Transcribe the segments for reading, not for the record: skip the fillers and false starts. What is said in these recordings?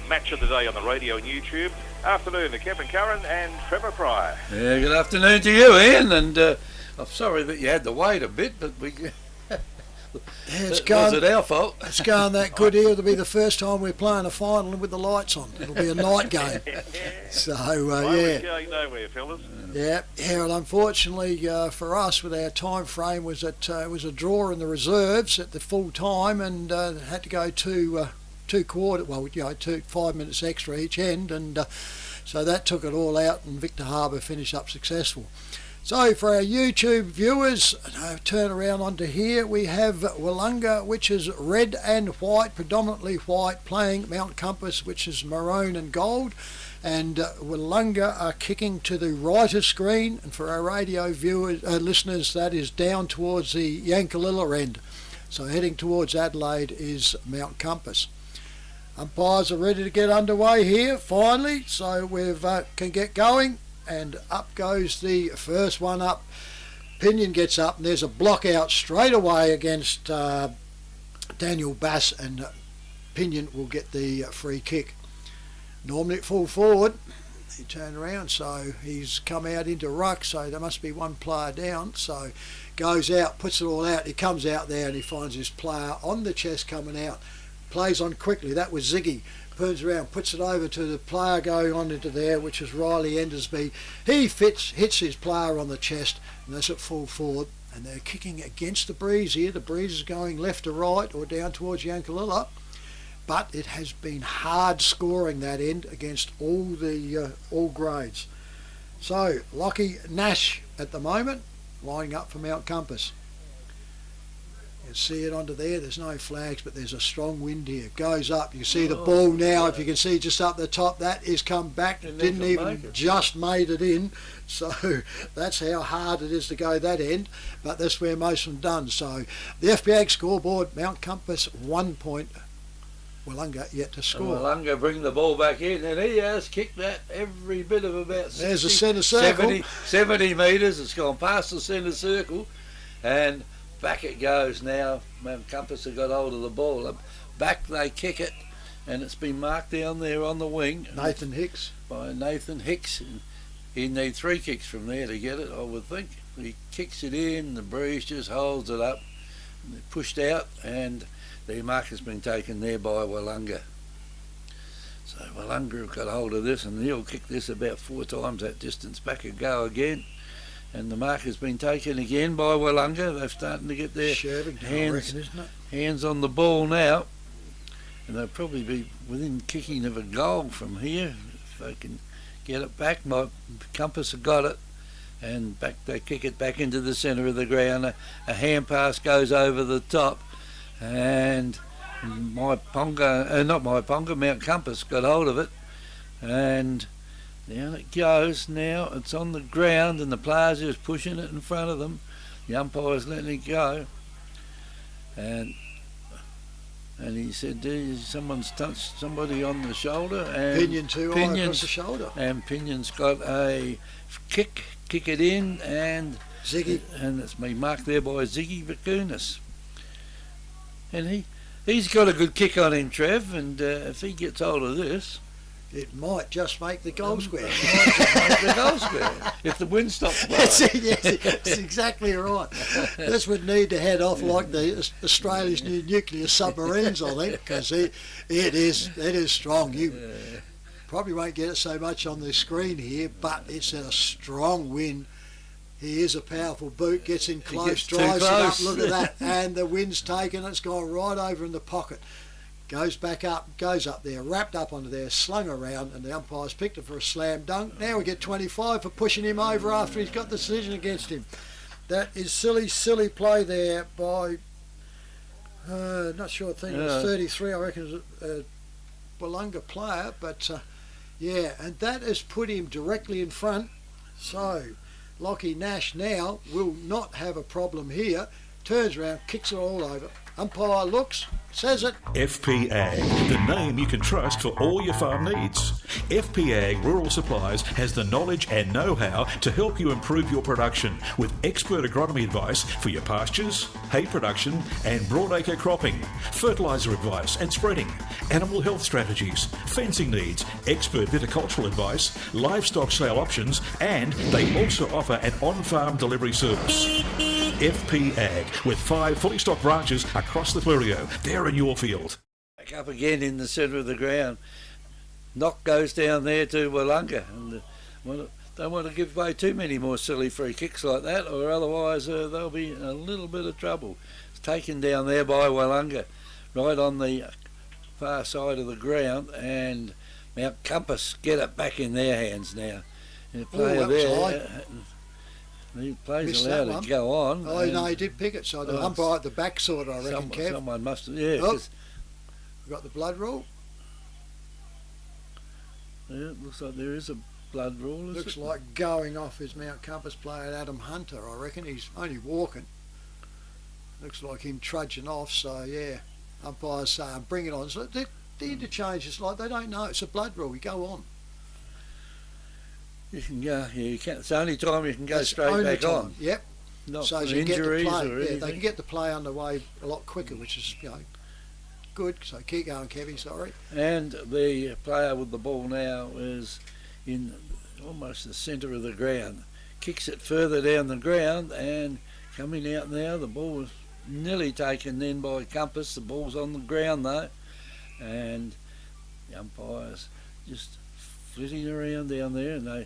match of the day on the radio and YouTube. Afternoon to Kevin Curran and Trevor Pryor. Yeah, good afternoon to you, Ian, and I'm sorry that you had to wait a bit, but we... Was it our fault? It's going that good here. It'll be the first time we're playing a final with the lights on. It'll be a night game. So, yeah. Going nowhere, fellas. Yeah, and unfortunately for us, with our time frame, was that it was a draw in the reserves at the full time, and had to go two 5 minutes extra each end, and so that took it all out, and Victor Harbour finished up successful. So for our YouTube viewers, turn around onto here, we have Willunga, which is red and white, predominantly white, playing Mount Compass, which is maroon and gold. And Willunga are kicking to the right of screen, and for our radio viewers, listeners, that is down towards the Yankalilla end. So heading towards Adelaide is Mount Compass. Umpires are ready to get underway here, finally, so we can get going. And up goes the first one up. Pinion gets up, and there's a block out straight away against Daniel Bass, and Pinion will get the free kick. Normally at full forward, he turned around, so he's come out into ruck, so there must be one player down. So goes out, puts it all out, he comes out there and he finds his player on the chest coming out. Plays on quickly, that was Ziggy. Turns around, puts it over to the player going on into there, which is Riley Endersby. He hits his player on the chest, and that's at full forward. And they're kicking against the breeze here. The breeze is going left to right or down towards Yankalilla. But it has been hard scoring that end against all grades. So, Lockie Nash at the moment, lining up for Mount Compass. You see it onto there, there's no flags, but there's a strong wind here. Goes up, you see the ball now, if you can see just up the top, that is come back, didn't even just made it in. So that's how hard it is to go that end, but that's where most of them done. So the FPH scoreboard, Mount Compass 1 point, Willunga yet to score. And Willunga bring the ball back in, and he has kicked that every bit of about 60, there's a centre circle. 70 metres, it's gone past the centre circle, and back it goes now. Mount Compass have got hold of the ball. Back they kick it, and it's been marked down there on the wing. Nathan Hicks. By Nathan Hicks. He'd need 3 kicks from there to get it, I would think. He kicks it in, the breeze just holds it up, and pushed out, and the mark has been taken there by Willunga. So Willunga have got hold of this, and he'll kick this about 4 times that distance. Back and go again. And the mark has been taken again by Willunga. They're starting to get their hands on the ball now. And they'll probably be within kicking of a goal from here. If they can get it back, my Compass have got it. And back they kick it back into the centre of the ground. A hand pass goes over the top. And Myponga, not Myponga, Mount Compass got hold of it. And down it goes now, it's on the ground and the players are just pushing it in front of them. The umpire's letting it go. And he said, someone's touched somebody on the shoulder. And Pinion too, across the shoulder. And Pinion's got a kick it in, and Ziggy. And it's been marked there by Ziggy Vacunas. And he's got a good kick on him, Trev, and if he gets hold of this, it might just make the goal square. If the wind stops blowing. Yes, that's exactly right. This would need to head off like the Australia's new nuclear submarines, I think, because it is strong. You probably won't get it so much on the screen here, but it's a strong wind. He is a powerful boot, gets in close, drives it up, look at that, and the wind's taken, it's gone right over in the pocket. Goes back up, goes up there, wrapped up onto there, slung around, and the umpire's picked it for a slam dunk. Now we get 25 for pushing him over after he's got the decision against him. That is silly play there by, not sure, I think it was 33, I reckon it was a Willunga player, but yeah, and that has put him directly in front. So Lockie Nash now will not have a problem here. Turns around, kicks it all over. Umpire looks, says it. FP Ag, the name you can trust for all your farm needs. FP Ag Rural Supplies has the knowledge and know-how to help you improve your production with expert agronomy advice for your pastures, hay production and broadacre cropping, fertiliser advice and spreading, animal health strategies, fencing needs, expert viticultural advice, livestock sale options, and they also offer an on-farm delivery service. FP Ag, with 5 fully stocked branches across the Fleurieu. They're in your field. Back up again in the centre of the ground. Knock goes down there to Willunga, and don't want to give away too many more silly free kicks like that, or otherwise they'll be in a little bit of trouble. It's taken down there by Willunga, right on the far side of the ground, and Mount Compass get it back in their hands now. And the player he plays allowed to go on. Oh, no, he did pick it, so the umpire at the back saw it, I reckon, Kev. Someone must have, yeah. Oh, we've got the blood rule. Yeah, it looks like there is a blood rule. Looks like going off is Mount Compass player Adam Hunter, I reckon. He's only walking. Looks like him trudging off, so yeah. Umpires saying, bring it on. So the interchange is like, they don't know, it's a blood rule, you go on. You can go, yeah, you can. It's the only time you can go That's straight back time. on. Yep. Not so for you injuries get the play, or anything. they can get the play underway a lot quicker, which is, good. So keep going, Kevy, sorry. And the player with the ball now is in almost the centre of the ground. Kicks it further down the ground, and coming out now, the ball was nearly taken then by Compass. The ball's on the ground though, and the umpire's just flitting around down there, and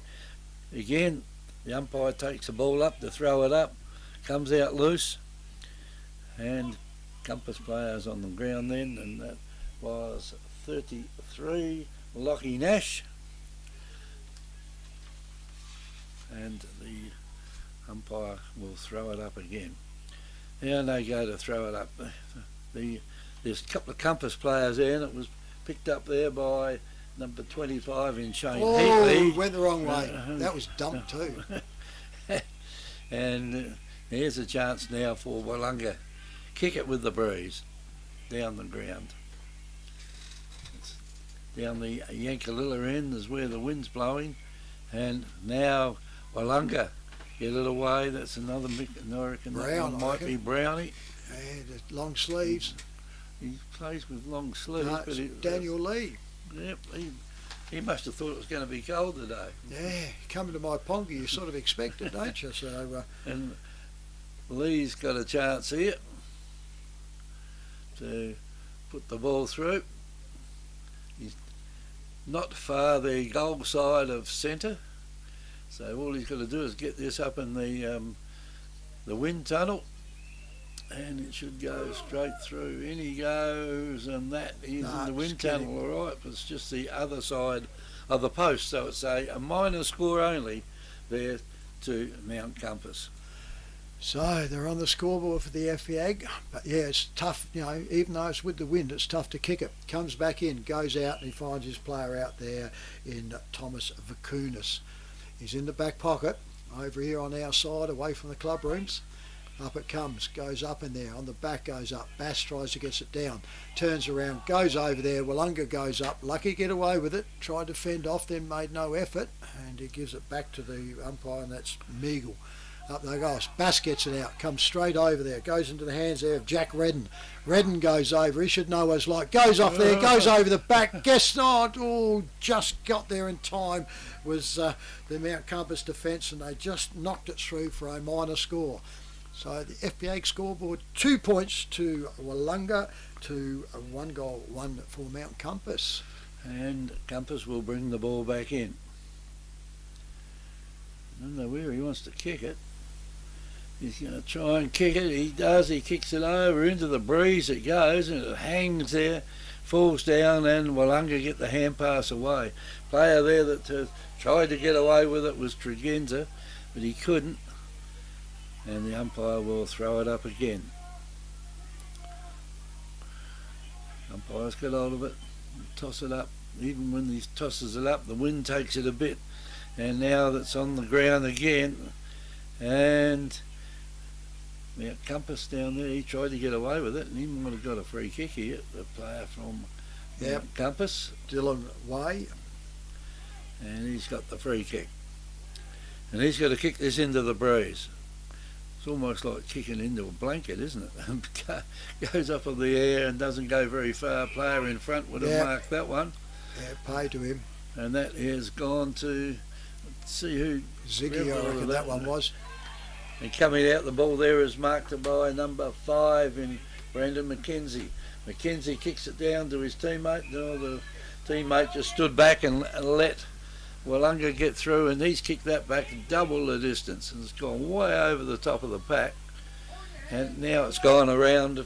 the umpire takes the ball up to throw it up, comes out loose, and Compass players on the ground then, and that was 33 Lockie Nash, and the umpire will throw it up again. Now they go to throw it up. There's a couple of Compass players there, and it was picked up there by number 25 in Shane Heatley. Went the wrong way. That was dumped too. And here's a chance now for Willunga. Kick it with the breeze down the ground. It's down the Yankalilla end is where the wind's blowing, and now Willunga get it away. That's another American. Brown, that might be Brownie. Yeah, the long sleeves. He plays with long sleeves. No, but Daniel Lee. Yep, he must have thought it was going to be cold today. Yeah, coming to Myponga, you sort of expect it, don't you? So, and Lee's got a chance here to put the ball through. He's not far the goal side of centre, so all he's got to do is get this up in the wind tunnel, and it should go straight through. In he goes, and that is in the wind tunnel, all right, but it's just the other side of the post, so it's a minor score only there to Mount Compass. So they're on the scoreboard for the FPAG, but yeah, it's tough, even though it's with the wind, it's tough to kick it. Comes back in, goes out, and he finds his player out there in Thomas Vakunas. He's in the back pocket, over here on our side, away from the club rooms. Up it comes, goes up in there, on the back goes up, Bass tries to get it down, turns around, goes over there, Willunga goes up, lucky get away with it, tried to fend off, then made no effort, and he gives it back to the umpire, and that's Meagle. Up there goes, Bass gets it out, comes straight over there, goes into the hands there of Jack Redden. Redden goes over, he should know what it's like, goes off there, goes over the back, guess not, just got there in time, was the Mount Compass defence, and they just knocked it through for a minor score. So the FPA scoreboard, 2 points to Willunga, to 1 goal, 1 for Mount Compass. And Compass will bring the ball back in. I don't know where he wants to kick it. He's going to try and kick it. He does. He kicks it over into the breeze. It goes and it hangs there, falls down, and Willunga get the hand pass away. Player there that tried to get away with it was Tregenza, but he couldn't. And the umpire will throw it up again. Umpire's got hold of it, toss it up. Even when he tosses it up, the wind takes it a bit. And now that's on the ground again. And Mount Compass down there, he tried to get away with it, and he might have got a free kick here, the player from Mount Compass. Dylan Way. And he's got the free kick. And he's got to kick this into the breeze. It's almost like kicking into a blanket, isn't it? Goes up in the air and doesn't go very far. Player in front would have marked that one. Yeah, pay to him. And that has gone to, let's see who... Ziggy, I reckon that one was. And coming out the ball there is marked by number 5 in Brandon McKenzie. McKenzie kicks it down to his teammate. The teammate just stood back and let Willunga get through, and he's kicked that back double the distance, and it's gone way over the top of the pack. And now it's gone around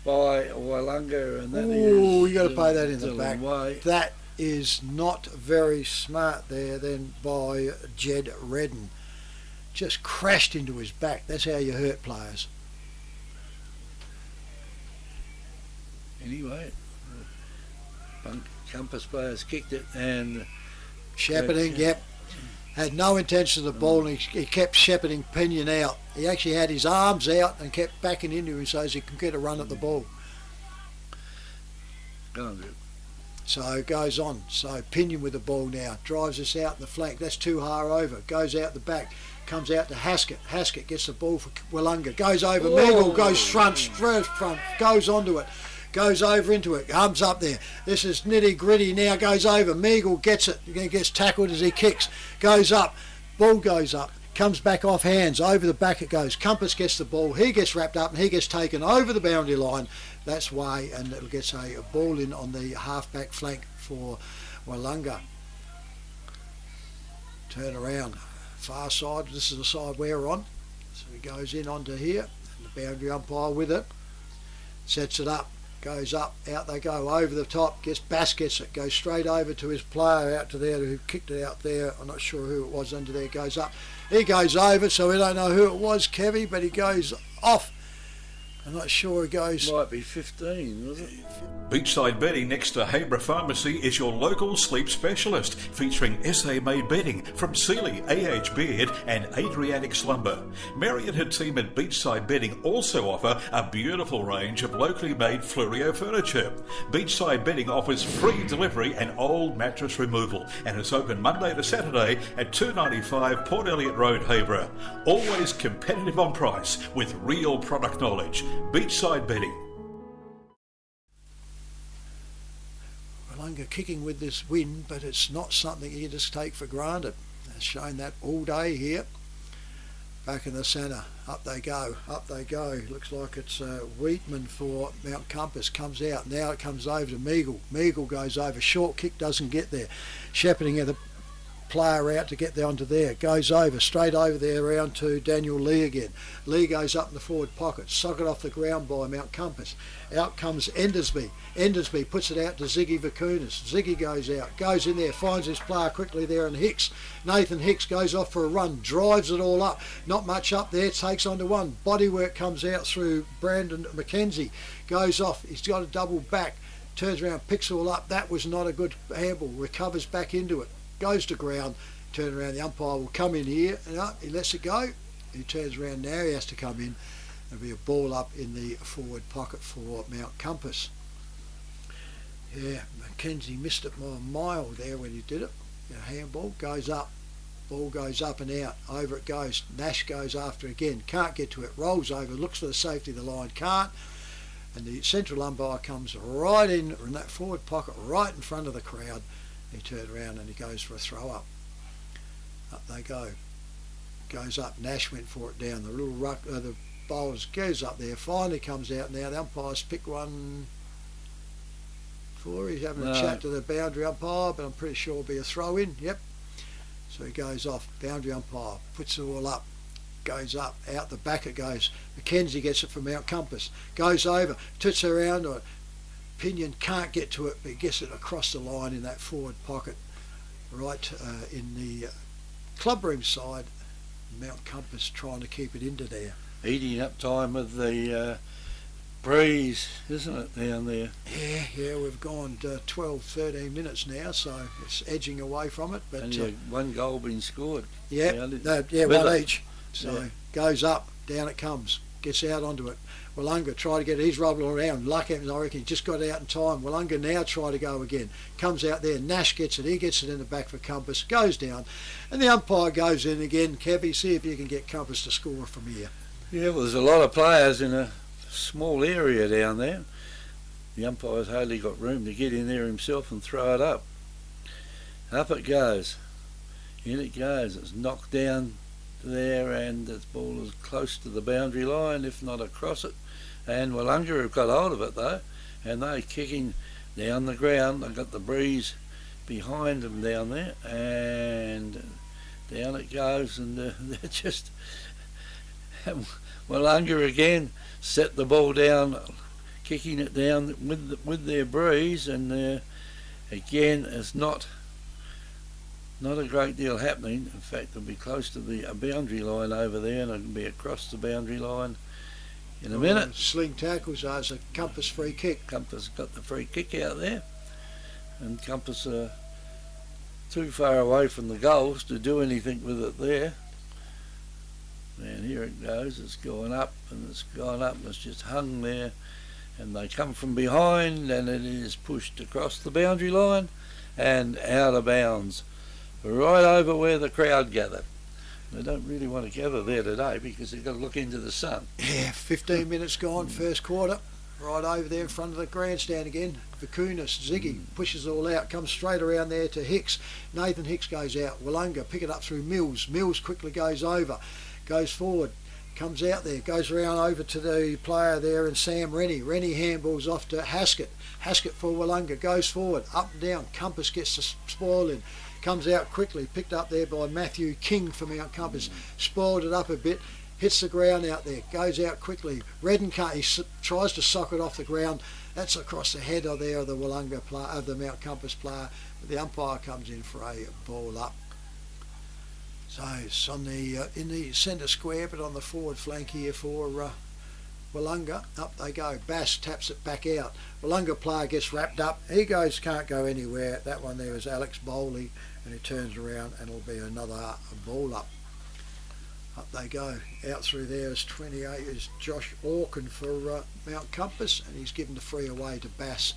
by Willunga, and that is... you got to pay that in the back. Way. That is not very smart there then by Jed Redden. Just crashed into his back. That's how you hurt players. Anyway, Compass players kicked it, and Shepherding, had no intention of the ball, and he kept shepherding Pinion out. He actually had his arms out and kept backing into him so as he could get a run at the ball. Go on, Drew. So it goes on. So Pinion with the ball now, drives us out in the flank. That's too high over. Goes out the back, comes out to Haskett. Haskett gets the ball for Willunga. Goes over. Meagle goes front, goes onto it. Goes over into it, comes up there. This is nitty gritty now, goes over. Meagle gets it, gets tackled as he kicks. Goes up, ball goes up, comes back off hands, over the back it goes. Compass gets the ball, he gets wrapped up and he gets taken over the boundary line. That's way, and it gets a ball in on the half-back flank for Willunga. Turn around, far side, this is the side we're on. So he goes in onto here, and the boundary umpire with it, sets it up. Goes up, out they go, over the top, Bass gets it, goes straight over to his player out to there who kicked it out there. I'm not sure who it was under there, goes up. He goes over, so we don't know who it was, Kevy, but he goes off. I'm not sure he goes... Might be 15, was it? Beachside Bedding next to Habra Pharmacy is your local sleep specialist, featuring SA-made bedding from Sealy, AH Beard and Adriatic Slumber. Mary and her team at Beachside Bedding also offer a beautiful range of locally made Fluorio furniture. Beachside Bedding offers free delivery and old mattress removal, and it's open Monday to Saturday at 295 Port Elliot Road, Habra. Always competitive on price with real product knowledge. Beachside Bedding. Willunga kicking with this win, but it's not something you just take for granted. It's shown that all day here. Back in the centre, up they go, up they go. Looks like it's Wheatman for Mount Compass, comes out. Now it comes over to Meagle. Meagle goes over, short kick doesn't get there. Shepherding the player out to get there onto there, goes over, straight over there around to Daniel Lee again. Lee goes up in the forward pocket, socket off the ground by Mount Compass. Out comes Endersby. Endersby puts it out to Ziggy Vakunas. Ziggy goes out, goes in there, finds his player quickly there, and Hicks. Nathan Hicks goes off for a run, drives it all up. Not much up there, takes on to one. Bodywork comes out through Brandon McKenzie. Goes off, he's got a double back, turns around, picks it all up. That was not a good handball, recovers back into it. Goes to ground, turn around, the umpire will come in here, and he lets it go. He turns around now, he has to come in. There'll be a ball up in the forward pocket for Mount Compass. Yeah, McKenzie missed it by a mile there when he did it. Handball goes up, ball goes up and out, over it goes. Nash goes after again, can't get to it, rolls over, looks for the safety of the line, can't. And the central umpire comes right in that forward pocket, right in front of the crowd. He turned around and he goes for a throw up. Up they go. Goes up. Nash went for it down. The little ruck, the bowlers goes up there. Finally comes out now. The umpires pick one for. He's having a chat to the boundary umpire, but I'm pretty sure it'll be a throw in. Yep. So he goes off. Boundary umpire puts it all up. Goes up. Out the back it goes. McKenzie gets it from Mount Compass. Goes over. Tits around it. Pinion can't get to it, but he gets it across the line in that forward pocket, right in the clubroom side. Mount Compass trying to keep it into there. Eating up time with the breeze, isn't it, down there? Yeah, we've gone 12, 13 minutes now, so it's edging away from it. But and one goal been scored. Yeah, one each. So goes up, down it comes. gets out onto it. Willunga tried to get his rubble around. Luck happens, I reckon he just got out in time. Willunga now try to go again. Comes out there, Nash gets it, he gets it in the back for Compass, goes down, and the umpire goes in again. Kevy, see if you can get Compass to score from here. Yeah, well, there's a lot of players in a small area down there. The umpire's hardly got room to get in there himself and throw it up. Up it goes. In it goes. It's knocked down there, and the ball is close to the boundary line, if not across it. And Willunga have got hold of it though, and they're kicking down the ground. They've got the breeze behind them down there, and down it goes, and they're just Willunga again set the ball down, kicking it down with their breeze, and again it's not a great deal happening. In fact, it'll be close to the boundary line over there, and it'll be across the boundary line in a minute. Sling tackles as a Compass free kick. Compass got the free kick out there, and Compass are too far away from the goals to do anything with it there. And here it goes, it's gone up, and it's gone up, and it's just hung there, and they come from behind, and it is pushed across the boundary line and out of bounds, right over where the crowd gathered. They don't really want to gather there today because they've got to look into the sun. Yeah, 15 minutes gone, first quarter. Right over there in front of the grandstand again. Vakunas, Ziggy pushes it all out, comes straight around there to Hicks. Nathan Hicks goes out. Willunga pick it up through Mills. Mills quickly goes over, goes forward, comes out there, goes around over to the player there and Sam Rennie. Rennie handballs off to Haskett. Haskett for Willunga, goes forward, up and down. Compass gets the spoil in. Comes out quickly, picked up there by Matthew King from Mount Compass, spoiled it up a bit, hits the ground out there, goes out quickly. Redden he tries to sock it off the ground. That's across the head of there of the Willunga player, of the Mount Compass player. But the umpire comes in for a ball up. So it's on the in the centre square, but on the forward flank here for Willunga. Up they go. Bass taps it back out. Willunga player gets wrapped up. He goes, can't go anywhere. That one there is Alex Bowley, and he turns around and it'll be another ball up. Up they go. Out through there is 28 is Josh Orkin for Mount Compass, and he's given the free away to Bass.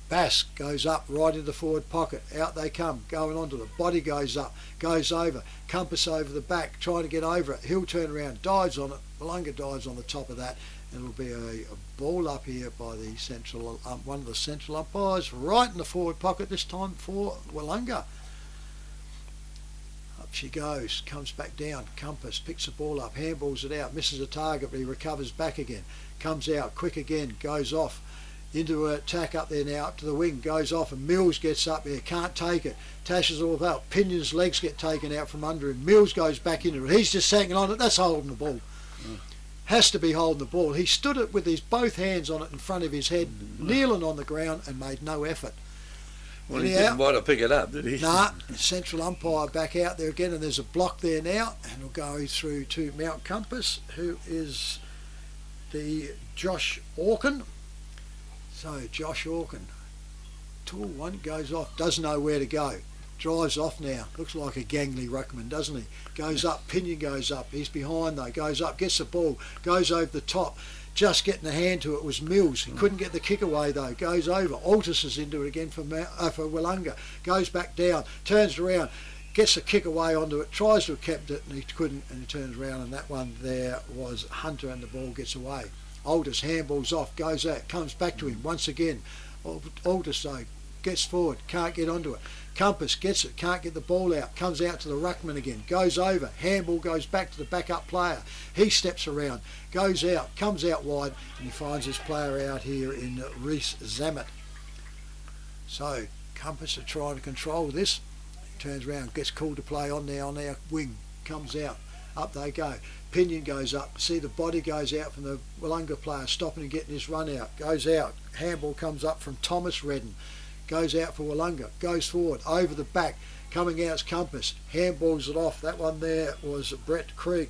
Bass goes up right in the forward pocket. Out they come, going onto the body, goes up, goes over. Compass over the back, trying to get over it. He'll turn around, dives on it. Willunga dives on the top of that. And it'll be a ball up here by the central one of the central umpires, right in the forward pocket this time for Willunga. Up she goes, comes back down. Compass picks the ball up, handballs it out, misses a target, but he recovers back again. Comes out quick again, goes off into an attack up there now, up to the wing, goes off, and Mills gets up there, can't take it, tashes all out. Pinion's legs get taken out from under him. Mills goes back into it. He's just hanging on it. That's holding the ball. Has to be holding the ball. He stood it with his both hands on it in front of his head, kneeling on the ground, and made no effort. Well, he didn't want to pick it up, did he? Nah, central umpire back out there again, and there's a block there now, and we'll go through to Mount Compass, who is the Josh Orkin. So Josh Orkin, tool one, goes off, doesn't know where to go. Drives off now, looks like a gangly ruckman, doesn't he? Goes up, Pinion goes up, he's behind though, goes up, gets the ball, goes over the top, just getting the hand to it was Mills. He couldn't get the kick away though, goes over, Altus is into it again for Willunga, goes back down, turns around, gets the kick away onto it, tries to have kept it, and he couldn't, and he turns around, and that one there was Hunter, and the ball gets away. Altus handballs off, goes out, comes back to him once again. Altus though, gets forward, can't get onto it. Compass gets it, can't get the ball out, comes out to the ruckman again, goes over, handball goes back to the backup player. He steps around, goes out, comes out wide, and he finds his player out here in Reese Zammit. So Compass are trying to control this. Turns around, gets called to play on their wing, comes out, up they go. Pinion goes up, see the body goes out from the Willunga player, stopping and getting his run out, goes out, handball comes up from Thomas Redden, goes out for Willunga, goes forward, over the back, coming out's Compass, handballs it off, that one there was Brent Creek,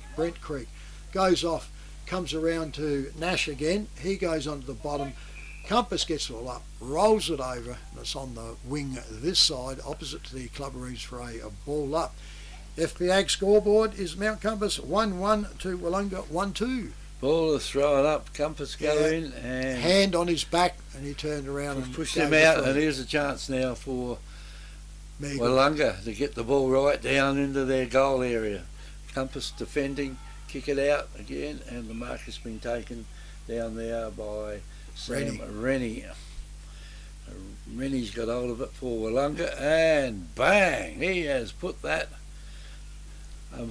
goes off, comes around to Nash again, he goes onto the bottom, Compass gets it all up, rolls it over, and it's on the wing this side, opposite to the clubberoos for a ball up. FPAG scoreboard is Mount Compass 1-1 to Willunga 1-2. Ball is thrown up, Compass go Yeah. in and Hand on his back, and he turned around and pushed gave him the out, free. and here's a chance now for Meagle. Willunga to get the ball right down into their goal area. Compass defending, kick it out again, and the mark has been taken down there by Sam Rennie. Rennie's got hold of it for Willunga, and bang! He has put that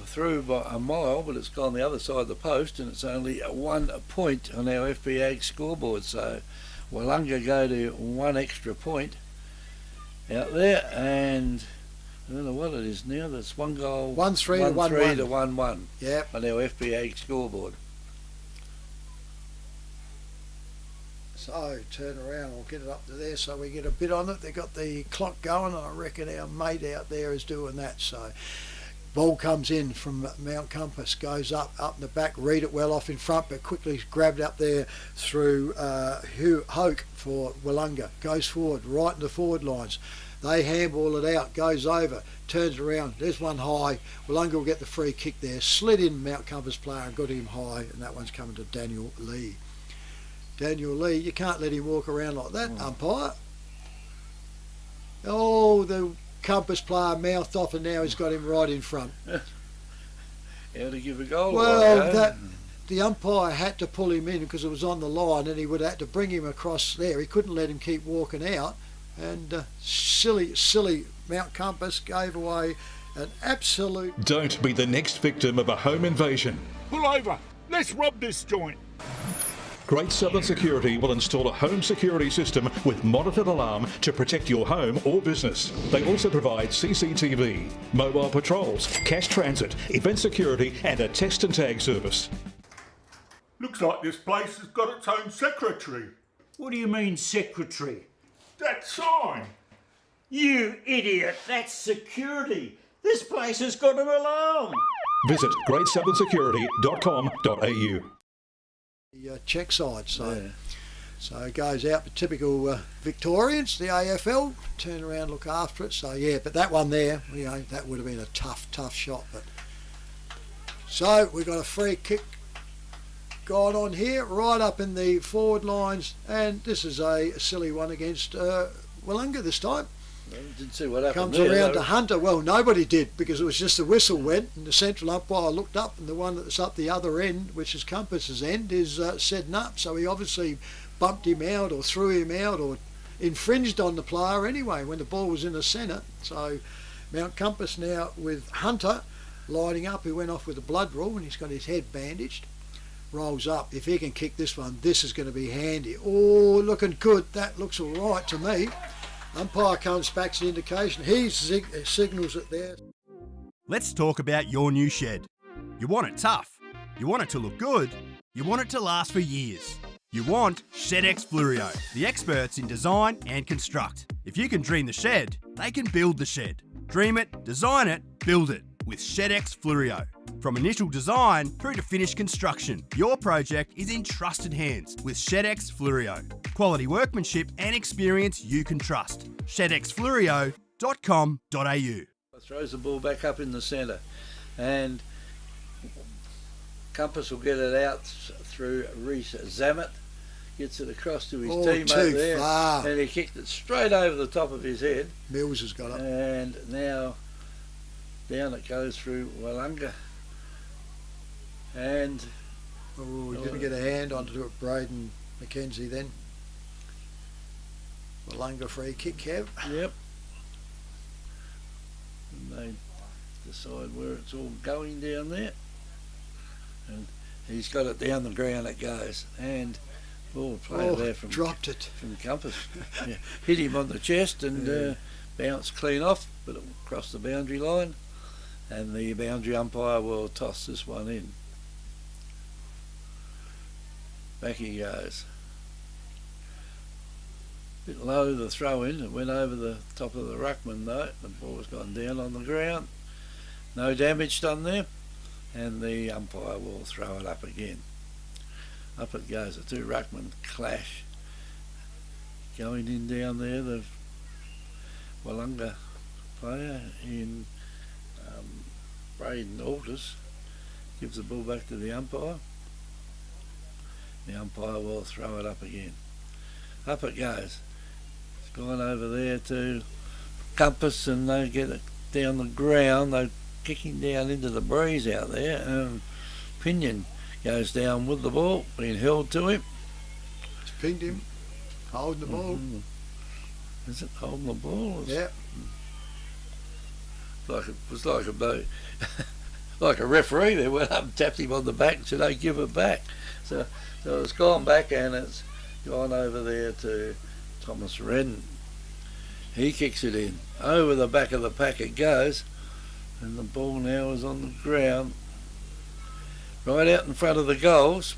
through by a mile, but it's gone the other side of the post, and it's only 1 point on our FBA scoreboard. So Willunga go to 1 extra point out there, and I don't know what it is now. That's 1 goal, 1-3 to 1-1 to 1-1. Yep. On our FBA scoreboard. So turn around, we'll get it up to there so we get a bit on it. They got the clock going, and I reckon our mate out there is doing that. So ball comes in from Mount Compass, goes up in the back, read it well off in front, but quickly grabbed up there through Hoke for Willunga. Goes forward, right in the forward lines. They handball it out, goes over, turns around, there's one high. Willunga will get the free kick there, slid in Mount Compass player and got him high, and that one's coming to Daniel Lee. Daniel Lee, you can't let him walk around like that, umpire. Oh, the Compass player mouthed off, and now he's got him right in front. How to give a goal? Well, the umpire had to pull him in because it was on the line, and he would have had to bring him across there. He couldn't let him keep walking out, and silly Mount Compass gave away an absolute... Don't be the next victim of a home invasion. Pull over. Let's rob this joint. Great Southern Security will install a home security system with monitored alarm to protect your home or business. They also provide CCTV, mobile patrols, cash transit, event security and a text and tag service. Looks like this place has got its own secretary. What do you mean, secretary? That sign. You idiot, that's security. This place has got an alarm. Visit greatsouthern.security.com.au. The check side, so it goes out for typical Victorians, the AFL, turn around, look after it. So yeah, but that one there, that would have been a tough shot. But so we got a free kick going on here, right up in the forward lines, and this is a silly one against Willunga this time. Didn't see what happened. Comes there, around though. to Hunter. Well, nobody did, because it was just the whistle went, and the central umpire looked up, and the one that's up the other end, which is Compass's end, is setting up. So he obviously bumped him out or threw him out or infringed on the player anyway when the ball was in the centre. So Mount Compass now with Hunter lining up, who went off with a blood rule, and he's got his head bandaged. Rolls up. If he can kick this one, this is going to be handy. Oh, looking good. That looks all right to me. Umpire comes back to the indication. He signals it there. Let's talk about your new shed. You want it tough. You want it to look good. You want it to last for years. You want ShedX Fluorio, the experts in design and construct. If you can dream the shed, they can build the shed. Dream it, design it, build it with ShedX Fluorio. From initial design through to finished construction, your project is in trusted hands with ShedX Fluorio. Quality workmanship and experience you can trust. ShedXFluorio.com.au. Throws the ball back up in the centre, and Compass will get it out through Reece Zammit, gets it across to his teammate too there, far. and he kicked it straight over the top of his head. Mills has got it. And now down it goes through Willunga, and Oh, he didn't get a hand onto it, Braden McKenzie then. Willunga free kick, Kev. yep, and they decide where it's all going down there, and he's got it down the ground. It goes, and player there from dropped it. from Compass, yeah, hit him on the chest and bounced clean off, but it crossed the boundary line, and the boundary umpire will toss this one in. Back he goes. Bit low the throw in, it went over the top of the ruckman though. The ball's gone down on the ground. No damage done there, and the umpire will throw it up again. Up it goes, the two ruckmen clash. Going in down there, the Willunga player in Braden Altus gives the ball back to the umpire. The umpire will throw it up again. Up it goes. It's gone over there to Compass, and they get it down the ground. They're kicking down into the breeze out there, and Pinion goes down with the ball, being held to him. It's pinged him, holding the ball. Is it holding the ball? Yeah. It was like a bloke, like a referee there went up and tapped him on the back and said, "Hey, give it back." So it's gone back, and it's gone over there to Thomas Redden. He kicks it in. Over the back of the pack it goes, and the ball now is on the ground, right out in front of the goals.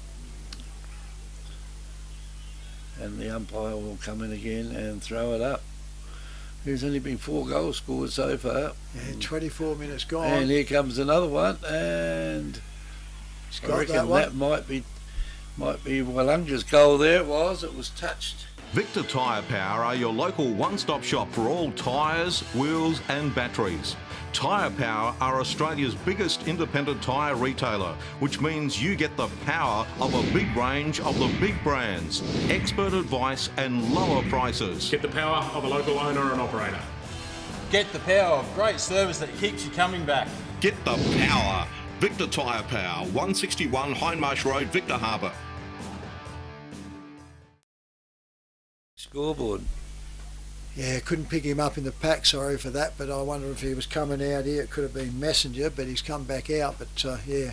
And the umpire will come in again and throw it up. There's only been 4 goals scored so far. Yeah, 24 minutes gone. And here comes another one, and I reckon that might be Willunga's goal there. It was touched. Victor Tyre Power are your local one-stop shop for all tyres, wheels and batteries. Tyre Power are Australia's biggest independent tyre retailer, which means you get the power of a big range of the big brands, expert advice and lower prices. Get the power of a local owner and operator. Get the power of great service that keeps you coming back. Get the power. Victor Tyre Power, 161 Hindmarsh Road, Victor Harbour. Scoreboard. Yeah, couldn't pick him up in the pack, sorry for that, but I wonder if he was coming out here. It could have been Messenger, but he's come back out. But the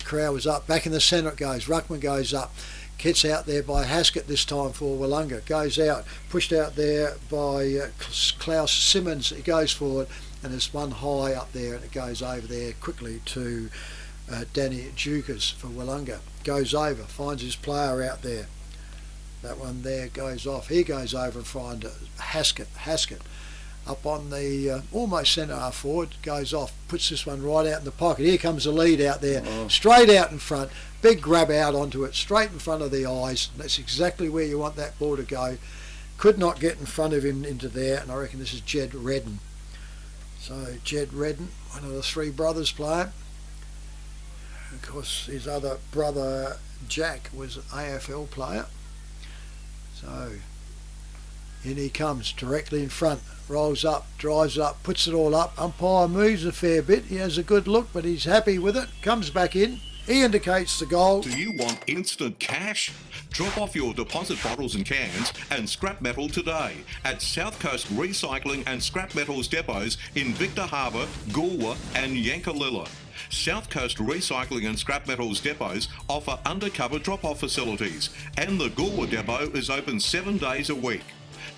crowd was up. Back in the centre it goes. Ruckman goes up. Gets out there by Haskett this time for Willunga. Goes out, pushed out there by Klaus Simmons. He goes forward, and there's one high up there, and it goes over there quickly to Danny Dukas for Willunga. Goes over, finds his player out there. That one there goes off. He goes over and finds Haskett. Haskett up on the almost centre half forward, goes off, puts this one right out in the pocket. Here comes the lead out there, straight out in front. Big grab out onto it, straight in front of the eyes. That's exactly where you want that ball to go. Could not get in front of him into there, and I reckon this is Jed Redden. So Jed Redden, one of the 3 brothers playing. Of course, his other brother Jack was an AFL player. So in he comes directly in front, rolls up, drives up, puts it all up. Umpire moves a fair bit. He has a good look, but he's happy with it. Comes back in. He indicates the goal. Do you want instant cash? Drop off your deposit bottles and cans and scrap metal today at South Coast Recycling and Scrap Metals depots in Victor Harbour, Goolwa and Yankalilla. South Coast Recycling and Scrap Metals depots offer undercover drop-off facilities, and the Goolwa depot is open 7 days a week.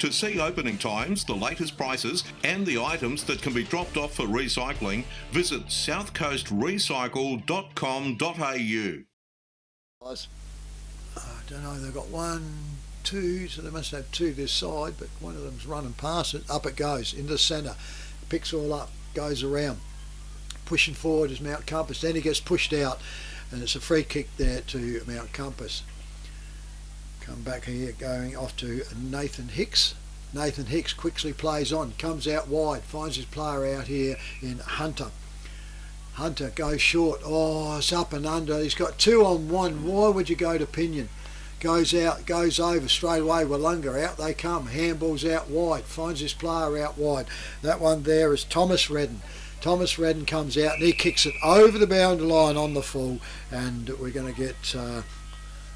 To see opening times, the latest prices and the items that can be dropped off for recycling, visit southcoastrecycle.com.au. I don't know, they've got 1, 2, so they must have 2 this side, but one of them's running past it. Up it goes, into the centre, picks all up, goes around. Pushing forward is Mount Compass. Then he gets pushed out, and it's a free kick there to Mount Compass. Come back here, going off to Nathan Hicks. Nathan Hicks quickly plays on, comes out wide, finds his player out here in Hunter. Hunter goes short. Oh, it's up and under. He's got 2 on 1. Why would you go to Pinion? Goes out, goes over straight away. Willunga out they come. Handballs out wide. Finds his player out wide. That one there is Thomas Redden. Thomas Redden comes out and he kicks it over the boundary line on the full, and we're going to get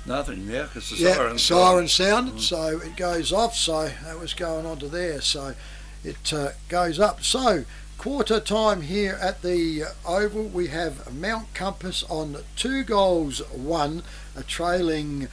nothing now because the siren sounded, so it goes off. So that was going on to there, so it goes up. So quarter time here at the Oval. We have Mount Compass on 2 goals 1, trailing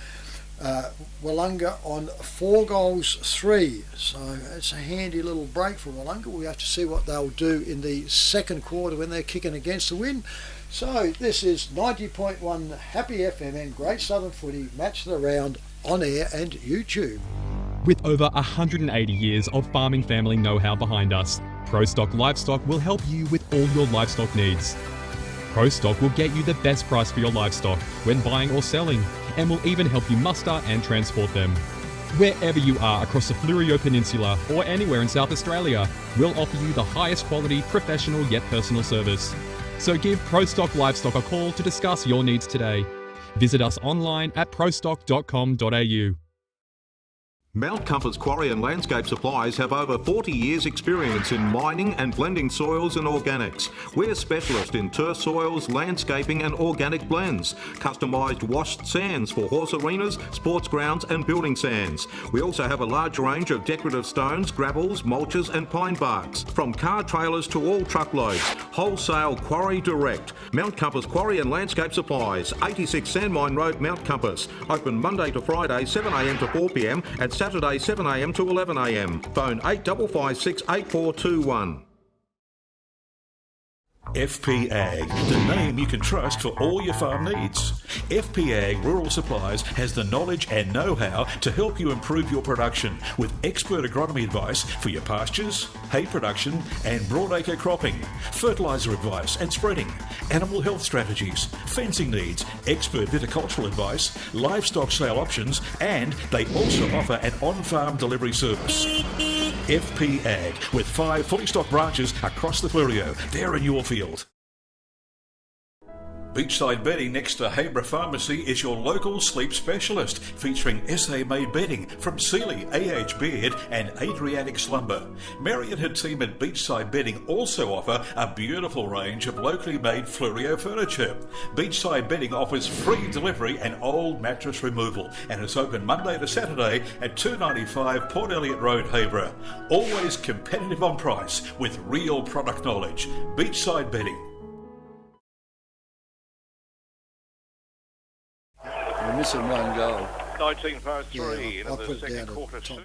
Willunga on 4 goals 3. So it's a handy little break for Willunga. We have to see what they'll do in the second quarter when they're kicking against the wind. So this is 90.1 Happy FM and Great Southern Footy, Match of the Round on air and YouTube. With over 180 years of farming family know-how behind us, ProStock Livestock will help you with all your livestock needs. ProStock will get you the best price for your livestock when buying or selling, and will even help you muster and transport them. Wherever you are across the Fleurieu Peninsula or anywhere in South Australia, we'll offer you the highest quality, professional yet personal service. So give ProStock Livestock a call to discuss your needs today. Visit us online at prostock.com.au. Mount Compass Quarry and Landscape Supplies have over 40 years experience in mining and blending soils and organics. We're specialists in turf soils, landscaping and organic blends. Customised washed sands for horse arenas, sports grounds and building sands. We also have a large range of decorative stones, gravels, mulches and pine barks. From car trailers to all truckloads. Wholesale Quarry Direct. Mount Compass Quarry and Landscape Supplies. 86 Sandmine Road, Mount Compass. Open Monday to Friday 7am to 4pm and Saturday 7am to 11am. Phone 8556 8421. FP Ag, the name you can trust for all your farm needs. FP Ag Rural Supplies has the knowledge and know-how to help you improve your production with expert agronomy advice for your pastures, hay production and broadacre cropping, fertiliser advice and spreading, animal health strategies, fencing needs, expert viticultural advice, livestock sale options, and they also offer an on-farm delivery service. FP Ag, with 5 fully stocked branches across the Fleurieu. They're in your field. Beachside Bedding next to Habra Pharmacy is your local sleep specialist, featuring SA-made bedding from Sealy, AH Beard and Adriatic Slumber. Mary and her team at Beachside Bedding also offer a beautiful range of locally made Fleurieu furniture. Beachside Bedding offers free delivery and old mattress removal and is open Monday to Saturday at 295 Port Elliot Road, Habra. Always competitive on price with real product knowledge. Beachside Bedding. We're missing one goal. 19 past 3 Yeah, I'll into put the it second down quarter. at top.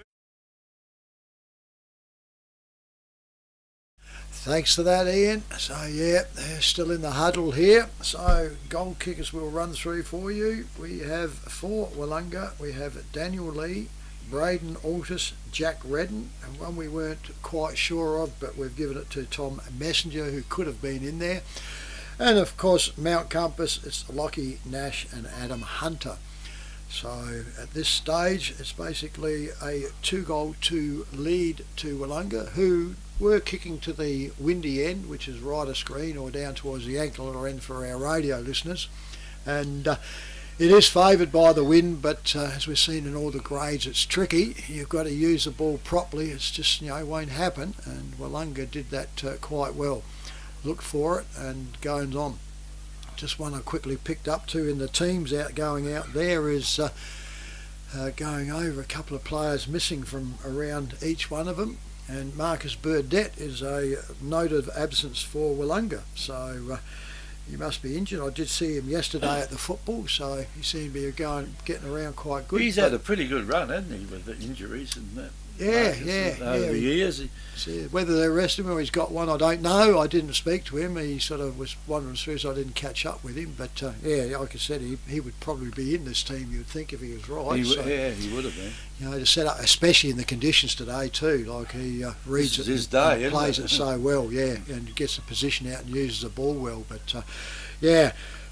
Thanks for that, Ian. So yeah, they're still in the huddle here. So goal kickers we'll run through for you. We have for Willunga, we have Daniel Lee, Braden Altus, Jack Redden, and one we weren't quite sure of, but we've given it to Tom Messenger, who could have been in there. And of course, Mount Compass, it's Lockie Nash and Adam Hunter. So at this stage, it's basically a 2-goal-2 lead to Willunga, who were kicking to the windy end, which is right of screen or down towards the ankle end for our radio listeners. And it is favoured by the wind, but as we've seen in all the grades, it's tricky. You've got to use the ball properly. It's just, won't happen. And Willunga did that quite well. Looked for it and goes on. Just one I quickly picked up to in the teams going out there is going over a couple of players missing from around each one of them, and Marcus Burdett is a note of absence for Willunga, so he must be injured. I did see him yesterday at the football, so he seemed to be getting around quite good. He's had a pretty good run, hasn't he, with the injuries and that. Over the years. Whether they arrest him or he's got one, I don't know. I didn't speak to him. He sort of was wandering through, so I didn't catch up with him. But like I said, he would probably be in this team, you'd think, if he was right. He would have been. To set up, especially in the conditions today too. Like he reads it, his day, and plays it so well, and gets the position out and uses the ball well. But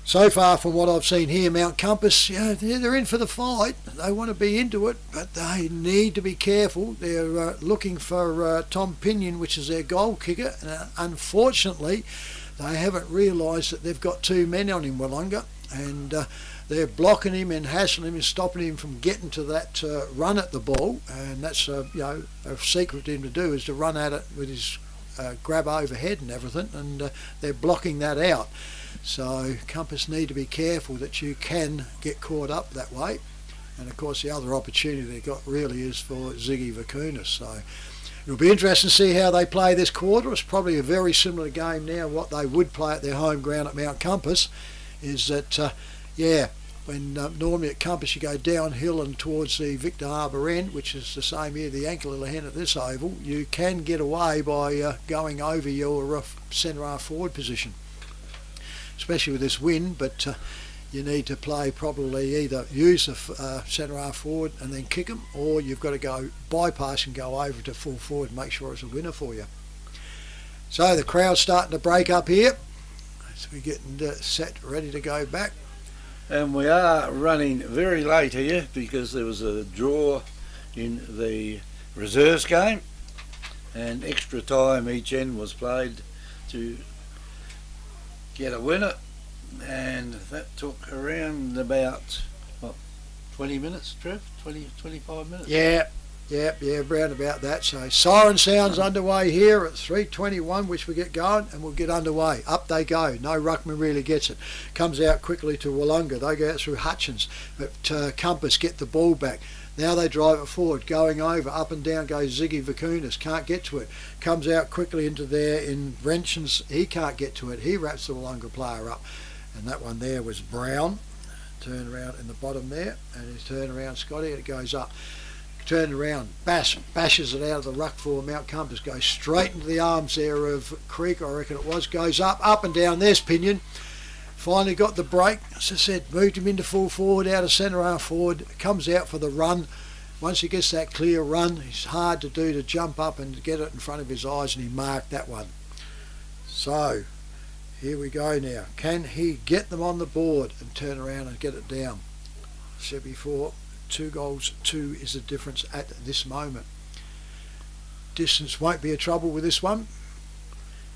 so far from what I've seen here, Mount Compass, they're in for the fight. They want to be into it, but they need to be careful. They're looking for Tom Pinion, which is their goal kicker. And unfortunately, they haven't realised that they've got 2 men on him, Willunga, and they're blocking him and hassling him and stopping him from getting to that run at the ball. And that's a secret to him to do, is to run at it with his grab overhead and everything, and they're blocking that out. So Compass need to be careful that you can get caught up that way. And of course the other opportunity they've got really is for Ziggy Vakunas. So it'll be interesting to see how they play this quarter. It's probably a very similar game now. What they would play at their home ground at Mount Compass is that, when normally at Compass you go downhill and towards the Victor Harbour end, which is the same here, the ankle of the hen at this oval, you can get away by going over your centre half forward position, especially with this wind, but you need to play probably either use the centre half forward and then kick them, or you've got to go bypass and go over to full forward and make sure it's a winner for you. So the crowd's starting to break up here, so we're getting set, ready to go back. And we are running very late here because there was a draw in the reserves game, and extra time each end was played to get a winner. and that took around about, what, 20 minutes, Trev? 25 minutes? Yeah, round about that. So siren sounds underway here at 3:21, which we get going, and we'll get underway. Up they go. No ruckman really gets it. Comes out quickly to Willunga. They go out through Hutchins, but Compass get the ball back. Now they drive it forward, going over, up and down goes Ziggy Vakunas, can't get to it. Comes out quickly into there in Wrenchins, he can't get to it. He wraps the Willunga player up. And that one there was Brown. Turn around in the bottom there, and his turn around, Scotty, and it goes up. Turn around, bashes it out of the ruck for Mount Compass, goes straight into the arms there of Creek, I reckon it was, goes up and down. There's Pinion. Finally got the break, as I said, moved him into full forward, out of centre half forward, comes out for the run. Once he gets that clear run, it's hard to do, to jump up and get it in front of his eyes, and he marked that one. So, here we go now. Can he get them on the board and turn around and get it down? Said before, 2 goals, 2 is the difference at this moment. Distance won't be a trouble with this one.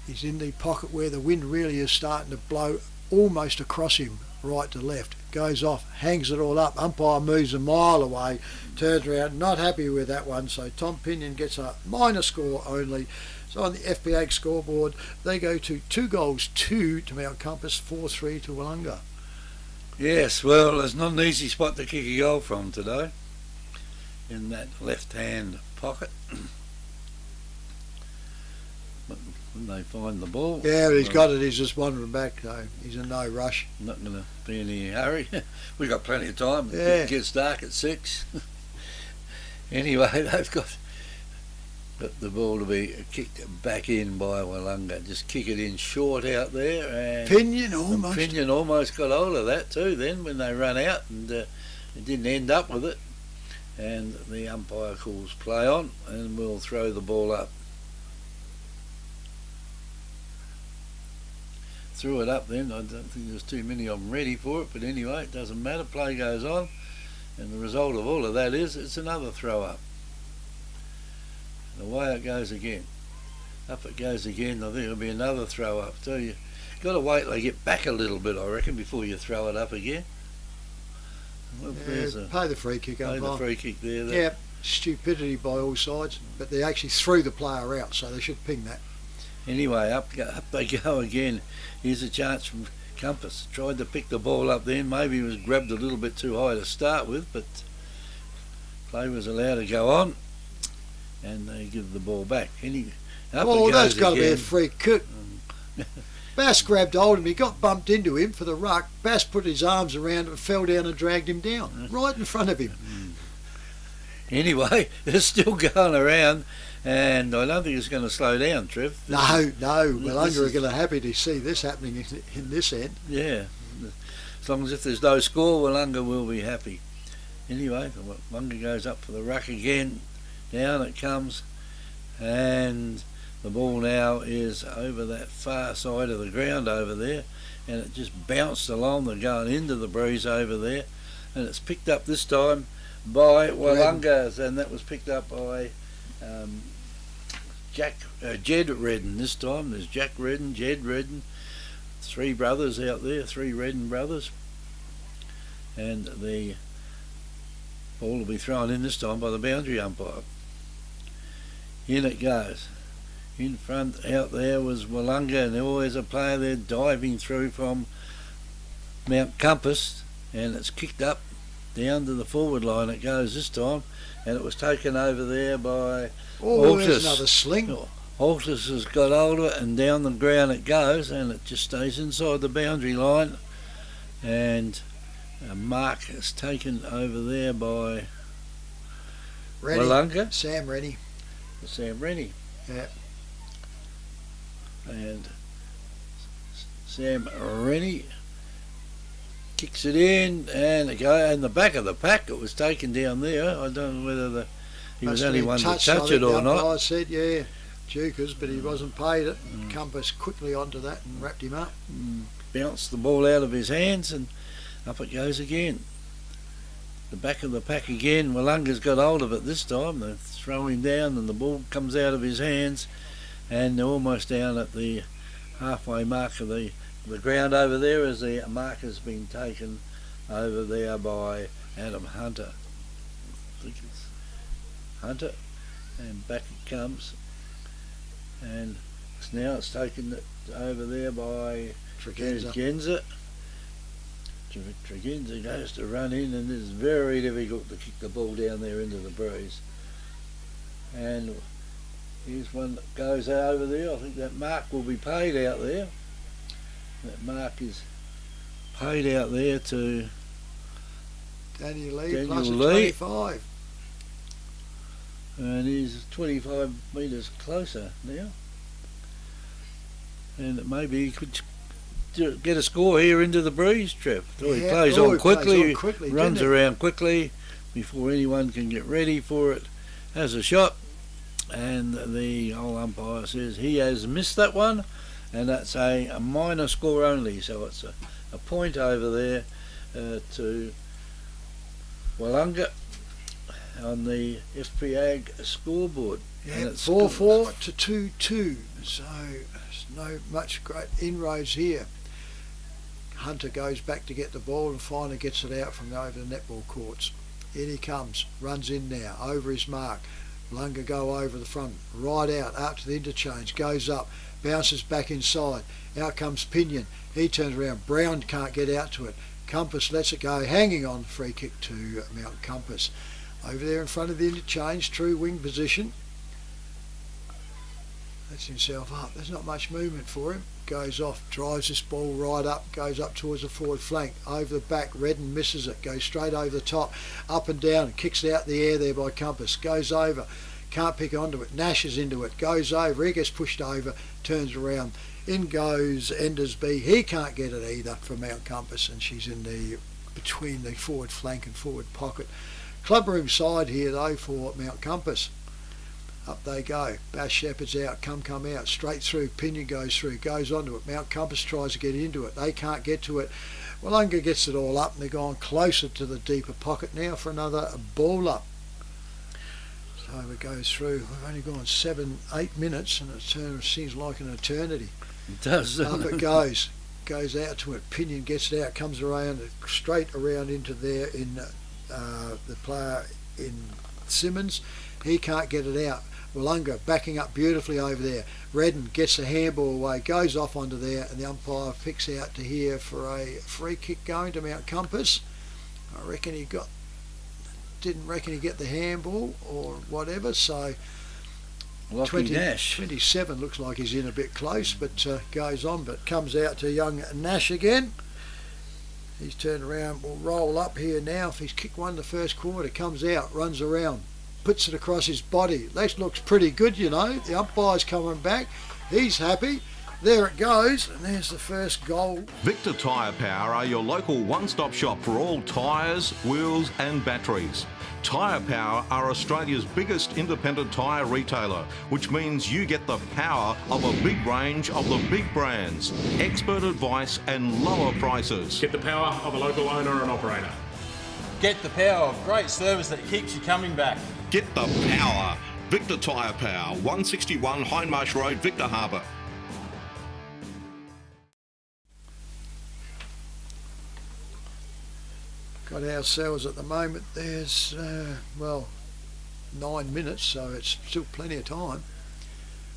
He's in the pocket where the wind really is starting to blow almost across him, right to left. Goes off, hangs it all up. Umpire moves a mile away, turns around, not happy with that one. So Tom Pinion gets a minor score only. So on the FPA scoreboard, they go to 2 goals, 2 to Mount Compass, 4-3 to Willunga. Yes, well, it's not an easy spot to kick a goal from today, in that left-hand pocket. But when they find the ball... Yeah, he's got it, he's just wandering back, so he's in no rush. Not going to be in any hurry. We've got plenty of time. Yeah. It gets dark at 6. Anyway, they've got the ball to be kicked back in by Willunga. Just kick it in short out there, and Pinion almost. Pinion almost got hold of that too. Then when they run out, and it didn't end up with it, and the umpire calls play on, and we'll throw the ball up. Threw it up then. I don't think there's too many of them ready for it, but anyway, it doesn't matter. Play goes on, and the result of all of that is it's another throw up. Away it goes again. Up it goes again. I think it'll be another throw up too. You've got to wait till they get back a little bit, I reckon, before you throw it up again. Well, pay the free kick up. Pay the free kick there. Yeah, stupidity by all sides, but they actually threw the player out, so they should ping that. Anyway, up they go again. Here's a chance from Compass. Tried to pick the ball up then. Maybe he was grabbed a little bit too high to start with, but play was allowed to go on, and they give the ball back. Oh, that's got to be a free kick. Bass grabbed hold of him, he got bumped into him for the ruck. Bass put his arms around him and fell down and dragged him down, right in front of him. Anyway, they're still going around, and I don't think it's going to slow down, Trev. No, Willunga are going to be happy to see this happening in this end. Yeah, as long as if there's no score, Willunga will be happy. Anyway, Willunga goes up for the ruck again. Down it comes, and the ball now is over that far side of the ground over there, and it just bounced along. They're going into the breeze over there, and it's picked up this time by Willunga, and that was picked up by Jed Redden this time. There's Jack Redden, Jed Redden, 3 brothers out there, 3 Redden brothers, and the ball will be thrown in this time by the boundary umpire. In it goes. In front out there was Willunga, and there always a player there diving through from Mount Compass, and it's kicked up down to the forward line. It goes this time, and it was taken over there by there's another sling. Altus has got hold of it, and down the ground it goes, and it just stays inside the boundary line, and a mark is taken over there by Willunga. Sam Rennie. Yeah. And Sam Rennie kicks it in, and it goes in the back of the pack. It was taken down there. I don't know whether he was only one to touch it or not. I said, yeah, Jukers, but he wasn't paid it. Compass quickly onto that and wrapped him up. Bounced the ball out of his hands, and up it goes again. The back of the pack again. Willunga's got hold of it this time. They throw him down, and the ball comes out of his hands, and they're almost down at the halfway mark of the the ground over there as the mark has been taken over there by Adam Hunter. I think it's Hunter, and back it comes, and now it's taken over there by Tregenza. Tregenza goes to run in, and it's very difficult to kick the ball down there into the breeze. And here's one that goes over there. I think that mark will be paid out there. That mark is paid out there to Daniel Lee plus a 25. And he's 25 metres closer now. And maybe he could get a score here into the breeze, Trev. He plays on quickly, runs around quickly before anyone can get ready for it. Has a shot, and the old umpire says he has missed that one, and that's a minor score only. So it's a point over there to Willunga on the FP Ag scoreboard. Yeah, 4-4 to 2-2. So there's no much great inroads here. Hunter goes back to get the ball and finally gets it out from over the netball courts. In he comes, runs in now, over his mark. Willunga go over the front, right out to the interchange, goes up, bounces back inside. Out comes Pinion. He turns around. Brown can't get out to it. Compass lets it go, hanging on. Free kick to Mount Compass. Over there in front of the interchange, true wing position. Lets himself up. There's not much movement for him. Goes off, drives this ball right up, goes up towards the forward flank. Over the back, Redden misses it. Goes straight over the top, up and down, kicks it out the air there by Compass. Goes over, can't pick onto it. Nash is into it. Goes over, he gets pushed over, turns around. In goes Endersby. He can't get it either for Mount Compass, and she's in the between the forward flank and forward pocket. Clubroom side here though for Mount Compass. Up they go. Bass Shepherd's out. Come out. Straight through. Pinion goes through. Goes onto it. Mount Compass tries to get into it. They can't get to it. Willunga gets it all up, and they're going closer to the deeper pocket now for another ball up. So it goes through. We've only gone 7-8 minutes, and it seems like an eternity. It does. Up it goes. Goes out to it. Pinion gets it out. Comes around straight around into there in the player in Simmons. He can't get it out. Willunga backing up beautifully over there. Redden gets the handball away, goes off onto there, and the umpire picks out to here for a free kick going to Mount Compass. I reckon didn't reckon he get the handball or whatever, so Nash. 27 looks like he's in a bit close, but goes on, but comes out to young Nash again. He's turned around, will roll up here now. If he's kicked one the first quarter, comes out, runs around, puts it across his body. That looks pretty good, you know. The umpire's coming back. He's happy. There it goes, and there's the first goal. Victor Tyre Power are your local one-stop shop for all tyres, wheels and batteries. Tyre Power are Australia's biggest independent tyre retailer, which means you get the power of a big range of the big brands, expert advice and lower prices. Get the power of a local owner and operator. Get the power of great service that keeps you coming back. Get the power. Victor Tyre Power, 161 Hindmarsh Road, Victor Harbour. Got ourselves at the moment, there's 9 minutes, so it's still plenty of time.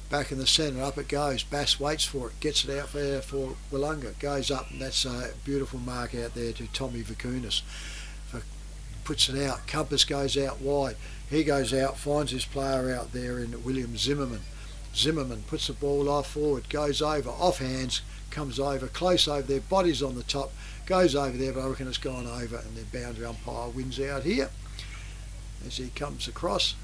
Back in the centre, up it goes. Bass waits for it, gets it out there for Willunga, goes up, and that's a beautiful mark out there to Tommy Vakunas. Puts it out. Compass goes out wide. He goes out, finds his player out there in William Zimmerman. Zimmerman puts the ball off forward, goes over, off hands, comes over, close over there, body's on the top, goes over there, but I reckon it's gone over, and the boundary umpire wins out here as he comes across.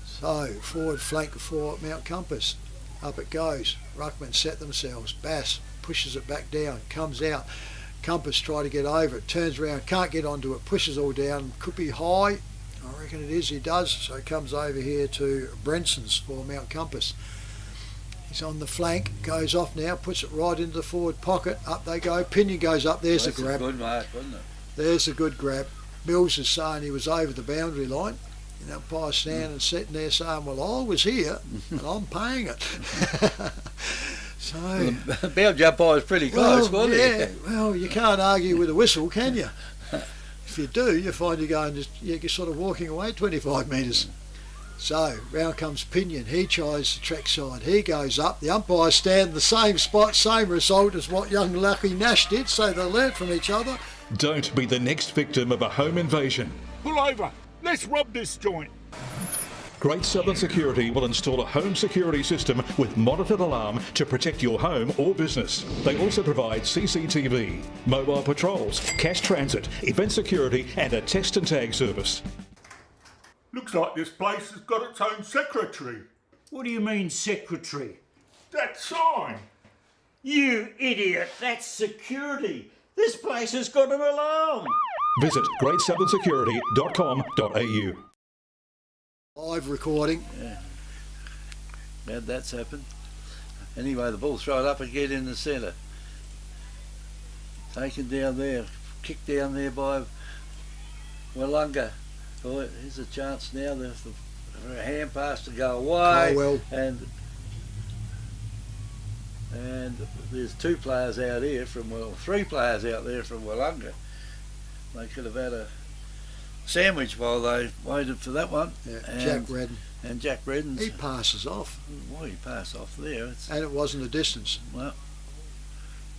So, forward flank for Mount Compass. Up it goes. Ruckman set themselves. Bass pushes it back down, comes out. Compass try to get over it, turns around, can't get onto it, pushes all down, could be high. I reckon it is, he does, so it comes over here to Brenson's for Mount Compass. He's on the flank, goes off now, puts it right into the forward pocket, up they go, Pinion goes up, there's the grab. That's a good mark, wasn't it? There's a good grab. Mills is saying he was over the boundary line. And umpire standing and sitting there saying, well, I was here and I'm paying it. So So the boundary umpire was pretty close, wasn't yeah, he? well, you can't argue with a whistle, can you? If you do, you find you're sort of walking away 25 metres. So round comes Pinion. He tries the track side. He goes up. The umpires stand in the same spot, same result as what young Lucky Nash did. So they learnt from each other. Don't be the next victim of a home invasion. Pull over. Let's rob this joint. Great Southern Security will install a home security system with monitored alarm to protect your home or business. They also provide CCTV, mobile patrols, cash transit, event security and a test and tag service. Looks like this place has got its own secretary. What do you mean, secretary? That sign. You idiot, that's security. This place has got an alarm. Visit greatsouthern.security.com.au. Live recording. Yeah. Glad that's happened. Anyway, the ball thrown up again in the centre. Taken down there. Kicked down there by Willunga. Oh, here's a chance now for a hand pass to go away. Well. And there's two players out here three players out there from Willunga. They could have had a sandwich while they waited for that one. Yeah, and Jack Redden. And Jack Redden. He passes off. Why he passed off there? And it wasn't a distance. Well,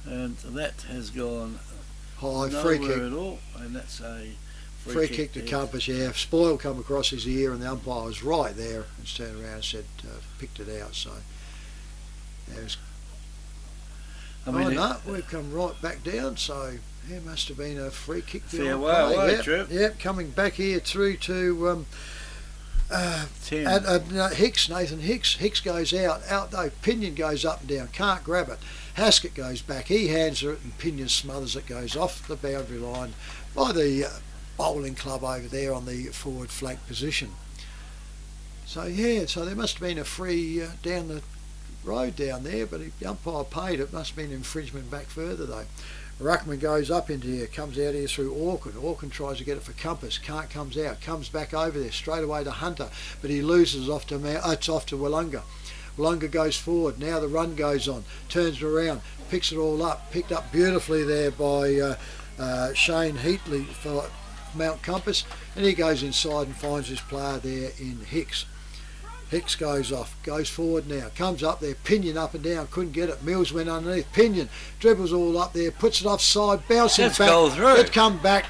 and that has gone high, nowhere free kick at all. And that's a free kick to Compass. Yeah, Spoil come across his ear, and the umpire was right there and turned around and said, picked it out. So there's. We've come right back down. So there must have been a free kick. Fair way away, yep, Trip. Yep, coming back here through to Hicks, Nathan Hicks. Hicks goes out though. Pinion goes up and down, can't grab it. Haskett goes back, he hands her it, and Pinion smothers it, goes off the boundary line by the bowling club over there on the forward flank position. So yeah, so there must have been a free down the road down there, but the umpire paid it. Must have been infringement back further though. Ruckman goes up into here, comes out here through Auckland. Auckland tries to get it for Compass, comes out, comes back over there straight away to Hunter, but he loses off to it's off to Willunga. Willunga goes forward, now the run goes on, turns around, picks it all up, picked up beautifully there by Shane Heatley for Mount Compass, and he goes inside and finds his player there in Hicks. Hicks goes off, goes forward now, comes up there, Pinion up and down, couldn't get it. Mills went underneath, Pinion dribbles all up there, puts it offside, bouncing back. Go through. It come back.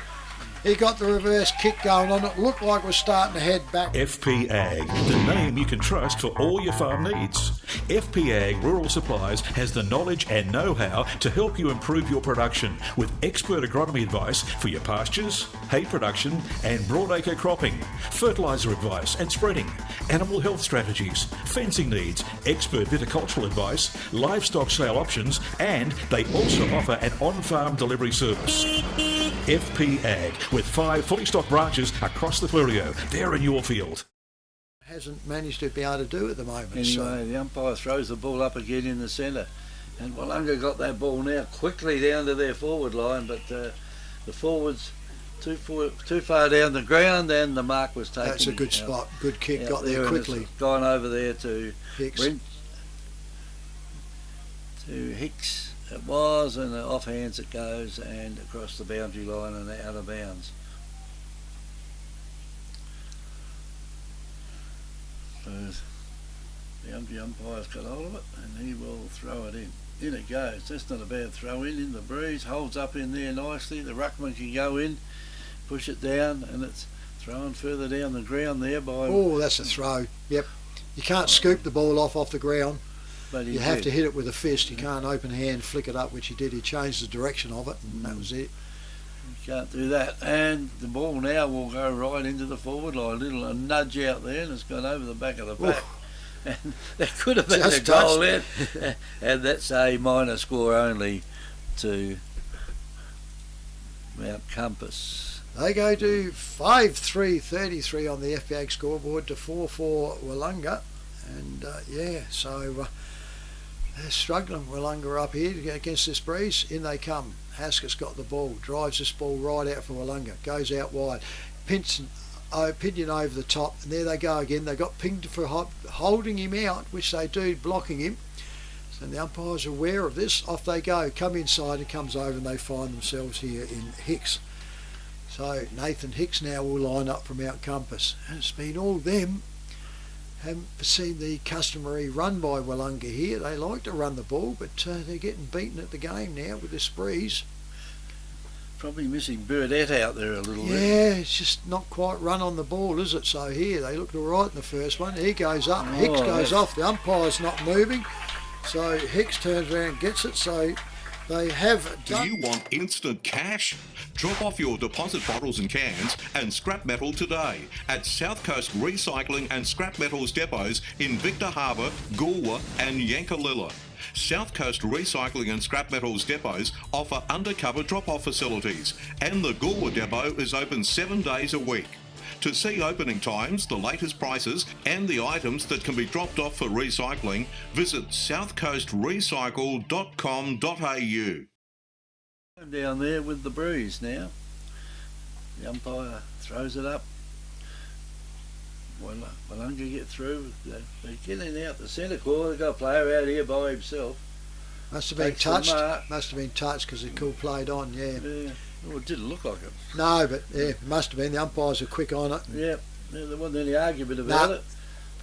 He got the reverse kick going on. It looked like it was starting to head back. FP Ag, the name you can trust for all your farm needs. FP Ag Rural Supplies has the knowledge and know-how to help you improve your production with expert agronomy advice for your pastures, hay production and broadacre cropping, fertiliser advice and spreading, animal health strategies, fencing needs, expert viticultural advice, livestock sale options, and they also offer an on-farm delivery service. FP Ag, with 5 fully stocked branches across the Fleurieu. They're in your field. Hasn't managed to be able to do at the moment. Anyway, so. The umpire throws the ball up again in the centre. And Willunga got that ball now quickly down to their forward line, but the forwards too far down the ground, and the mark was taken. That's a good spot. Good kick. Got there quickly. Gone over there to Hicks. Hicks. It was, and off hands it goes, and across the boundary line and out of bounds. So the umpire's got hold of it, and he will throw it in. In it goes. That's not a bad throw in the breeze. Holds up in there nicely. The ruckman can go in, push it down, and it's thrown further down the ground there by... Oh, that's a throw. Yep. You can't scoop the ball off the ground. But you have to hit it with a fist. You can't open hand flick it up, which he did. He changed the direction of it, and that was it. You can't do that. And the ball now will go right into the forward line. A nudge out there, and it's gone over the back of the back. And that could have been a goal in. And that's a minor score only to Mount Compass. They go to 5-3-33 on the FPA scoreboard to 4-4 Willunga. And so... they're struggling. Willunga up here against this breeze. In they come. Haskett's got the ball. Drives this ball right out for Willunga. Goes out wide. Pinion over the top. And there they go again. They got pinged for holding him out, which they do, blocking him. So the umpires are aware of this. Off they go, come inside, and comes over, and they find themselves here in Hicks. So Nathan Hicks now will line up from Mount Compass. And it's been all them. Haven't seen the customary run by Willunga here. They like to run the ball, but they're getting beaten at the game now with this breeze. Probably missing Burdette out there a little bit. Yeah, it's just not quite run on the ball, is it? So here, they looked all right in the first one. He goes up, Hicks goes off. The umpire's not moving. So Hicks turns around, gets it. So they have done. Do you want instant cash? Drop off your deposit bottles and cans and scrap metal today at South Coast Recycling and Scrap Metals depots in Victor Harbour, Goolwa and Yankalilla. South Coast Recycling and Scrap Metals depots offer undercover drop-off facilities, and the Goolwa depot is open 7 days a week. To see opening times, the latest prices and the items that can be dropped off for recycling, visit southcoastrecycle.com.au. I'm down there with the breeze now. The umpire throws it up. Willunga get through. They're getting out the centre corner. They've got a player out here by himself. Must have been touched. Must have been touched because the call played on, yeah. Well, it didn't look like it. No, but yeah, it must have been. The umpires were quick on it. Yeah, there wasn't any argument about it.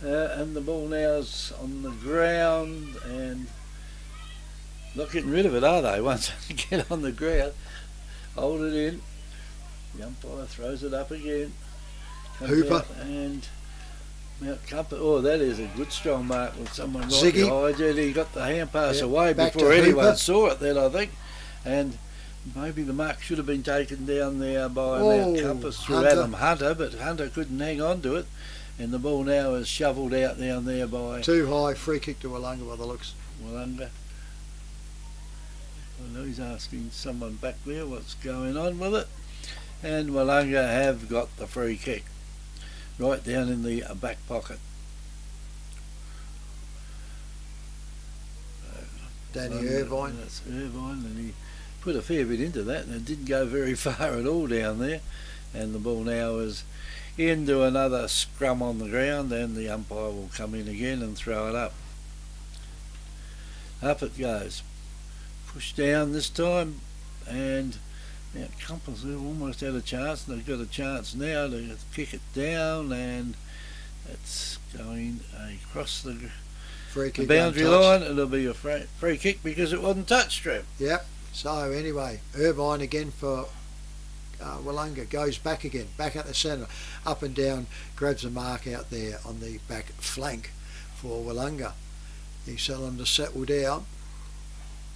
And the ball now's on the ground and not getting rid of it, are they? Once they get on the ground, hold it in. The umpire throws it up again. Hooper. And Mount Compass. Oh, that is a good strong mark with someone right Ziggy. behind you. He got the hand pass away back before to anyone Hooper. saw it then, I think. And maybe the mark should have been taken down there by Mount Compass through Hunter. Adam Hunter, but Hunter couldn't hang on to it. And the ball now is shovelled out down there by Too high, free kick to Willunga by the looks. Willunga. Well, he's asking someone back there what's going on with it. And Willunga have got the free kick right down in the back pocket. Danny Irvine. That's Irvine, and he put a fair bit into that, and it didn't go very far at all down there. And the ball now is into another scrum on the ground, and the umpire will come in again and throw it up. Up it goes. Pushed down this time, and Mount Compass have almost had a chance, and they've got a chance now to kick it down, and it's going across the boundary line. It'll be a free kick because it wasn't touched, Trev. Yep. So anyway, Irvine again for Willunga, goes back again, back at the centre, up and down, grabs a mark out there on the back flank for Willunga. He's telling them to settle down.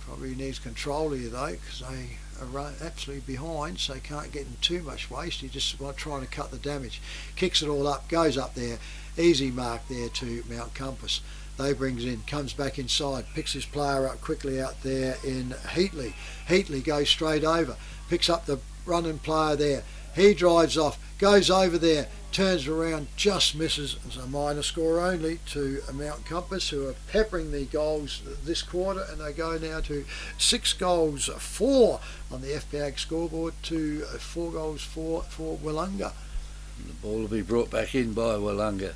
Probably needs control here though, because they are absolutely behind, so they can't get in too much waste. He just trying to cut the damage. Kicks it all up, goes up there, easy mark there to Mount Compass. They brings in, comes back inside, picks his player up quickly out there in Heatley. Heatley goes straight over, picks up the running player there. He drives off, goes over there, turns around, just misses. It's a minor score only to Mount Compass, who are peppering the goals this quarter, and they go now to 6 goals 4 on the FPAG scoreboard to 4 goals 4 for Willunga. The ball will be brought back in by Willunga.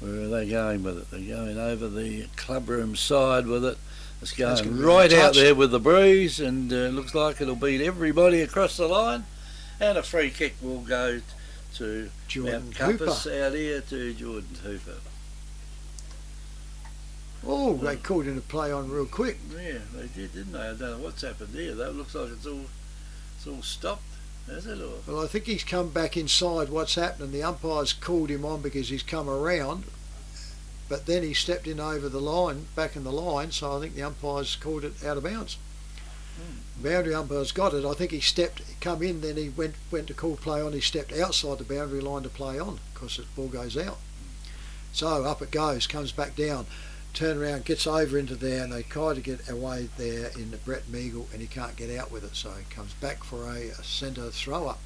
Where are they going with it? They're going over the clubroom side with it. It's going right out there with the breeze, and looks like it'll beat everybody across the line. And a free kick will go to Mount Compass out here to Jordan Hooper. Oh, they called in a play on real quick. Yeah, they did, didn't they? I don't know what's happened there. That looks like it's all stopped, has it? Or? Well, I think he's come back inside what's happening. The umpire's called him on because he's come around, but then he stepped in over the line, back in the line, so I think the umpire's called it out of bounds. Boundary umpire's got it. I think he come in, then he went to call play on. He stepped outside the boundary line to play on because the ball goes out. So up it goes, comes back down, turn around, gets over into there, and they try to get away there in the Brett Meagle, and he can't get out with it. So he comes back for a centre throw up.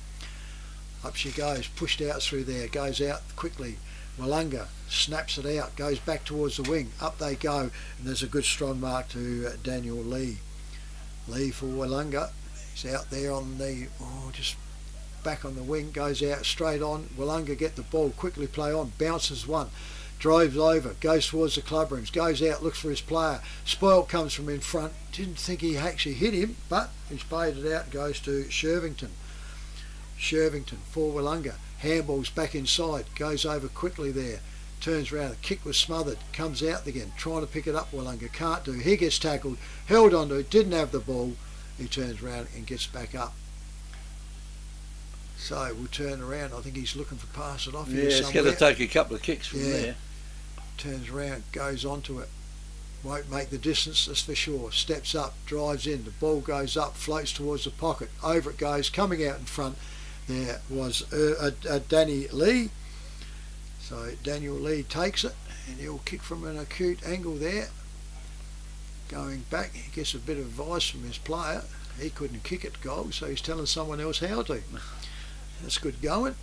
Up she goes, pushed out through there, goes out quickly. Willunga snaps it out, goes back towards the wing. Up they go, and there's a good strong mark to Daniel Lee. Lee for Willunga. He's out there on the, just back on the wing, goes out straight on. Willunga get the ball, quickly play on, bounces one, drives over, goes towards the clubrooms, goes out, looks for his player. Spoilt comes from in front, didn't think he actually hit him, but he's paid it out, goes to Shervington. Shervington for Willunga. Handball's back inside, goes over quickly there, turns around, the kick was smothered, comes out again, trying to pick it up. Willunga can't do. He gets tackled, held onto it, didn't have the ball. He turns around and gets back up. So we'll turn around. I think he's looking for pass it off here Yeah, it's somewhere. going to take a couple of kicks from there. Turns around, goes onto it. Won't make the distance, that's for sure. Steps up, drives in. The ball goes up, floats towards the pocket. Over it goes, coming out in front. There was Danny Lee. So Daniel Lee takes it, and he'll kick from an acute angle there. Going back, he gets a bit of advice from his player. He couldn't kick it goal, so he's telling someone else how to. That's good going.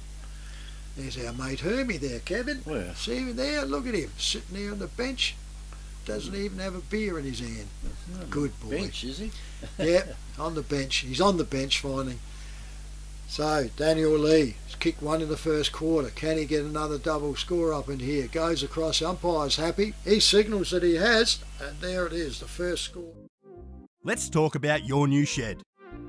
There's our mate Hermie there, Kevin. Where? See him there? Look at him, sitting there on the bench. Doesn't even have a beer in his hand. Good boy. Bench, is he? Yep, on the bench. He's on the bench finally. So, Daniel Lee has kicked one in the first quarter. Can he get another double score up in here? Goes across, umpire's happy. He signals that he has, and there it is, the first score. Let's talk about your new shed.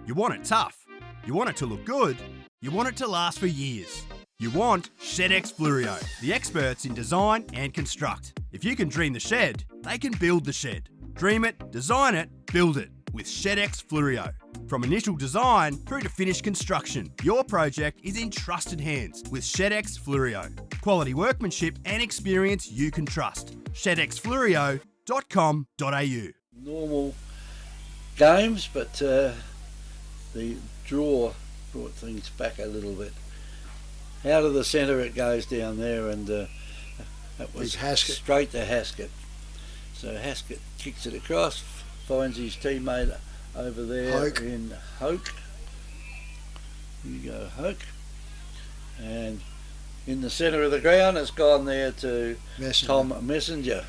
You want it tough. You want it to look good. You want it to last for years. You want ShedX Fluorio, the experts in design and construct. If you can dream the shed, they can build the shed. Dream it, design it, build it with ShedX Fluorio. From initial design through to finished construction, your project is in trusted hands with ShedX Fluorio. Quality workmanship and experience you can trust. ShedXFluorio.com.au. Normal games, but the draw brought things back a little bit. Out of the centre it goes down there, and that was straight to Haskett. So Haskett kicks it across, finds his teammate over there in Hoke. You go Hoke. And in the centre of the ground it's gone there to Tom Messenger.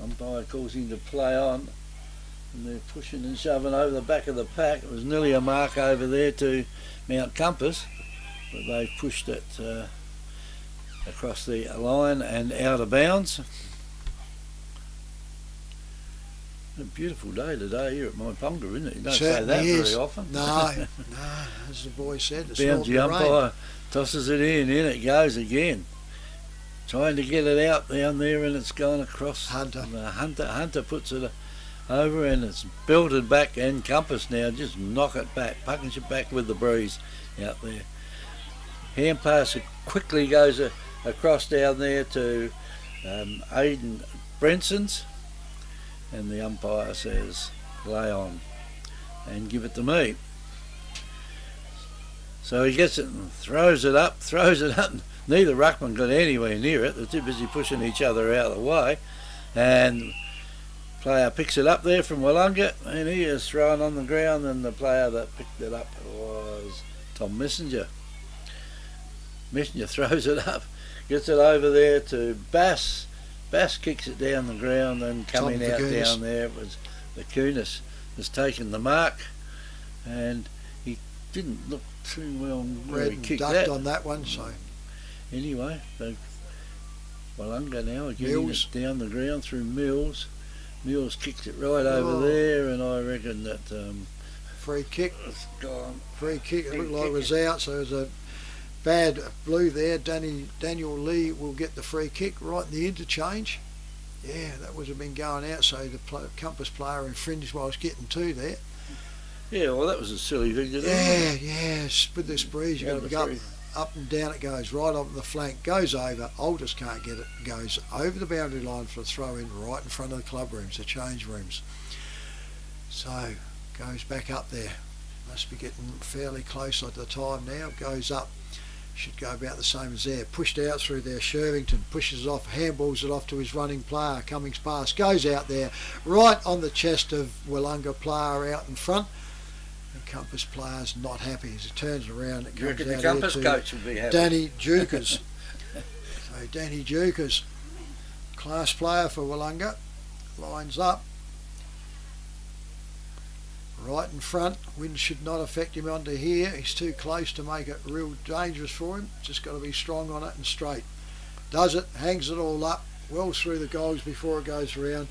Umpire calls him to play on, and they're pushing and shoving over the back of the pack. It was nearly a mark over there to Mount Compass, but they've pushed it across the line and out of bounds. A beautiful day today here at Myponga, isn't it? You don't say that very often. No, as the boy said, it's bounds the umpire, tosses it in it goes again. Trying to get it out down there, and it's gone across. Hunter puts it over, and it's belted back, and Compass now just knock it back, punch it back with the breeze out there. Hand pass quickly goes across down there to Aidan Brenson's, and the umpire says lay on and give it to me. So he gets it and throws it up. Neither ruckman got anywhere near it. They're too busy pushing each other out of the way, and player picks it up there from Willunga, and he is thrown on the ground, and the player that picked it up was Tom Messenger. Messenger throws it up, gets it over there to Bass. Bass kicks it down the ground, and coming out down there it was the Kunis has taken the mark, and he didn't look too well where he kicked that. On that one, so anyway, Willunga now are getting it down the ground through Mills. Mills kicks it right over there, and I reckon that free kick. It's gone. Free kick. It looked like it was out, so it was a bad blue there. Daniel Lee will get the free kick right in the interchange. Yeah, that would have been going out, so the Compass player infringed while I was getting two there. Yeah, well, that was a silly thing to do. Yeah, with this breeze, you've got to go up and down. It goes right up the flank, goes over. Aldous can't get it, goes over the boundary line for a throw in right in front of the club rooms, the change rooms. So goes back up there. Must be getting fairly close at the time now. Goes up. Should go about the same as there. Pushed out through there. Shervington pushes it off, handballs it off to his running player. Cummings pass goes out there, right on the chest of Willunga player out in front. The Compass player's not happy as he turns around. It comes the out Compass to coach will be happy. Danny Jukers. So Danny Jukers, class player for Willunga, lines up. right in front. Wind should not affect him onto here. He's too close to make it real dangerous for him. Just got to be strong on it and straight. Does it, hangs it all up, well through the goals before it goes around.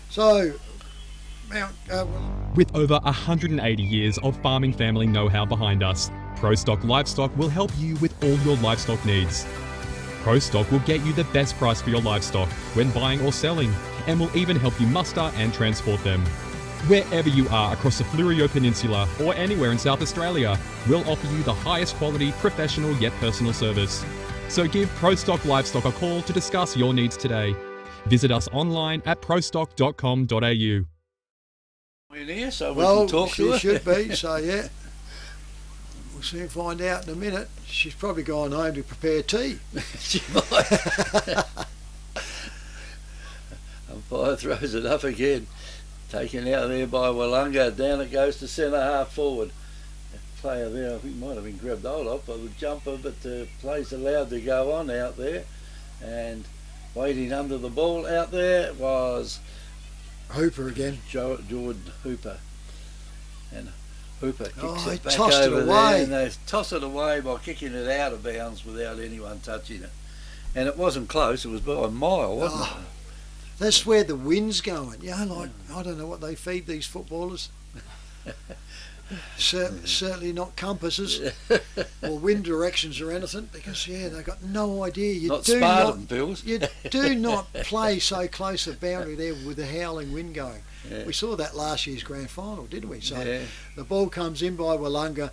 So, with over 180 years of farming family know-how behind us, ProStock Livestock will help you with all your livestock needs. ProStock will get you the best price for your livestock when buying or selling, and will even help you muster and transport them. Wherever you are across the Fleurieu Peninsula or anywhere in South Australia, we'll offer you the highest quality, professional yet personal service. So give ProStock Livestock a call to discuss your needs today. Visit us online at prostock.com.au. In here, so we can talk to her. She should be, so yeah. We'll soon find out in a minute. She's probably gone home to prepare tea. She might. Umpire throws it up again. Taken out there by Willunga. Down it goes to centre half forward. Player there, I think might have been grabbed hold of by the jumper, but the play's allowed to go on out there. And waiting under the ball out there was Hooper again. Jordan Hooper. And Hooper kicks it back tossed over it there, away. and they toss it away by kicking it out of bounds without anyone touching it. And it wasn't close, it was by a mile, wasn't it? That's where the wind's going. Yeah, like, I don't know what they feed these footballers. Certainly not compasses or wind directions or anything, because they've got no idea. You do not play so close to boundary there with the howling wind going. Yeah. We saw that last year's grand final, didn't we? So the ball comes in by Willunga,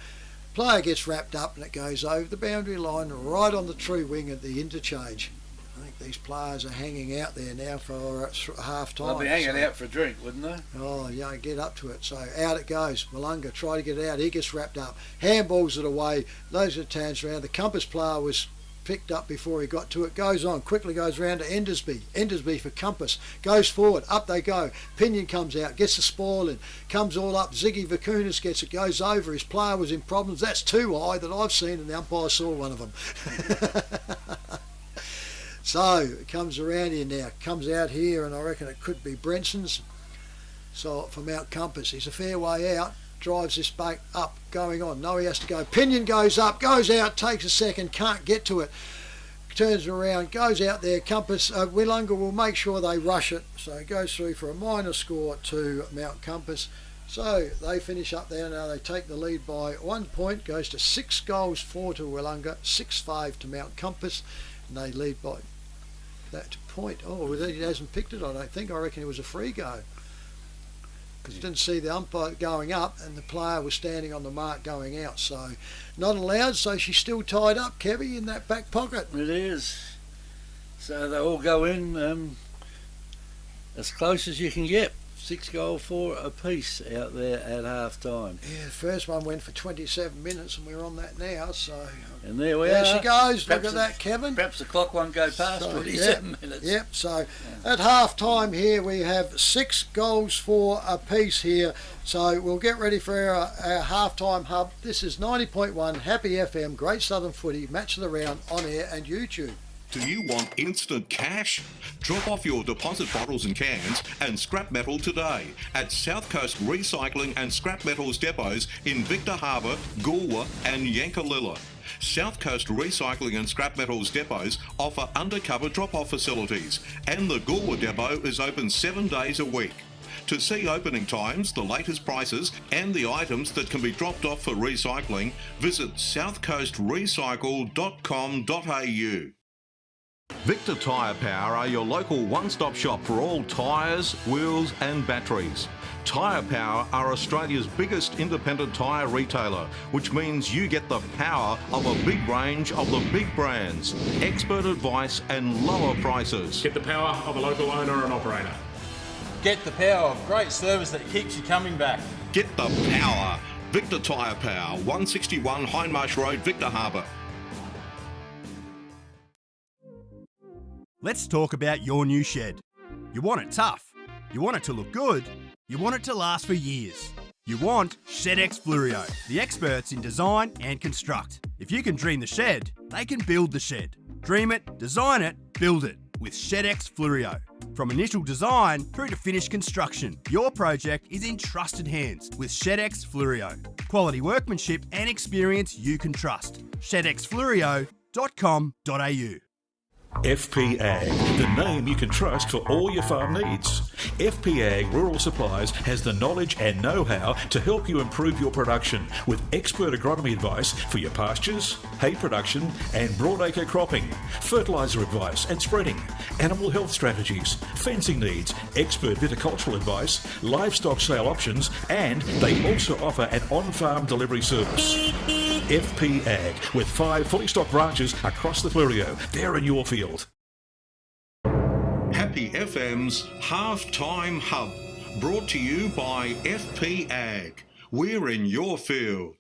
player gets wrapped up and it goes over the boundary line right on the true wing at the interchange. I think these players are hanging out there now for half time. They'll be hanging out for a drink, wouldn't they? Oh, yeah, get up to it. So out it goes. Willunga try to get it out. He gets wrapped up. Handballs it away. Those are turns around. The compass player was picked up before he got to it. Goes on. Quickly goes round to Endersby. Endersby for compass. Goes forward. Up they go. Pinion comes out. Gets the spoil in. Comes all up. Ziggy Vakunas gets it. Goes over. His player was in problems. That's too high that I've seen, and the umpire saw one of them. So it comes around here now, comes out here, and I reckon it could be Brenson's. So for Mount Compass, he's a fair way out, drives this back up, going on. No, he has to go. Pinion goes up, goes out, takes a second, can't get to it. Turns around, goes out there. Compass, Willunga will make sure they rush it. So it goes through for a minor score to Mount Compass. So they finish up there now. They take the lead by 1 point, goes to 6 goals, 4 to Willunga, 6-5 to Mount Compass, and they lead by that point. Oh, he hasn't picked it, I don't think. I reckon it was a free go, because he didn't see the umpire going up and the player was standing on the mark going out. So not allowed, so she's still tied up, Kevy, in that back pocket. It is. So they all go in as close as you can get. 6 goal, 4 apiece out there at half time. Yeah, the first one went for 27 minutes and we're on that now, so... And there we are. There she goes. Perhaps look at that, Kevin. Perhaps the clock won't go past 27 minutes. Yep, so at half time here we have 6 goals, 4 apiece here. So we'll get ready for our half-time hub. This is 90.1 Happy FM, Great Southern Footy, Match of the Round on air and YouTube. Do you want instant cash? Drop off your deposit bottles and cans and scrap metal today at South Coast Recycling and Scrap Metals depots in Victor Harbour, Goolwa and Yankalilla. South Coast Recycling and Scrap Metals depots offer undercover drop-off facilities, and the Goolwa depot is open 7 days a week. To see opening times, the latest prices and the items that can be dropped off for recycling, visit southcoastrecycle.com.au. Victor Tyre Power are your local one-stop shop for all tyres, wheels and batteries. Tyre Power are Australia's biggest independent tyre retailer, which means you get the power of a big range of the big brands, expert advice and lower prices. Get the power of a local owner and operator. Get the power of great service that keeps you coming back. Get the power. Victor Tyre Power, 161 Hindmarsh Road, Victor Harbour. Let's talk about your new shed. You want it tough. You want it to look good. You want it to last for years. You want ShedX Flurio, the experts in design and construct. If you can dream the shed, they can build the shed. Dream it, design it, build it with ShedX Flurio. From initial design through to finished construction, your project is in trusted hands with ShedX Fluorio. Quality workmanship and experience you can trust. ShedXFluorio.com.au. FP Ag, the name you can trust for all your farm needs. FP Ag Rural Supplies has the knowledge and know-how to help you improve your production with expert agronomy advice for your pastures, hay production and broadacre cropping, fertiliser advice and spreading, animal health strategies, fencing needs, expert viticultural advice, livestock sale options, and they also offer an on-farm delivery service. FP Ag, with 5 fully stocked branches across the Fluorio. They're in your field. Happy FM's Halftime Hub, brought to you by FP Ag. We're in your field.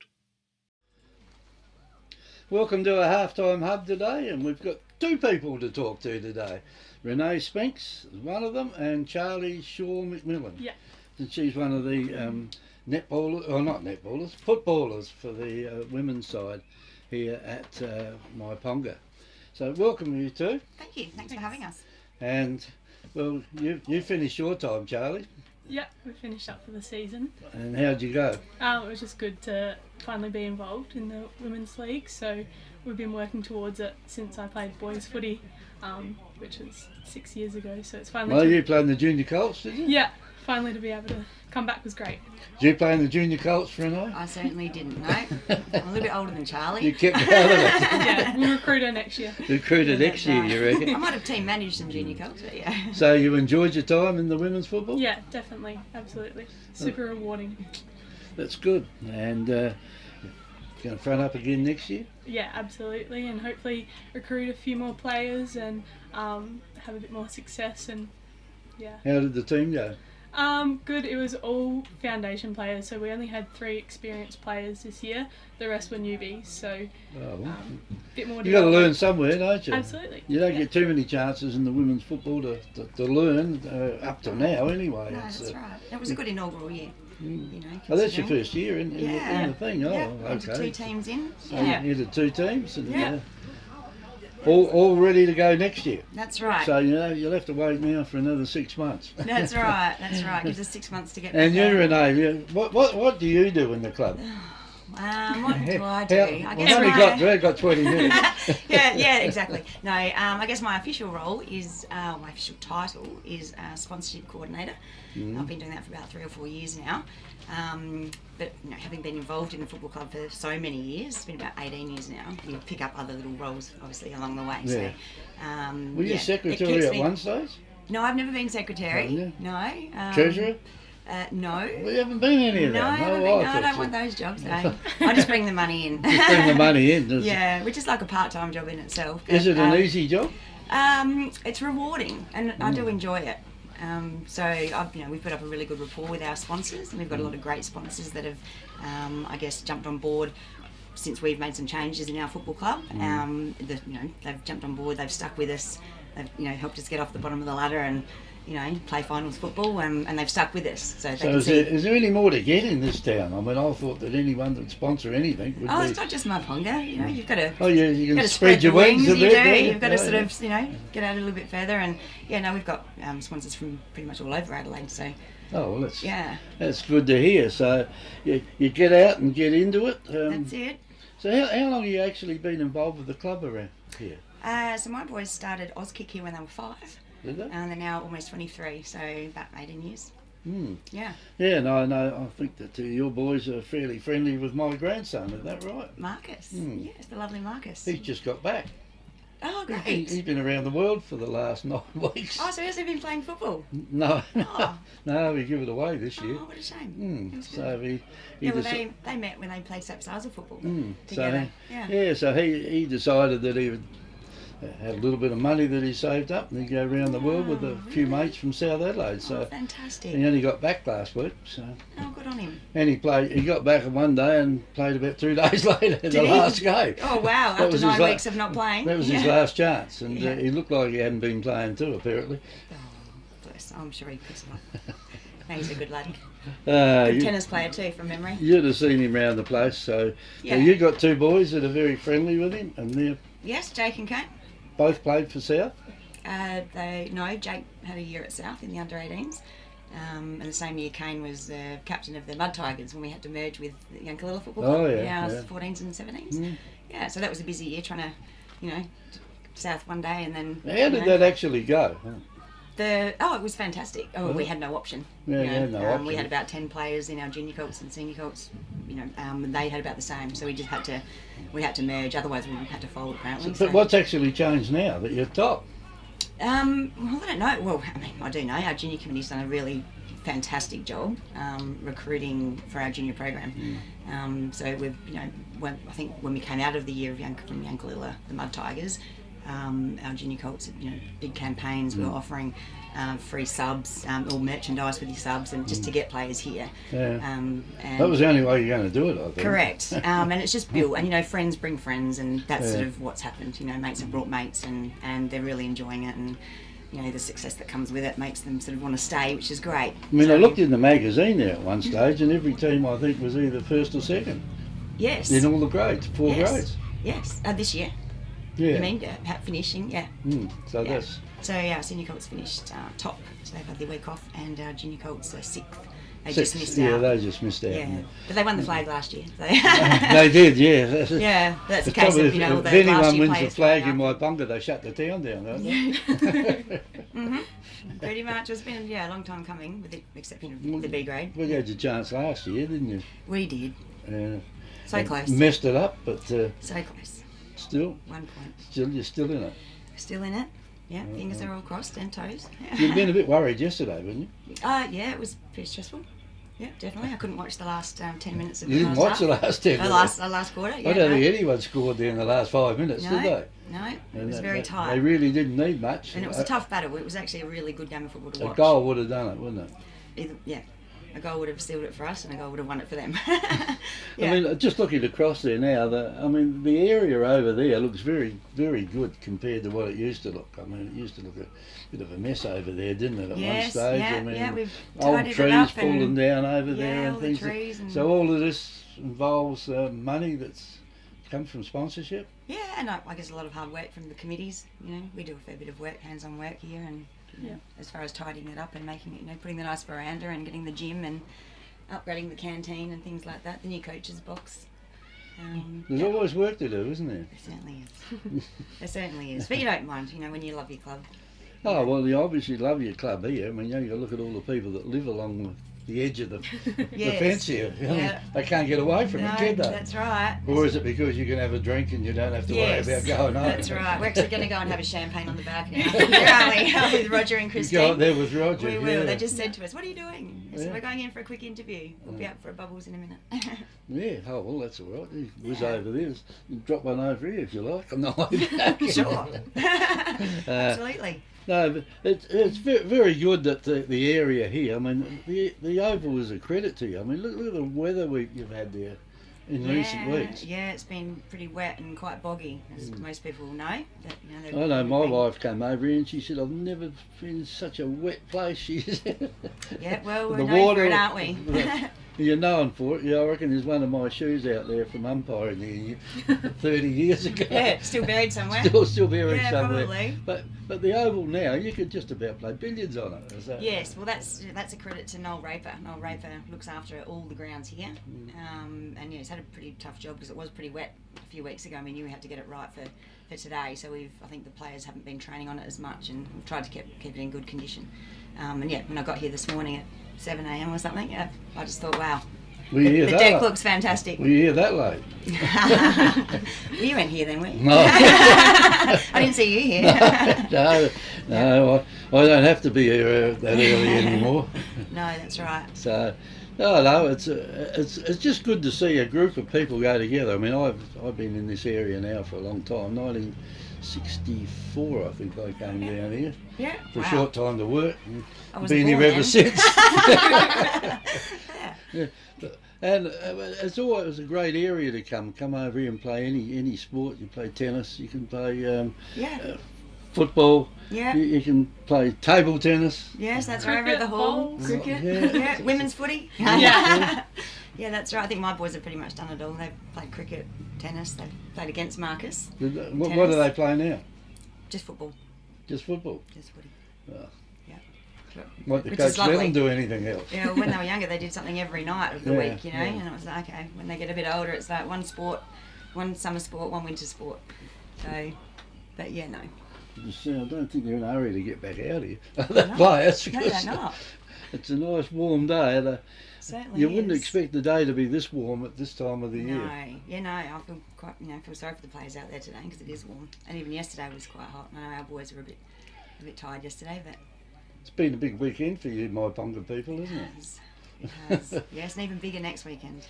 Welcome to our halftime hub today, and we've got 2 people to talk to today. Renee Spinks is one of them, and Charlie Shaw McMillan. Yeah. And she's one of the footballers for the women's side here at Myponga. So welcome you two. Thank you. Thanks for having us. And well, you finished your time, Charlie. Yeah, we finished up for the season. And how'd you go? It was just good to finally be involved in the women's league. So we've been working towards it since I played boys footy, which was 6 years ago. So it's finally. Well, you played in the junior Colts, did you? Yeah, finally to be able to come back was great. Did you play in the junior Colts, Renee? I certainly didn't, no. I'm a little bit older than Charlie. You kept out of it. Yeah, we'll recruit her next year. Recruit her next year, you reckon? I might have team managed some junior Colts, but yeah. So you enjoyed your time in the women's football? Yeah, definitely, absolutely. Super rewarding. That's good. And going to front up again next year? Yeah, absolutely, and hopefully recruit a few more players and have a bit more success. And yeah. How did the team go? Good. It was all foundation players, so we only had 3 experienced players this year. The rest were newbies, so a bit more. You got to learn somewhere, don't you? Absolutely. You don't get too many chances in the women's football to learn up to now, anyway. No, that's right. It was a good inaugural year. You know, oh, that's your first year in the thing. Oh, yeah. okay. 2 teams in. So you did 2 teams, and all ready to go next year. That's right. So you'll have to wait now for another 6 months. That's right. That's right. Gives us 6 months to get. And you, Renee, what do you do in the club? What do I do? I guess we've got 20 minutes. yeah, exactly. No, I guess my official role is, my official title is sponsorship coordinator. I've been doing that for about 3 or 4 years now. But having been involved in the football club for so many years, it's been about 18 years now. You pick up other little roles, obviously, along the way. Yeah. So, were you secretary at one stage? No, I've never been secretary. No. Treasurer? No. Well, you haven't been any of that? No, I don't want those jobs, though. I just bring the money in. Just bring the money in, does it? Which is like a part-time job in itself. But, is it an easy job? It's rewarding, and I do enjoy it. So we've put up a really good rapport with our sponsors, and we've got a lot of great sponsors that have, I guess, jumped on board since we've made some changes in our football club. They've jumped on board, they've stuck with us, they've helped us get off the bottom of the ladder and play finals football, and they've stuck with us. So is there any more to get in this town? I mean, I thought that anyone that sponsor anything would be... it's not just Myponga, you've got to... Oh, yeah, you can spread your wings a bit. You've got to sort of, get out a little bit further, and we've got sponsors from pretty much all over Adelaide, so... Oh, well, that's good to hear. So you get out and get into it. That's it. So how long have you actually been involved with the club around here? So my boys started Auskick here when they were 5. Did they? And they're now almost 23, so about 18 years. Yeah. Yeah, no, I think that your boys are fairly friendly with my grandson, is that right? Marcus. Yes, the lovely Marcus. He's just got back. Oh, great. He's been around the world for the last 9 weeks. Oh, so has he been playing football? No, no, we give it away this year. Oh, what a shame. So they met when they played Sapsaza football together. So he decided that he would had a little bit of money that he saved up, and he'd go around the world with a few mates from South Adelaide. So fantastic. He only got back last week. So. Oh, good on him. And he got back one day and played about 2 days later in the last game. Oh wow! After 9 weeks of not playing. That was his last chance, and he looked like he hadn't been playing too, apparently. Oh, bless! I'm sure he picks him up. He's a good lad. Good tennis player too, from memory. You'd have seen him around the place. So you got 2 boys that are very friendly with him, and they're yes, Jake and Kate. Both played for South? Jake had a year at South in the under-18s. And the same year Kane was the captain of the Mud Tigers when we had to merge with the Yankalilla Football Club. Oh, yeah. 14s and 17s. Yeah, so that was a busy year trying to, South one day and then... How did that actually go? It was fantastic. We had no option. Yeah, no option. We had about 10 players in our junior colts and senior colts. And they had about the same. So we just had to merge. Otherwise, we had to fold apparently. But what's actually changed now that you're top? Well, I don't know. Well, I do know. Our junior committee's done a really fantastic job recruiting for our junior program. So we've, I think when we came out of the year of from Yankalilla, the Mud Tigers. Our junior colts, big campaigns. We were offering free subs, or merchandise with your subs, and just to get players here. Yeah. And that was the only way you're going to do it, I think. Correct. And it's just built, and friends bring friends, and that's sort of what's happened. Mates have brought mates, and they're really enjoying it, and the success that comes with it makes them sort of want to stay, which is great. I mean, I looked in the magazine there at one stage, and every team I think was either first or second. Yes. In all the grades, four grades. Yes. This year. Yeah. You mean finishing? Yeah. So that's. So our senior colts finished top, so they've had their week off, and our junior colts are sixth. They just missed out. Yeah, they just missed out. Yeah, but they won the flag last year. So. They did, yeah. Yeah, that's the case of if all the if anyone last year wins the players flag in Myponga, they shut the town down, don't they? Pretty much. It's been a long time coming, with the exception of the B grade. Well, you had your chance last year, didn't you? We did. So close. Messed it up, but. So close. Still. 1 point. You're still in it. Still in it. Yeah, fingers are all crossed and toes. You'd been a bit worried yesterday, wouldn't you? Yeah, it was pretty stressful. Yeah, definitely. I couldn't watch the last 10 minutes of the last half. You didn't watch the last 10 minutes? The last quarter, yeah. I don't think anyone scored there in the last 5 minutes, did they? No, it was very tight. They really didn't need much. And it was a tough battle. It was actually a really good game of football to watch. A goal would have done it, wouldn't it? Yeah. A goal would have sealed it for us, and a goal would have won it for them. I mean, just looking across there now, the area over there looks very, very good compared to what it used to look. I mean, it used to look a bit of a mess over there, didn't it, at one stage? We've old trees falling down over there and all things. The trees and... So all of this involves money that's come from sponsorship? Yeah, and I guess a lot of hard work from the committees. We do a fair bit of work, hands-on work here, and as far as tidying it up and making it, putting the nice veranda and getting the gym and upgrading the canteen and things like that, the new coach's box. There's always work to do, isn't there? There certainly is. There certainly is. But you don't mind, when you love your club. Oh, well, you obviously love your club here. I mean, you look at all the people that live along the edge of the fence here. They can't get away from it, can they? That's right. Or is it because you can have a drink and you don't have to worry about going home? That's right. We're actually going to go and have a champagne on the balcony now, aren't we? With Roger and Christine. You go up there with Roger. We will. They just said to us, "What are you doing?" I said, "We're going in for a quick interview. We'll be up for a bubbles in a minute." Yeah. Oh well, that's all right. You whiz over there. You drop one over here if you like. I'm not like that. Sure. Absolutely. No, but it's very good that the area here. I mean, the Oval is a credit to you. I mean, look at the weather you've had there in recent weeks. Yeah, it's been pretty wet and quite boggy, as most people know. That, I know my wife came over here and she said, "I've never been in such a wet place." She said. Yeah, well, we're known for it, aren't we? You're known for it. Yeah, I reckon there's one of my shoes out there from umpiring here 30 years ago. Yeah, still buried somewhere. Still buried somewhere. Probably. But the Oval now, you could just about play billiards on it. Is that? Yes, well that's a credit to Noel Raper. Noel Raper looks after all the grounds here, and he's had a pretty tough job because it was pretty wet a few weeks ago. I mean, we had to get it right for today, so I think the players haven't been training on it as much, and we've tried to keep it in good condition. And when I got here this morning at 7 a.m. or something, I just thought, wow, the deck looks fantastic. Were you here that late? Well, you went here then, weren't you? No. I didn't see you here. No, I don't have to be here that early anymore. No, that's right. So, no, it's just good to see a group of people go together. I mean, I've been in this area now for a long time. 1964, I think I came down here. Yeah. For a short time to work. Been here ever since. Yeah. And it's always a great area to come over here and play any sport. You play tennis, you can play football, you can play table tennis. Yes, that's right, over at the hall. Cricket, yeah. Women's footy. Yeah, that's right. I think my boys have pretty much done it all. They've played cricket, tennis, they've played against Marcus. What do they play now? Just football. Just football? Just footy. Oh. Yeah. Might the Which coach is let lovely. them do anything else? Yeah, well, when they were younger, they did something every night of the Yeah, week, you know, yeah. and it was like, okay, when they get a bit older, it's like one sport, one summer sport, one winter sport. So, but yeah, no. I don't think they're in a hurry to get back out here. They're not. Players, No, because they're not. it's a nice warm day. And, Certainly you wouldn't is. expect the day to be this warm at this time of the No, year. yeah, no, I feel quite, feel sorry for the players out there today because it is warm, and even yesterday was quite hot. I know our boys were a bit tired yesterday, but It's been a big weekend for you Myponga people, isn't it? it has. Yes, and even bigger next weekend.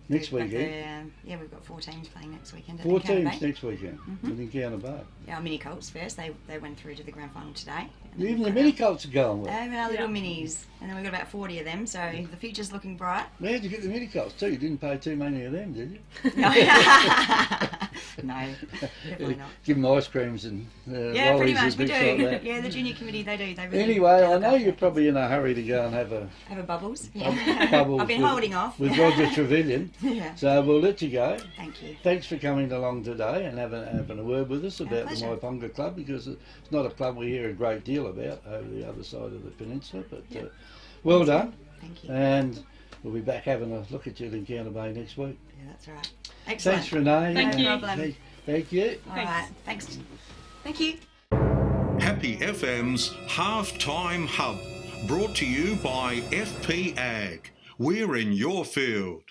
Next We've got weekend? yeah, we've got 4 teams playing next weekend. At 4 Encounter teams Bay. next weekend in Encounter Bay. Yeah, our mini Colts first. They went through to the grand final today. And then Even we've the got mini Colts are going well. Even our little minis, and then we've got about 40 of them. So the future's looking bright. Where'd you get the mini Colts too? You didn't pay too many of them, did you? No, no, definitely not. Give them ice creams and Yeah, pretty lollies much and we things do. like that. Yeah, the junior committee they do. They really Anyway, I look know after you're it. probably in a hurry to go and have a Bubbles. bubbles I've been holding off. with Roger Trevilian. Yeah. So we'll let you go. Thank you. Thanks for coming along today and having a word with us about the pleasure. Myponga Club, because it's not a club we hear a great deal about over the other side of the peninsula. But well done. Thank you. And we'll be back having a look at you at Encounter Bay next week. Yeah, that's right. Excellent. Thanks, Renee. Thank you. No No problem. Thank you. All right. Thanks. Thank you. Happy FM's Halftime Hub, brought to you by FP Ag. We're in your field.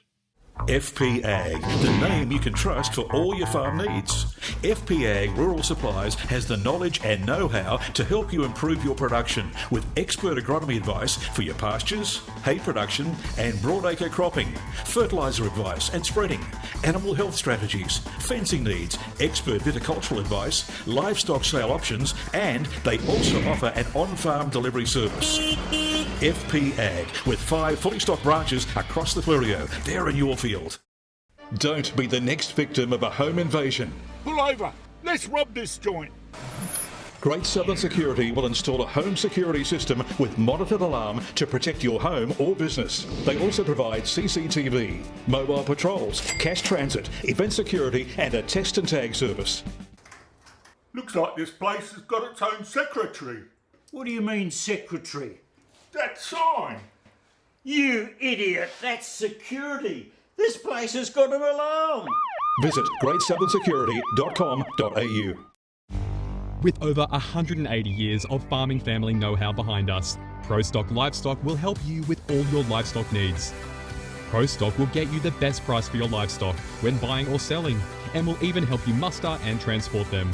FP Ag, the name you can trust for all your farm needs. FP Ag Rural Supplies has the knowledge and know-how to help you improve your production with expert agronomy advice for your pastures, hay production and broadacre cropping, fertiliser advice and spreading, animal health strategies, fencing needs, expert viticultural advice, livestock sale options, and they also offer an on-farm delivery service. FP Ag, with 5 fully stocked branches across the Fleurieu. They're in your field. Don't be the next victim of a home invasion. Pull over. Let's rob this joint. Great Southern Security will install a home security system with monitored alarm to protect your home or business. They also provide CCTV, mobile patrols, cash transit, event security and a test and tag service. Looks like this place has got its own secretary. What do you mean, secretary? That sign. You idiot, that's security. This place has got an alarm. Visit greatsouthern.security.com.au. With over 180 years of farming family know-how behind us, ProStock Livestock will help you with all your livestock needs. ProStock will get you the best price for your livestock when buying or selling, and will even help you muster and transport them.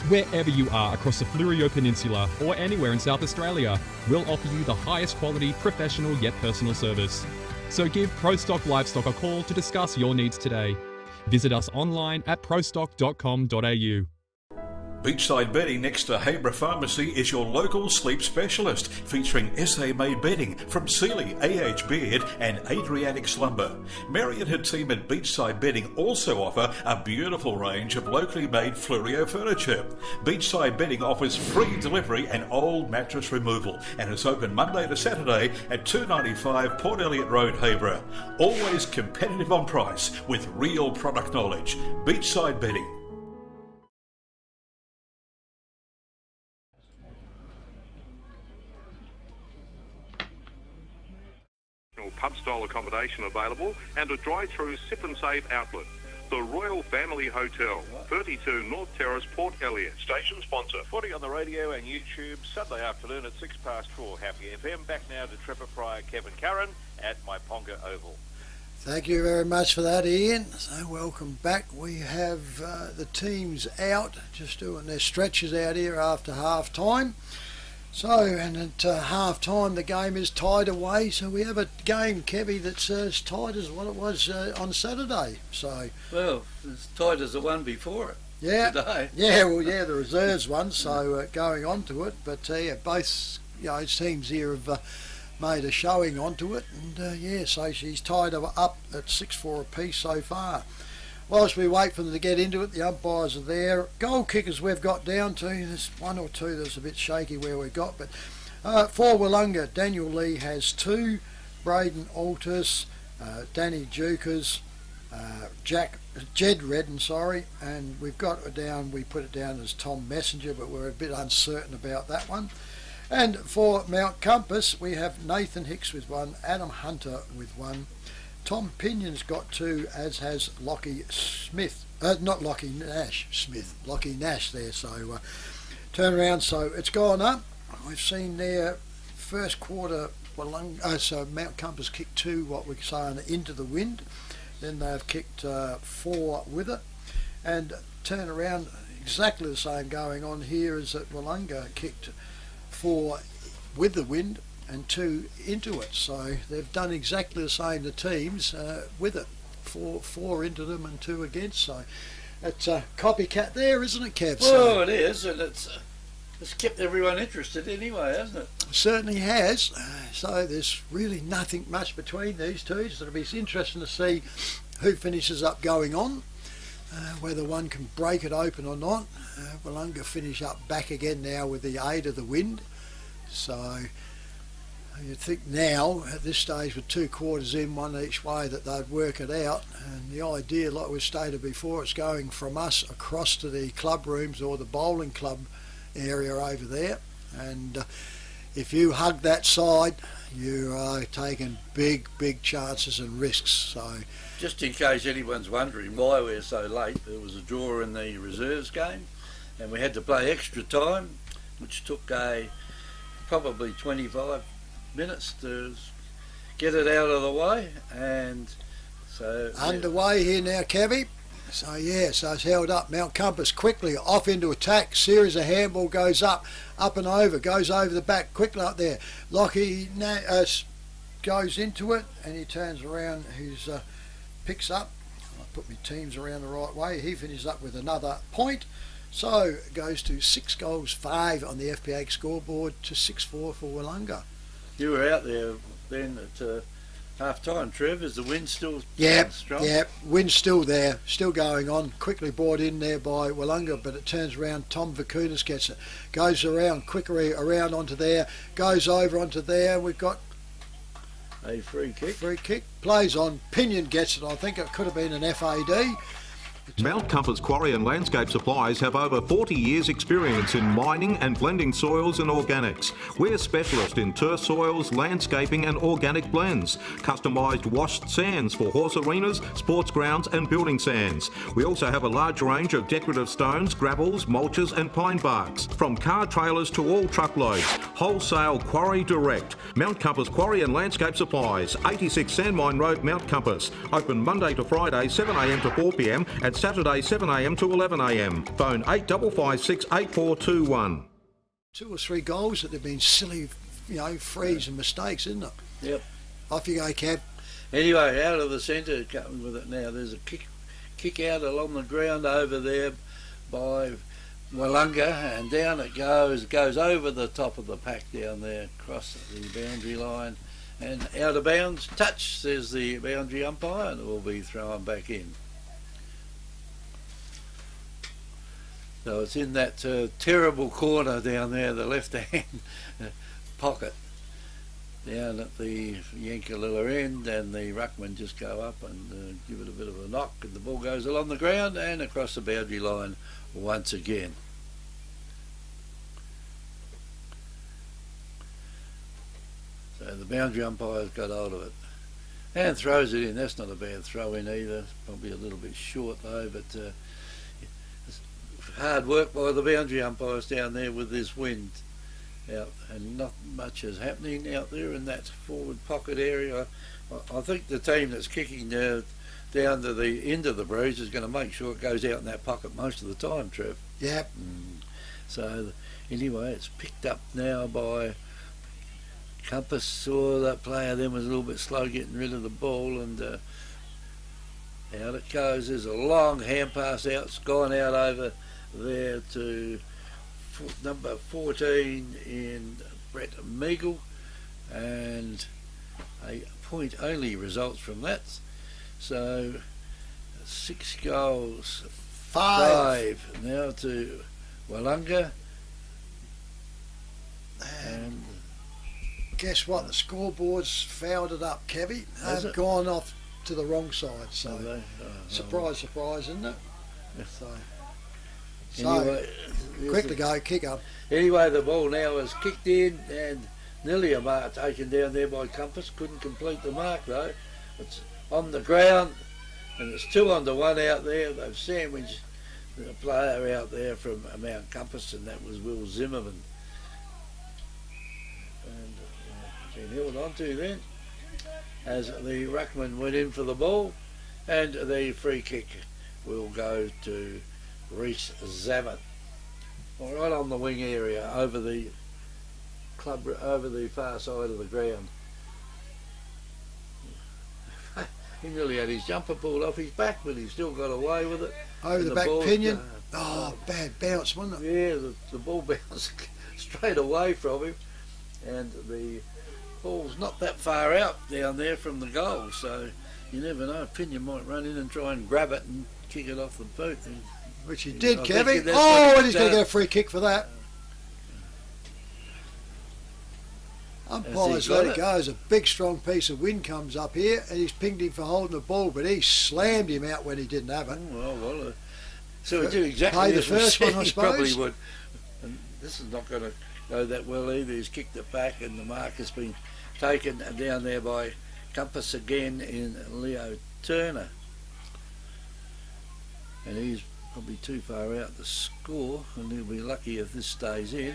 Wherever you are across the Fleurieu Peninsula or anywhere in South Australia, we'll offer you the highest quality, professional yet personal service. So give ProStock Livestock a call to discuss your needs today. Visit us online at prostock.com.au. Beachside Bedding next to Habra Pharmacy is your local sleep specialist, featuring SA-made bedding from Sealy, AH Beard and Adriatic Slumber. Mary and her team at Beachside Bedding also offer a beautiful range of locally made Fleurieu furniture. Beachside Bedding offers free delivery and old mattress removal and is open Monday to Saturday at 295 Port Elliot Road, Habra. Always competitive on price with real product knowledge. Beachside Bedding. Pub-style accommodation available and a drive-through sip and save outlet. The Royal Family Hotel, 32 North Terrace, Port Elliot. Station sponsor. Footy on the radio and YouTube, Sunday afternoon at 4:06. Happy FM. Back now to Trevor Pryor, Kevin Curran at Myponga Oval. Thank you very much for that, Ian. So welcome back. We have the teams out, just doing their stretches out here after half time. So, and at half time the game is tied away, so we have a game, Kevy, that's as tight as what it was on Saturday. So, well, as tight as the one before it. Yeah, today. Yeah, well, yeah, the reserves one. So going on to it, but yeah, both teams here have made a showing onto it, and yeah, so she's tied up at 6-4 apiece so far. Whilst we wait for them to get into it, the umpires are there. Goal kickers we've got down to, there's one or two that's a bit shaky where we got, but for Willunga, Daniel Lee has 2, Braden Altus, Danny Jukers, Jed Redden, sorry, and we've got it down. We put it down as Tom Messenger, but we're a bit uncertain about that one. And for Mount Compass, we have Nathan Hicks with 1, Adam Hunter with 1, Tom Pinion's got 2, as has Lockie Smith. Not Lockie Nash Smith, Lockie Nash there. So turn around. So it's gone up. We've seen there first quarter. So Mount Compass kicked 2, what we're saying, into the wind. Then they've kicked 4 with it, and turn around. Exactly the same going on here as that Willunga kicked 4 with the wind and 2 into it. So they've done exactly the same, the teams, with it. 4 into them and 2 against. So it's a copycat there, isn't it, Kev? Well, it is, and it's kept everyone interested anyway, hasn't it? Certainly has. So there's really nothing much between these two. So it'll be interesting to see who finishes up going on, whether one can break it open or not. Willunga finish up back again now with the aid of the wind. So you'd think now, at this stage with 2 quarters in, 1 each way, that they'd work it out. And the idea, like we stated before, it's going from us across to the club rooms or the bowling club area over there. And if you hug that side, you are taking big chances and risks. So just in case anyone's wondering why we're so late, there was a draw in the reserves game and we had to play extra time, which took probably 25 minutes to get it out of the way. And so underway here now, Kevy. So so it's held up. Mount Compass quickly off into attack. Series of handball goes up and over, goes over the back quickly up there. Lockie goes into it and he turns around. He's picks up. I put my teams around the right way. He finishes up with another point. So it goes to 6 goals 5 on the FPA scoreboard to 6-4 for Willunga. You were out there then at half time, Trev. Is the wind still strong? Yep, wind's still there, still going on. Quickly brought in there by Willunga, but it turns around. Tom Vakunas gets it, goes around quickly around onto there, goes over onto there. We've got a free kick. Plays on. Pinion gets it. I think it could have been an FAD. Mount Compass Quarry and Landscape Supplies have over 40 years experience in mining and blending soils and organics. We're specialist in turf soils, landscaping and organic blends. Customised washed sands for horse arenas, sports grounds and building sands. We also have a large range of decorative stones, gravels, mulches and pine barks. From car trailers to all truckloads. Wholesale Quarry Direct. Mount Compass Quarry and Landscape Supplies, 86 Sandmine Road, Mount Compass. Open Monday to Friday 7am to 4pm and Saturday 7am to 11am. Phone 8556 8421. 2 or 3 goals that have been silly, frees and mistakes, isn't it? Yep. Off you go, Cab. Anyway, out of the centre, coming with it now, there's a kick out along the ground over there by Willunga, and down it goes over the top of the pack down there, across the boundary line, and out of bounds. Touch, says the boundary umpire, and it will be thrown back in. So it's in that terrible corner down there, the left-hand pocket, down at the Yankalilla end, and the ruckman just go up and give it a bit of a knock, and the ball goes along the ground and across the boundary line once again. So the boundary umpire's got hold of it and throws it in. That's not a bad throw in either, probably a little bit short though, but hard work by the boundary umpires down there with this wind out, and not much is happening out there in that forward pocket area. I think the team that's kicking down to the end of the breeze is going to make sure it goes out in that pocket most of the time, Trev. Yep. So anyway, it's picked up now by Compass. Saw that player then was a little bit slow getting rid of the ball, and out it goes. There's a long hand pass out. It's gone out over there to number 14 in Brett Meagle, and a point only results from that. So 6 goals 5 now to Willunga, and guess what, the scoreboard's fouled it up, Kevy. They've gone off to the wrong side. So surprise, isn't it? So Anyway, quick to go, kick up. Anyway, the ball now is kicked in and nearly a mark taken down there by Compass. Couldn't complete the mark though. It's on the ground and it's 2 on to 1 out there. They've sandwiched the player out there from Mount Compass, and that was Will Zimmerman. And been held on to then as the ruckman went in for the ball, and the free kick will go to Reece Zammit. Right on the wing area, over the club, over the far side of the ground. He nearly had his jumper pulled off his back, but he still got away with it. Over the back pinion. Bad bounce, wasn't it? Yeah, the ball bounced straight away from him, and the ball's not that far out down there from the goal, so you never know. Pinion might run in and try and grab it and kick it off the boot. Which he did, Kevin. And he's going to get a free kick for that. Umpires let it go as a big strong piece of wind comes up here, and he's pinged him for holding the ball, but he slammed him out when he didn't have it. So he did exactly play the first one, I he suppose. Probably would. And this is not going to go that well either. He's kicked it back, and the mark has been taken down there by Compass again in Leo Turner. And he's probably too far out to score, and he'll be lucky if this stays in.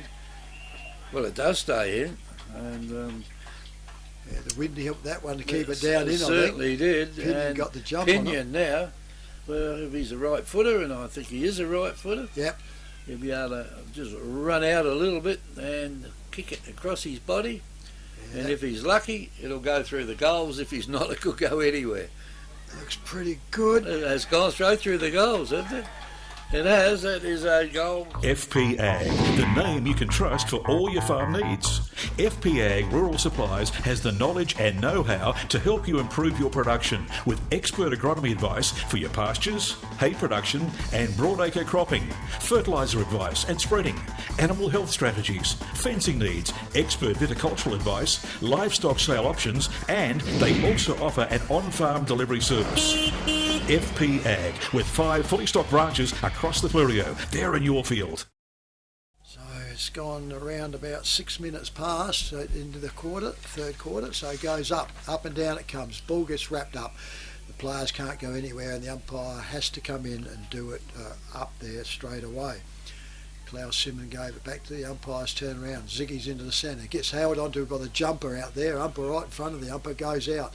Well, it does stay in, and the wind helped that one to keep it down in. Certainly did. Pinion and got the jump Pinion on it. now. Well, if he's a right footer, and I think he is a right footer, yep, he'll be able to just run out a little bit and kick it across his body. Yeah. And if he's lucky, it'll go through the goals. If he's not, it could go anywhere. Looks pretty good. It has gone straight through the goals, hasn't it? It has. That is a goal. FP Ag, the name you can trust for all your farm needs. FP Ag Rural Supplies has the knowledge and know-how to help you improve your production with expert agronomy advice for your pastures, hay production and broadacre cropping, fertiliser advice and spreading, animal health strategies, fencing needs, expert viticultural advice, livestock sale options, and they also offer an on-farm delivery service. FP Ag, with 5 fully stocked branches across the Fleurieu. They're in your field. So it's gone around about 6 minutes past into the third quarter, so it goes up and down it comes. Ball gets wrapped up. The players can't go anywhere, and the umpire has to come in and do it up there straight away. Klaus Simon gave it back to the umpires, turn around. Ziggy's into the centre. Gets held onto by the jumper out there. Umpire right in front of the umpire goes out.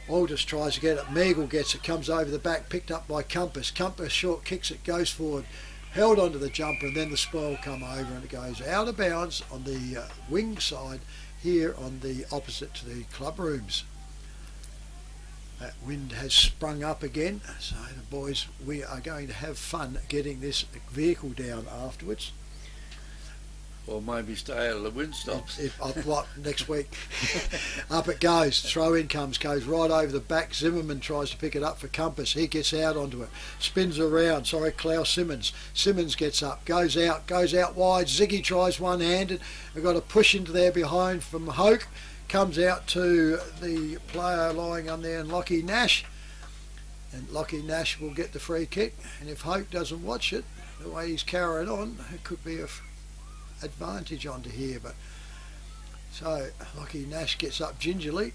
Aldous tries to get it. Meagle gets it, comes over the back, picked up by Compass. Compass short kicks it, goes forward, held onto the jumper, and then the spoil come over and it goes out of bounds on the wing side here on the opposite to the club rooms. That wind has sprung up again, so the boys, we are going to have fun getting this vehicle down afterwards. Or maybe stay out of the wind stops. Next week. Up it goes. Throw in goes right over the back. Zimmerman tries to pick it up for Compass. He gets out onto it. Spins around. Klaus Simmons. Simmons gets up. Goes out wide. Ziggy tries one-handed. They've got a push into there behind from Hoke. Comes out to the player lying on there, and Lockie Nash. And Lockie Nash will get the free kick. And if Hoke doesn't watch it, the way he's carrying on, it could be a advantage onto here. But so Lockie Nash gets up gingerly,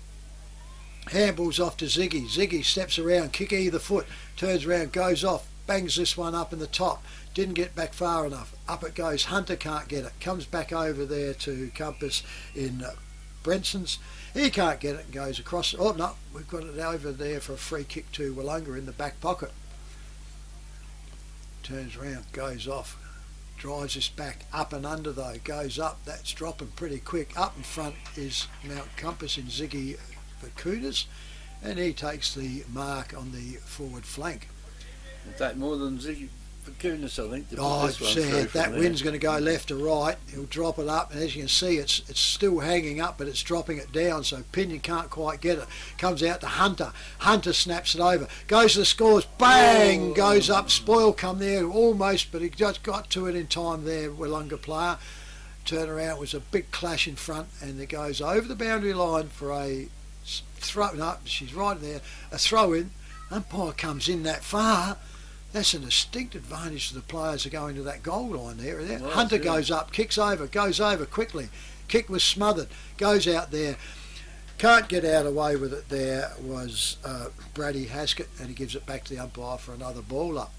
handballs off to Ziggy. Ziggy steps around, kick either foot, turns around, goes off, bangs this one up in the top, didn't get back far enough. Up it goes. Hunter can't get it, comes back over there to Compass in Brenson's. He can't get it and goes across. Oh no, we've got it over there for a free kick to Willunga in the back pocket. Turns around, goes off, drives this back, up and under though, goes up, that's dropping pretty quick. Up in front is Mount Compass in Ziggy Vakunas, and he takes the mark on the forward flank. It'll take more than Ziggy Vakunas, I think, to put Oh, this one see, through that from wind's there. going to go left to right. He'll drop it up, and as you can see, it's still hanging up, but it's dropping it down, so Pinion can't quite get it. Comes out to Hunter. Hunter snaps it over. Goes to the scores. Bang! Goes up. Spoil come there almost, but he just got to it in time there, Willunga player. Turn around, was a big clash in front, and it goes over the boundary line for a she's right there, a throw in, umpire comes in that far. That's a distinct advantage to the players who go into that goal line there. Well, Hunter goes up, goes over quickly. Kick was smothered, goes out there. Can't get out away with it. There was Brady Haskett, and he gives it back to the umpire for another ball up.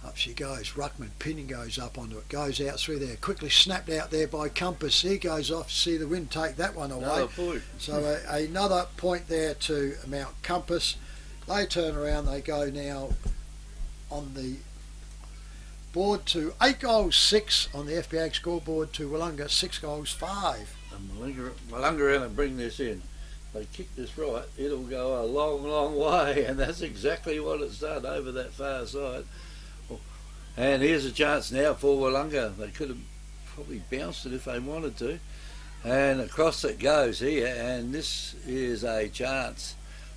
Up she goes. Ruckman, pinning goes up onto it, goes out through there. Quickly snapped out there by Compass. He goes off to see the wind take that one away. Another point. So another point there to Mount Compass. They turn around, they go now on the board to 8 goals 6 on the FPA scoreboard to Willunga 6 goals 5. And Willunga around and bring this in. They kick this right, it'll go a long, long way, and that's exactly what it's done over that far side. And here's a chance now for Willunga. They could have probably bounced it if they wanted to. And across it goes here, and this is a chance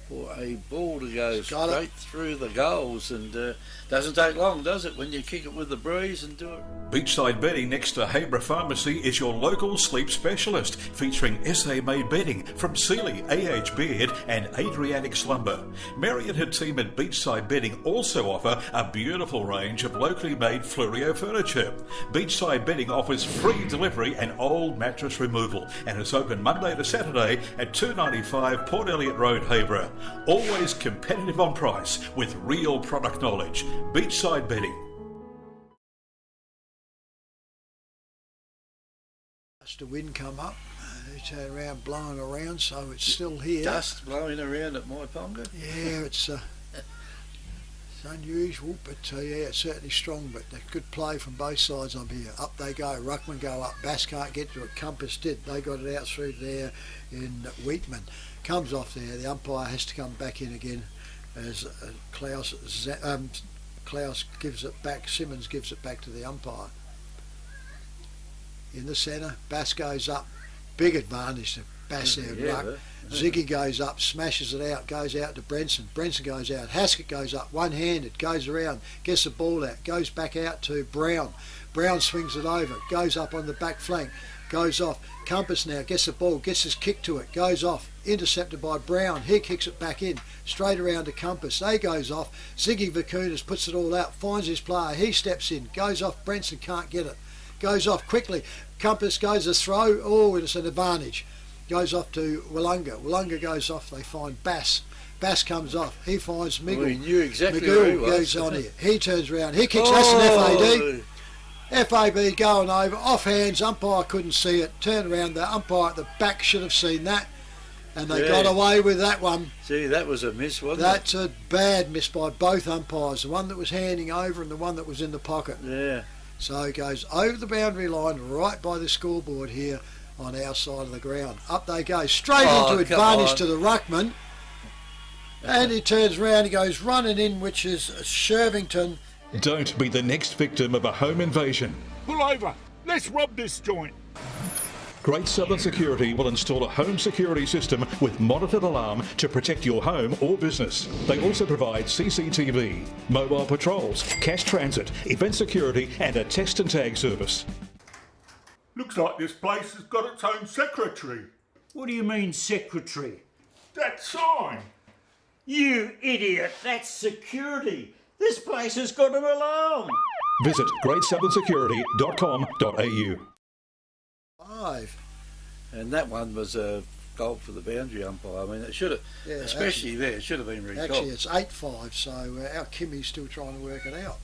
for a ball to go straight through the goals, and doesn't take long, does it, when you kick it with the breeze and do it. Beachside Bedding next to Habra Pharmacy is your local sleep specialist, featuring SA-made bedding from Sealy, AH Beard and Adriatic Slumber. Mary and her team at Beachside Bedding also offer a beautiful range of locally made Fluorio furniture. Beachside Bedding offers free delivery and old mattress removal, and is open Monday to Saturday at 295 Port Elliot Road, Habra. Always competitive on price with real product knowledge. Beachside Bedding. Just the wind come up, they turn around, blowing around, so it's still here. Dust blowing around at Myponga? Yeah, it's unusual, but yeah, it's certainly strong, but a good play from both sides on here. Up they go, Ruckman go up, Bass can't get to it, Compass did, they got it out through there in Wheatman. Comes off there, the umpire has to come back in again as Klaus gives it back, Simmons gives it back to the umpire. In the centre, Bass goes up, big advantage to Bass there, Ruck. Ziggy goes up, smashes it out, goes out to Brenson. Brenson goes out, Haskett goes up, one-handed, goes around, gets the ball out, goes back out to Brown. Brown swings it over, goes up on the back flank, goes off. Compass now gets the ball, gets his kick to it, goes off, intercepted by Brown. He kicks it back in, straight around to Compass. They goes off. Ziggy Vakunas puts it all out, finds his player. He steps in, goes off. Brenson can't get it, goes off quickly. Compass goes a throw. Oh, it's an advantage. Goes off to Willunga. Willunga goes off. They find Bass. Bass comes off. He finds Miggle. We knew exactly where he was. Goes on here. He turns around. He kicks. That's an FAD. FAB going over, off hands, umpire couldn't see it, turned around, the umpire at the back should have seen that, and they got away with that one. See, that was a miss, wasn't That's a bad miss by both umpires, the one that was handing over and the one that was in the pocket. Yeah. So it goes over the boundary line, right by the scoreboard here on our side of the ground. Up they go, straight into advantage to the ruckman, and he turns around, he goes running in, which is Shervington. Don't be the next victim of a home invasion. Pull over. Let's rob this joint. Great Southern Security will install a home security system with monitored alarm to protect your home or business. They also provide CCTV, mobile patrols, cash transit, event security and a text and tag service. Looks like this place has got its own secretary. What do you mean, secretary? That sign. You idiot, that's security. This place has got an alarm. Visit greatsouthern.security.com.au. 5. And that one was a goal for the boundary umpire. I mean, it should have, especially there, it should have been recalled. Actually, it's 8-5, so our Kimmy's still trying to work it out.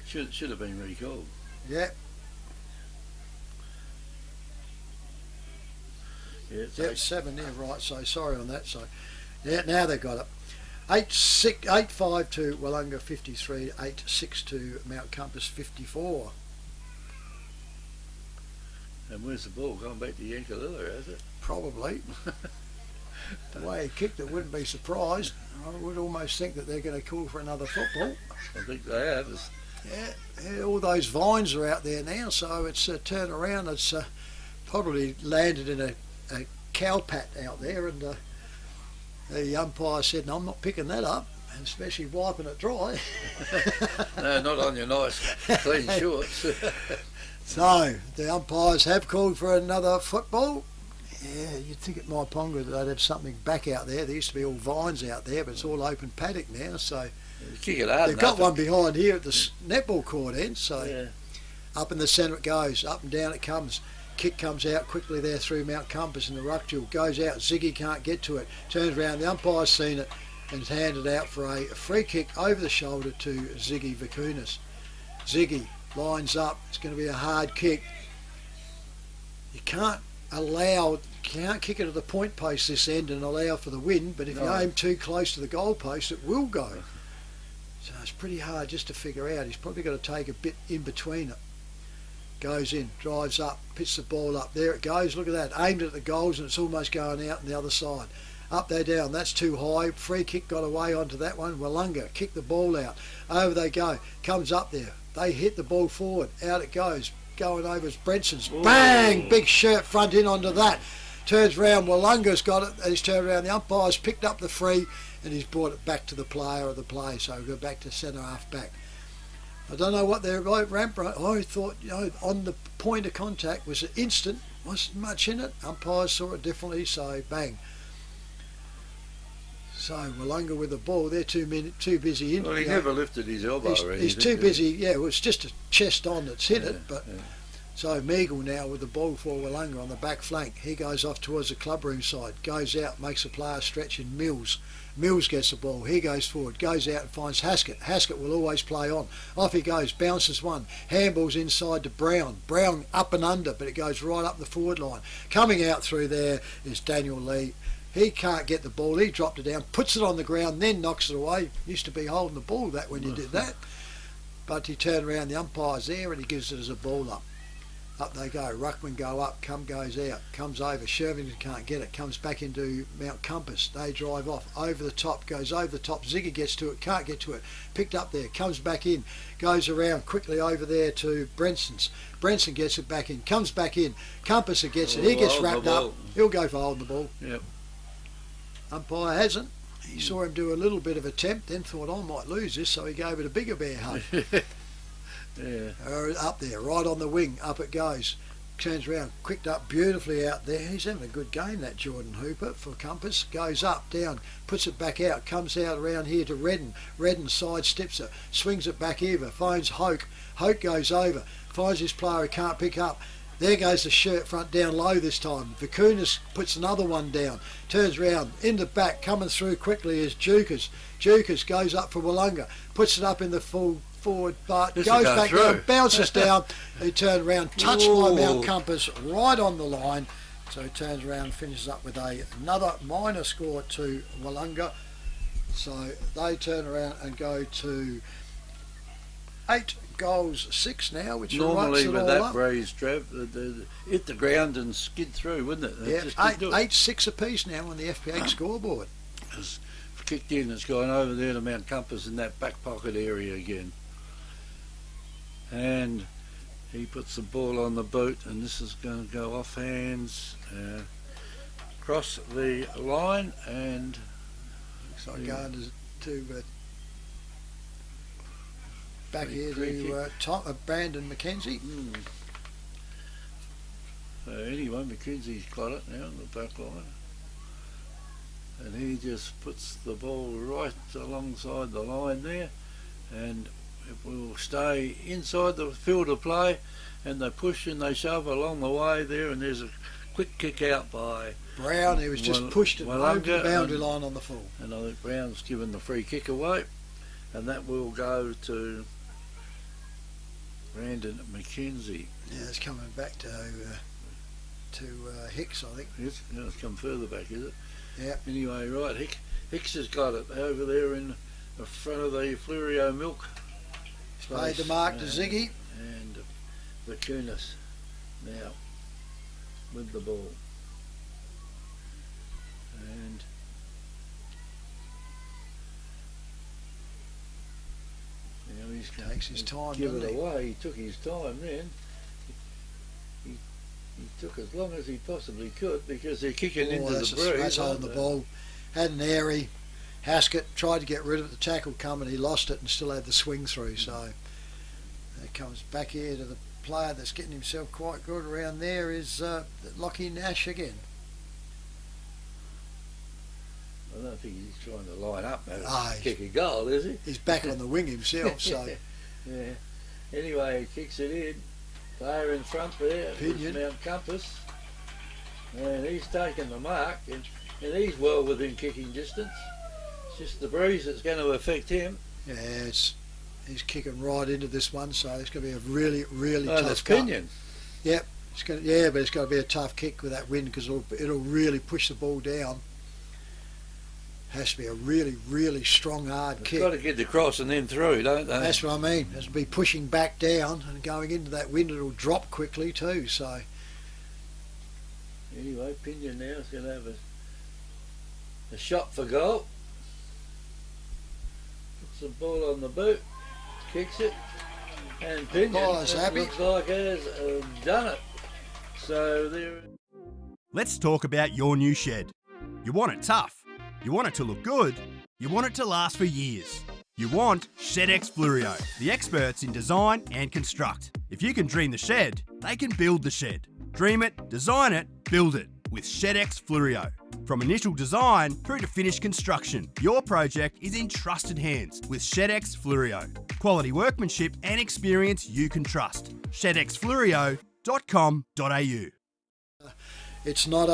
Should have been recalled. Yeah. Yeah, 7 there, right, so sorry on that. So, yeah, now they've got it. 8-5 to Willunga 53, 8-6 to Mount Compass 54. And where's the ball? Going back to Yankalilla, has it? Probably. The way he kicked it, wouldn't be surprised. I would almost think that they're going to call for another football. I think they have. Yeah, all those vines are out there now, so it's a turn around. It's probably landed in a cow pat out there, and the umpire said, no, I'm not picking that up, and especially wiping it dry. No, not on your nice clean shorts. So the umpires have called for another football. Yeah, you'd think at Myponga they'd have something back out there. There used to be all vines out there, but it's all open paddock now. So kick it hard they've got enough. one behind here at the netball court end. So Yeah. up in the centre it goes, up and down it comes. Kick comes out quickly there through Mount Compass in the ruck duel. Goes out, Ziggy can't get to it. Turns around, the umpire's seen it and is handed out for a free kick over the shoulder to Ziggy Vicunas. Ziggy lines up, it's going to be a hard kick. You can't kick it at the point post this end and allow for the win, but if you aim too close to the goal post it will go. So it's pretty hard just to figure out. He's probably got to take a bit in between it. Goes in, drives up, pits the ball up. There it goes, look at that. Aimed at the goals and it's almost going out on the other side. Up there, down, that's too high. Free kick got away onto that one. Willunga kicked the ball out. Over they go, comes up there. They hit the ball forward, out it goes. Going over is Brenson's. Bang! Big shirt front in onto that. Turns round, Willunga's got it. He's turned around, the umpire's picked up the free and he's brought it back to the player of the play. So we go back to centre half back. I don't know what their ramp. I thought, on the point of contact was instant, wasn't much in it. Umpires saw it differently, so bang. So Willunga with the ball, they're too busy. Well, he never lifted his elbow or anything. He's too busy. Yeah, it was just a chest on that's hit it, but. Yeah. So Meagle now with the ball for Willunga on the back flank. He goes off towards the clubroom side, goes out, makes a player stretch in Mills. Mills gets the ball, he goes forward, goes out and finds Haskett. Haskett will always play on. Off he goes, bounces one, handballs inside to Brown. Brown up and under, but it goes right up the forward line. Coming out through there is Daniel Lee. He can't get the ball, he dropped it down, puts it on the ground, then knocks it away. Used to be holding the ball that when you did that. But he turned around, the umpire's there and he gives it as a ball up. Up they go, Ruckman go up, goes out, comes over, Shervington can't get it, comes back into Mount Compass, they drive off, over the top, goes over the top, Ziggy gets to it, can't get to it, picked up there, comes back in, goes around quickly over there to Brenson's, Brenson gets it back in, comes back in, Compass gets it, he gets wrapped up, he'll go for holding the ball. Yep. Umpire hasn't, he saw him do a little bit of attempt, then thought I might lose this, so he gave it a bigger bear hug. Yeah. Up there, right on the wing, up it goes. Turns around, quicked up beautifully out there. He's having a good game, that Jordan Hooper for Compass. Goes up, down, puts it back out, comes out around here to Redden. Redden sidesteps it, swings it back over, finds Hoke. Hoke goes over, finds his player he can't pick up. There goes the shirt front down low this time. Vicunas puts another one down, turns round, in the back, coming through quickly is Jukas. Jukas goes up for Willunga, puts it up in the full forward, but goes back down, bounces down. He turned around, touched by Mount Compass right on the line. So he turns around and finishes up with another minor score to Willunga. So they turn around and go to 8 goals 6 now, which normally with with that up. Breeze, Trev, hit the ground and skid through, wouldn't it? Yeah, 8-6 apiece now on the FPH scoreboard. It's kicked in, it's gone over there to Mount Compass in that back pocket area again. And he puts the ball on the boot, and this is going to go off hands, across the line, and looks like going to back here to Brandon McKenzie. So anyway, McKenzie's got it now on the back line, and he just puts the ball right alongside the line there, and it will stay inside the field of play, and they push and they shove along the way there, and there's a quick kick out by Brown. He was just pushed it over the boundary line on the full. And I think Brown's given the free kick away, and that will go to Brandon McKenzie. Yeah, it's coming back to Hicks, I think. It's come further back, is it? Yeah. Anyway, right, Hicks has got it over there in the front of the Flurio Milk. Played the mark to Ziggy. And Vicunas now with the ball. And he's takes his time, give it away. He took his time then. He took as long as he possibly could, because they're kicking into the breeze. That's holding the ball. Had an airy. Haskett tried to get rid of it, the tackle come and he lost it and still had the swing through. So it comes back here to the player that's getting himself quite good around there is Lockie Nash again. I don't think he's trying to line up and Ah, kick a goal, is he? He's back on the wing himself, so... Yeah. Anyway, he kicks it in. Player in front there, Pinion. Mount Compass. And he's taken the mark, and he's well within kicking distance. It's just the breeze that's going to affect him. Yeah, he's kicking right into this one, so it's going to be a really, really Oh, tough that's cut. Pinion. Yep, but it's going to be a tough kick with that wind because it'll really push the ball down. Has to be a really, really strong, hard It's kick. got to get the cross and then through, don't they? That's what I mean. It'll be pushing back down and going into that wind. It'll drop quickly too. So Anyway, Pinion now is going to have a shot for goal. Puts the ball on the boot, kicks it, and Pinion Umpire's happy. looks like has done it. So there. Let's talk about your new shed. You want it tough. You want it to look good. You want it to last for years. You want ShedX Fluorio, the experts in design and construct. If you can dream the shed, they can build the shed. Dream it, design it, build it with ShedX Fluorio. From initial design through to finished construction, your project is in trusted hands with ShedX Fluorio. Quality workmanship and experience you can trust. ShedXFluorio.com.au. it's not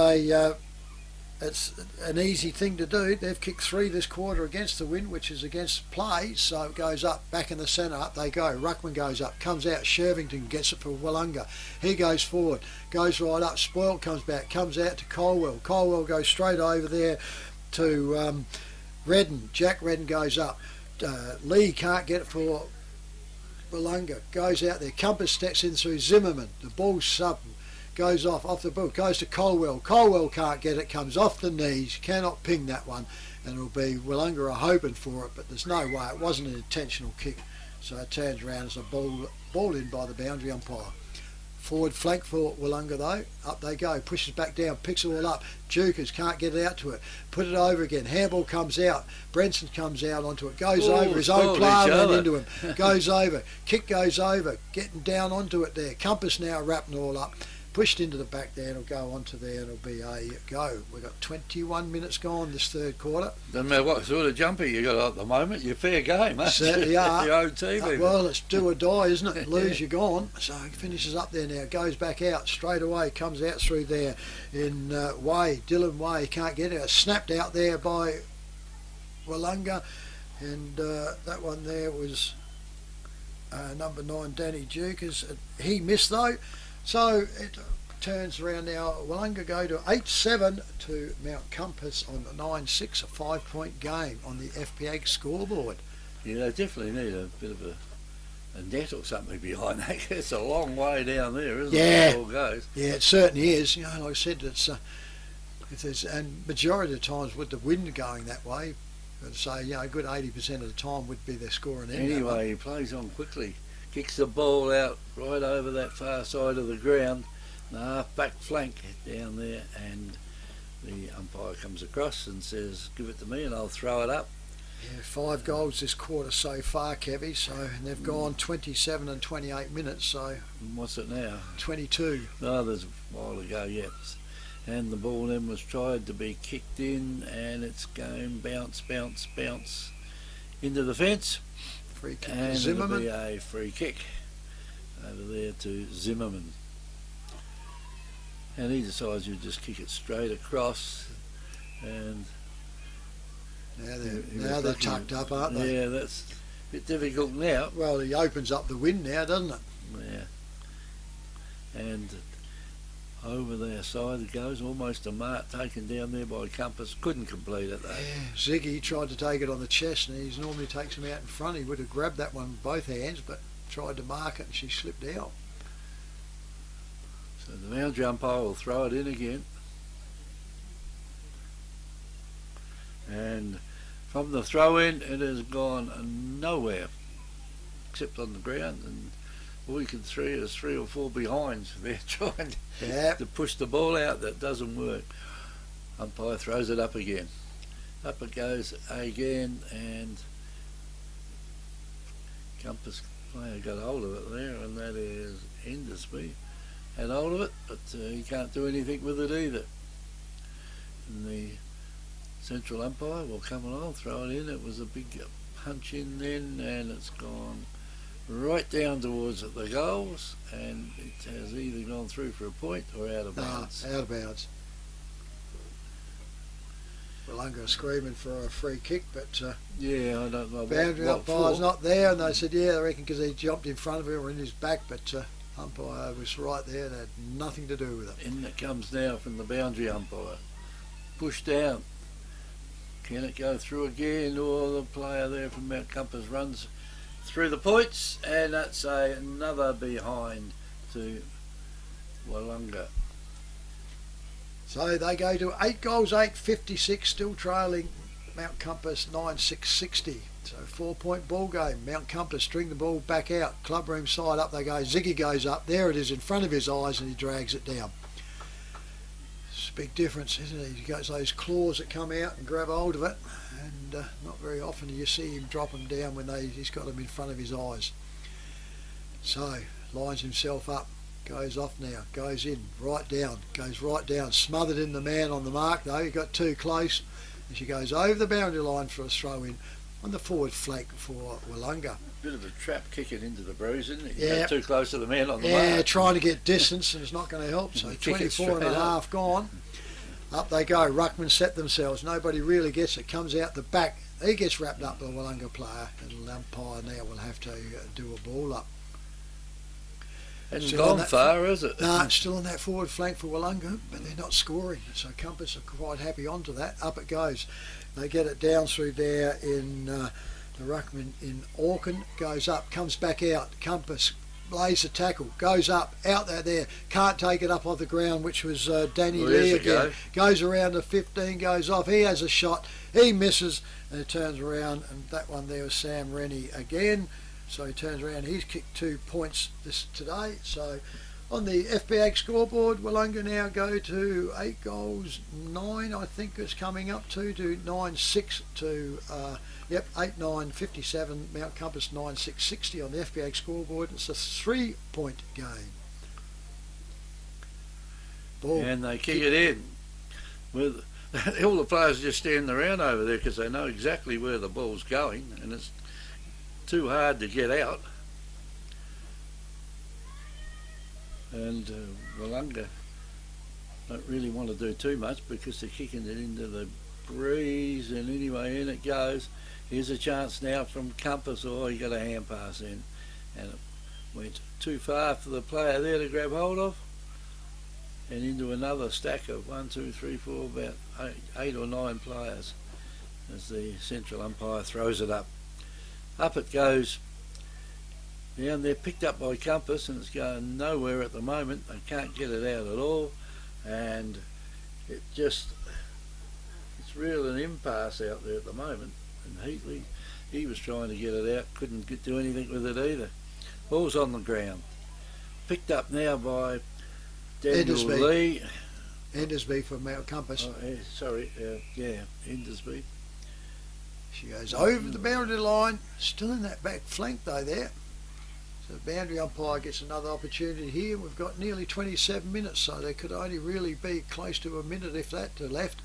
it's an easy thing to do. They've kicked 3 this quarter against the wind, which is against play, so it goes up, back in the centre, up they go. Ruckman goes up, comes out, Shervington gets it for Willunga. He goes forward, goes right up, Spoilt comes back, comes out to Colwell. Colwell goes straight over there to Redden. Jack Redden goes up. Lee can't get it for Willunga. Goes out there, Compass steps in through Zimmerman. The ball's sub. Goes off the ball, goes to Colwell. Colwell can't get it, comes off the knees, cannot ping that one, and it'll be Willunga are hoping for it, but there's no way. It wasn't an intentional kick, so it turns around as a ball in by the boundary umpire. Forward flank for Willunga though, up they go, pushes back down, picks it all up. Jukers can't get it out to it, put it over again. Handball comes out, Brenson comes out onto it, goes over, his own player ran into him, goes over, kick goes over, getting down onto it there. Compass now wrapping all up. Pushed into the back there, and it'll go onto there, and it'll be a go. We've got 21 minutes gone this third quarter. Doesn't matter what sort of jumper you got at the moment, you're fair game, eh? Certainly are. Your OT, well, it's do or die, isn't it? Lose, you're gone. So he finishes up there now, goes back out straight away, comes out through there in Way, Dylan Way, can't get it. Snapped out there by Willunga, and that one there was number 9, Danny Jukers. He missed though. So it turns around now. Willunga go to 8-7 to Mount Compass on 9-6, a 5-point game on the FPA scoreboard. Yeah, they definitely need a bit of a net or something behind that. It's a long way down there, isn't it? It all goes. Yeah, it certainly is. You know, like I said, it's if there's, and majority of the times with the wind going that way, I'd say, you know, a good 80% of the time would be their scoring end. Anyway, he plays on quickly. Kicks the ball out right over that far side of the ground, the half back flank down there, and the umpire comes across and says, give it to me and I'll throw it up. Yeah, 5 goals this quarter so far, Kevy, so and they've gone 27 and 28 minutes, so... What's it now? 22. No, there's a while to go yet. And the ball then was tried to be kicked in, and it's going bounce, bounce, bounce into the fence. Free kick and to Zimmerman. It'll be a free kick over there to Zimmerman. And he decides he'll just kick it straight across, and now they're tucked up, aren't they? Yeah, that's a bit difficult now. Well, he opens up the wind now, doesn't it? Yeah. And over their side it goes, almost a mark taken down there by Compass. Couldn't complete it though. Yeah, Ziggy tried to take it on the chest, and he normally takes him out in front. He would have grabbed that one with both hands, but tried to mark it and she slipped out. So the boundary umpire will throw it in again. And from the throw in it has gone nowhere except on the ground, and all you can see is 3 or 4 behinds. They're trying to push the ball out. That doesn't work. Umpire throws it up again. Up it goes again, and Compass player got hold of it there, and that is Endersby. Had hold of it, but he can't do anything with it either. And the Central umpire will come along, throw it in. It was a big punch in then, and it's gone right down towards the goals, and it has either gone through for a point or out of bounds. Out of bounds. Willunga screaming for a free kick, but yeah, I don't know. Boundary umpire's not there, and they said, yeah, I reckon because he jumped in front of him or in his back, but umpire was right there. They had nothing to do with it. In it comes now from the boundary umpire. Push down. Can it go through again, or the player there from Mount Compass runs through the points, and that's another behind to Willunga. So they go to 8 goals, 8-56, still trailing Mount Compass 9-6-60. So 4-point ball game. Mount Compass string the ball back out. Clubroom side up they go. Ziggy goes up. There it is in front of his eyes, and he drags it down. It's a big difference, isn't it? He got those claws that come out and grab hold of it, and not very often do you see him drop them down when he's got them in front of his eyes. So lines himself up. Goes off now, goes in, right down, goes right down, smothered in the man on the mark though, he got too close, and she goes over the boundary line for a throw in on the forward flank for Willunga. Bit of a trap kicking into the bruise, isn't it? Yeah. Got too close to the man on the mark. Yeah, trying to get distance, and it's not going to help, so 24 and a half gone. Up they go, Ruckman set themselves, nobody really gets it, comes out the back, he gets wrapped up, the Willunga player, and the umpire now will have to do a ball up. Hasn't gone far, is it? No, it's still on that forward flank for Willunga, but they're not scoring. So Compass are quite happy onto that. Up it goes. They get it down through there in the ruckman in Auckland. Goes up, comes back out. Compass lays the tackle, goes up, out there. Can't take it up off the ground, which was Danny Lee again. Goes around the 15, goes off. He has a shot. He misses, and it turns around, and that one there was Sam Rennie again. So he turns around, he's kicked 2 points today. So on the FBA scoreboard, Willunga now go to 8 goals, 9 I think it's coming up to 9-6 to, 8-9-57, Mount Compass 9-6-60 on the FBA scoreboard. It's a 3-point game. Ball. And they kick it in. With all the players just standing around over there because they know exactly where the ball's going, and it's too hard to get out, and Willunga don't really want to do too much because they're kicking it into the breeze, and anyway in it goes. Here's a chance now from Compass. Oh, he got a hand pass in, and it went too far for the player there to grab hold of, and into another stack of 1, 2, 3, 4, about 8 or 9 players as the central umpire throws it up. Up it goes down there, picked up by Compass, and it's going nowhere at the moment. They can't get it out at all, and it's real an impasse out there at the moment. And Heatley, he was trying to get it out, couldn't do anything with it either. Ball's on the ground, picked up now by Daniel Lee. Endersby for Mount Compass. Endersby. She goes over the boundary line, still in that back flank though there. So the boundary umpire gets another opportunity here. We've got nearly 27 minutes, so there could only really be close to a minute if that to left.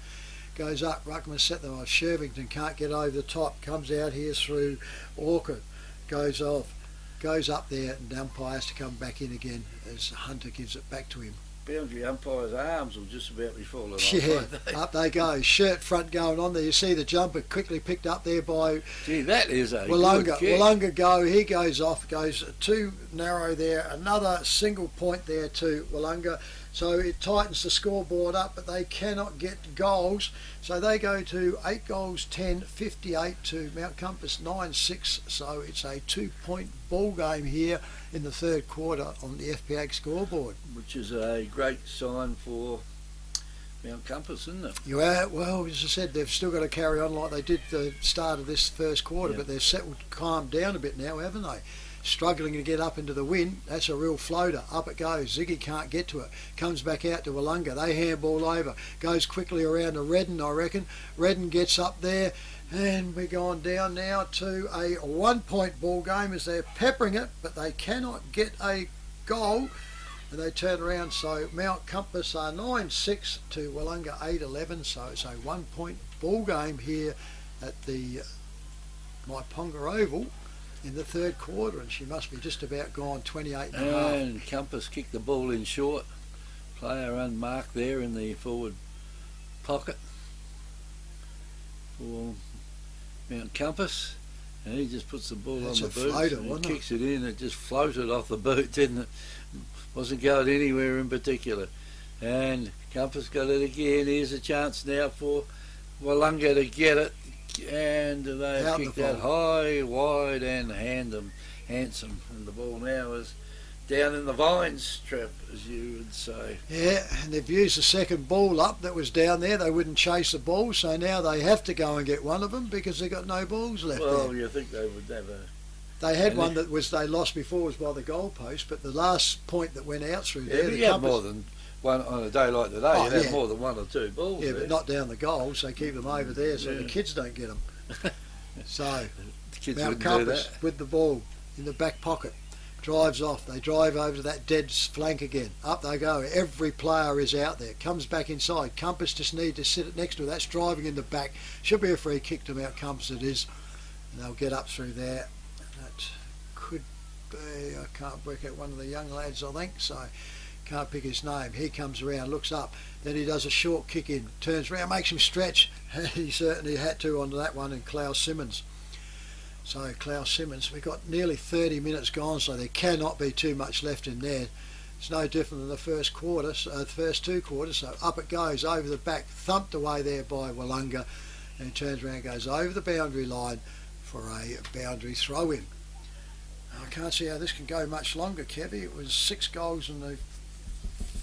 Goes up, Ruckman set them off. Shervington can't get over the top, comes out here through Auckland, goes off, goes up there, and the umpire has to come back in again as Hunter gives it back to him. Boundary umpire's arms will just about be falling off. Yeah, up they go. Shirt front going on there. You see the jumper quickly picked up there by that is a Willunga. good kick. Willunga go. He goes off. Goes too narrow there. Another single point there to Willunga. So it tightens the scoreboard up, but they cannot get goals. So they go to 8 goals, 10-58 to Mount Compass 9-6. So it's a 2-point ball game here in the third quarter on the FPAG scoreboard. Which is a great sign for Mount Compass, isn't it? Yeah, well, as I said, they've still got to carry on like they did the start of this first quarter, but they've calmed down a bit now, haven't they? Struggling to get up into the wind. That's a real floater. Up it goes. Ziggy can't get to it. Comes back out to Willunga. They handball over. Goes quickly around to Redden, I reckon. Redden gets up there, and we're going down now to a 1-point ball game as they're peppering it, but they cannot get a goal. and they turn around. So Mount Compass are 9-6 to Willunga 8-11. So it's a 1 point ball game here at the Myponga Oval in the third quarter, and she must be just about gone 28 and a half. And Compass kicked the ball in short. Player unmarked there in the forward pocket for Mount Compass, and he just puts the ball on the boot and kicks it in. It just floated off the boot, didn't it? Wasn't going anywhere in particular. And Compass got it again. Here's a chance now for Willunga to get it, and they kicked that high, wide, and handsome. And the ball now is down in the vines trap, as you would say. Yeah, and they've used the second ball up that was down there. They wouldn't chase the ball, so now they have to go and get one of them because they've got no balls left. Well, you think they would have a... They had one that was they lost before, was by the goalpost, but the last point that went out through there... Yeah, you have more than one on a day like today. You'd have more than one or two balls. Yeah, there. But not down the goals. They keep them over there so the kids don't get them. So, the kids Mount Compass with the ball in the back pocket. Drives off. They drive over to that dead flank again. Up they go. Every player is out there. Comes back inside. Compass just need to sit next to it. That's driving in the back. Should be a free kick to Mount Compass. It is. And they'll get up through there. That could be, I can't work out, one of the young lads, I think. So can't pick his name. He comes around, looks up. Then he does a short kick in. Turns around, makes him stretch. He certainly had to on that one. And Klaus Simmons. So Klaus Simmons, we've got nearly 30 minutes gone, so there cannot be too much left in there. It's no different than the first quarter, the first two quarters. So up it goes over the back, thumped away there by Willunga, and turns around, goes over the boundary line for a boundary throw in. I can't see how this can go much longer, Kevy. It was 6 goals in the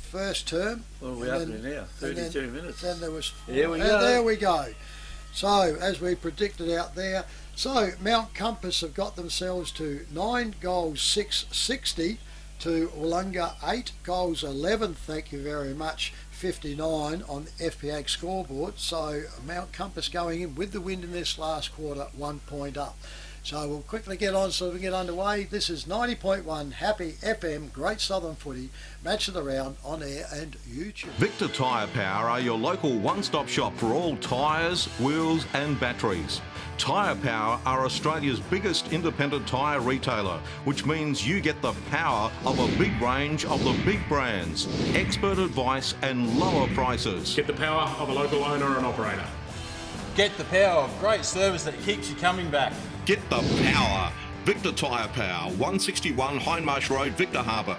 first term. What are we up to now? 32 minutes. Then there was. There we go. There we go. So as we predicted out there. So Mount Compass have got themselves to 9 goals 660 to Willunga 8 goals 11, thank you very much, 59 on the FPAG scoreboard. So Mount Compass going in with the win in this last quarter, 1 point up. So we'll quickly get on so we can get underway. This is 90.1 Happy FM, Great Southern Footy, Match of the Round on air and YouTube. Victor Tyre Power are your local one-stop shop for all tyres, wheels and batteries. Tyre Power are Australia's biggest independent tyre retailer, which means you get the power of a big range of the big brands, expert advice and lower prices. Get the power of a local owner and operator. Get the power of great service that keeps you coming back. Get the power. Victor Tyre Power, 161 Hindmarsh Road, Victor Harbour.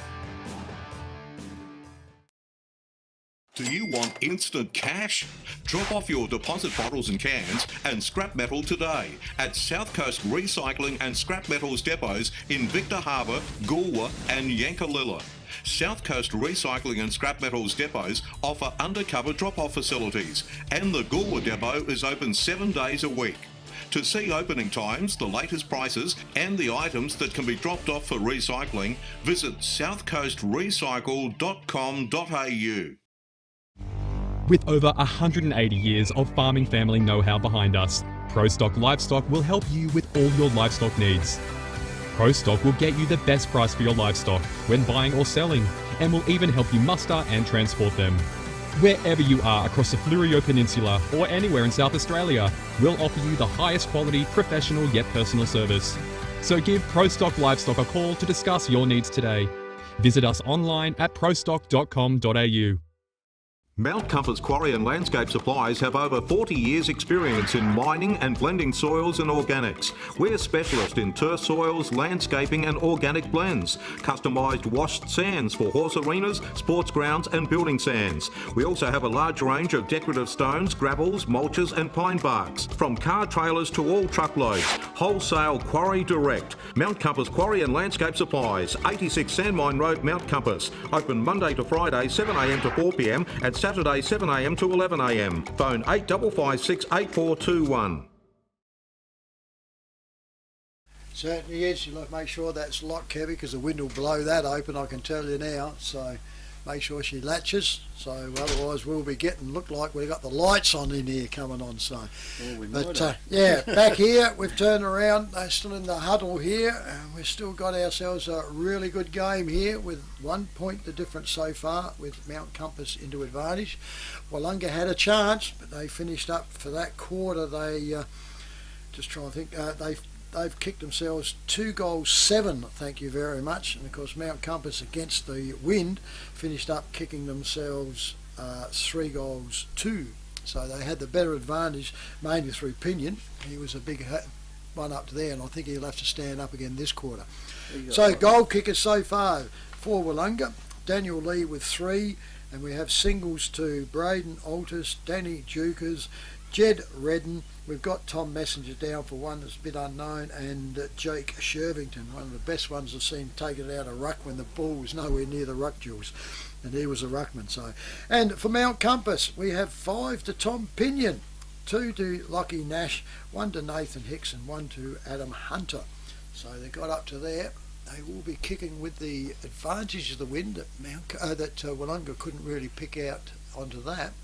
Do you want instant cash? Drop off your deposit bottles and cans and scrap metal today at South Coast Recycling and Scrap Metals depots in Victor Harbour, Goolwa and Yankalilla. South Coast Recycling and Scrap Metals depots offer undercover drop-off facilities, and the Goolwa depot is open 7 days a week. To see opening times, the latest prices and the items that can be dropped off for recycling, visit southcoastrecycle.com.au. With over 180 years of farming family know-how behind us, ProStock Livestock will help you with all your livestock needs. ProStock will get you the best price for your livestock when buying or selling, and will even help you muster and transport them. Wherever you are across the Fleurieu Peninsula or anywhere in South Australia, we'll offer you the highest quality, professional yet personal service. So give ProStock Livestock a call to discuss your needs today. Visit us online at prostock.com.au. Mount Compass Quarry and Landscape Supplies have over 40 years experience in mining and blending soils and organics. We're specialist in turf soils, landscaping and organic blends. Customised washed sands for horse arenas, sports grounds and building sands. We also have a large range of decorative stones, gravels, mulches and pine barks. From car trailers to all truckloads. Wholesale Quarry Direct. Mount Compass Quarry and Landscape Supplies, 86 Sandmine Road, Mount Compass. Open Monday to Friday, 7am to 4pm and Saturday 7am to 11am. Phone 8556 8421. Certainly is. You'll have to make sure that's locked, Kevy, because the wind will blow that open, I can tell you now. So make sure she latches. So otherwise we'll be look like we've got the lights on in here coming on. So, back here we've turned around. They're still in the huddle here, and we've still got ourselves a really good game here with 1 point the difference so far, with Mount Compass into advantage. Willunga had a chance, but they finished up for that quarter. They just trying to think. They've kicked themselves 2 goals 7, thank you very much. And of course Mount Compass, against the wind, finished up kicking themselves 3 goals 2. So they had the better advantage, mainly through Pinion. He was a big one up to there, and I think he'll have to stand up again this quarter. So goal kickers so far for Willunga: Daniel Lee with 3, and we have singles to Braden Altus, Danny Dukers, Jed Redden. We've got Tom Messenger down for one that's a bit unknown, and Jake Shervington, one of the best ones I've seen, taken it out of ruck when the ball was nowhere near the ruck jewels, and he was a ruckman. So, and for Mount Compass we have 5 to Tom Pinion, 2 to Lockie Nash, 1 to Nathan Hicks, and 1 to Adam Hunter. So they got up to there. They will be kicking with the advantage of the wind that Willunga couldn't really pick out onto that.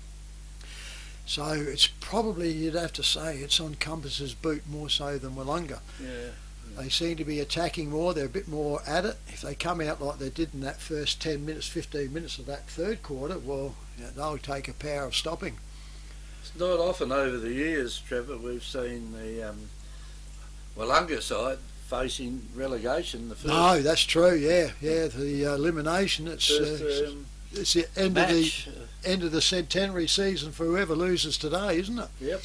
So it's probably, you'd have to say, it's on Compass's boot more so than Willunga. Yeah. They seem to be attacking more. They're a bit more at it. If they come out like they did in that first 10 minutes, 15 minutes of that third quarter, well, they'll take a power of stopping. It's not often over the years, Trevor, we've seen the Willunga side facing relegation. No, that's true. Yeah, the elimination. It's the end of the centenary season for whoever loses today, isn't it? Yep.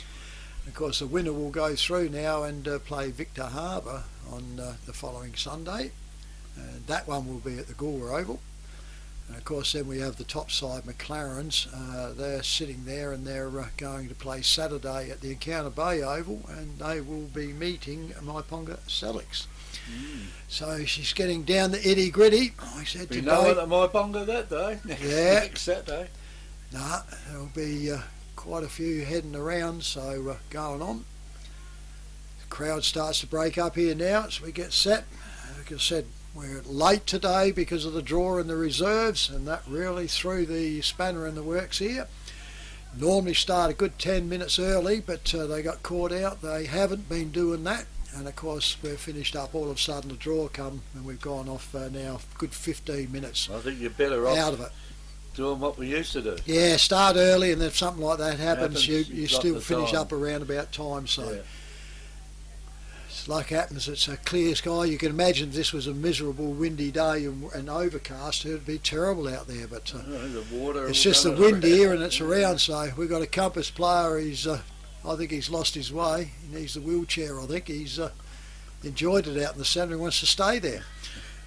Of course, the winner will go through now and play Victor Harbour on the following Sunday, and that one will be at the Goolwa Oval. And of course, then we have the top side, McLaren's. They're sitting there, and they're going to play Saturday at the Encounter Bay Oval, and they will be meeting Myponga Selix. So she's getting down the itty gritty. I said today. No one at Myponga that day. Next Saturday. Nah, there'll be quite a few heading around, so going on. The crowd starts to break up here now as we get set. Like I said, we're late today because of the draw in the reserves, and that really threw the spanner in the works here. Normally start a good 10 minutes early, but they got caught out. They haven't been doing that. And of course we're finished up, all of a sudden the draw come, and we've gone off now a good 15 minutes. I think you're better off out of it. Doing what we used to do. Yeah, start early, and if something like that happens, you still finish up around about time. So it's like happens, it's a clear sky. You can imagine if this was a miserable windy day and overcast, it would be terrible out there. But the water, it's just the wind here and it's around. So we've got a Compass player. I think he's lost his way. He needs the wheelchair. I think he's enjoyed it out in the centre and wants to stay there.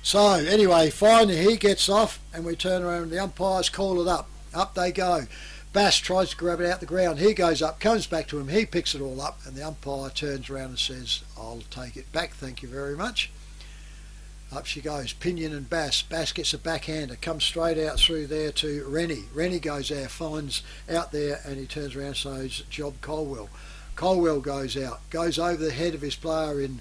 So anyway, finally he gets off, and we turn around and the umpires call it up. Up they go. Bass tries to grab it out the ground. He goes up, comes back to him. He picks it all up, and the umpire turns around and says, "I'll take it back, thank you very much." Up she goes, Pinion and Bass. Bass gets a backhander, comes straight out through there to Rennie. Rennie goes out, finds out there, and he turns around and says, "Job Colwell." Colwell goes out, goes over the head of his player in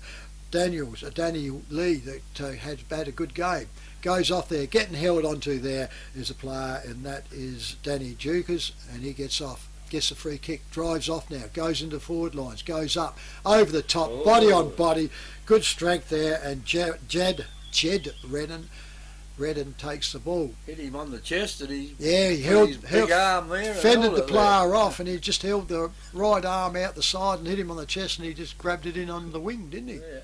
Danny Lee that had a good game. Goes off there, getting held onto there is a player, and that is Danny Dukers, and he gets off. Gets a free kick, drives off now, goes into forward lines, goes up, over the top, body on body, good strength there, and Jed Redden takes the ball. Hit him on the chest, and he held his big arm there, fended the player off, and he just held the right arm out the side and hit him on the chest, and he just grabbed it in on the wing, didn't he? Yeah.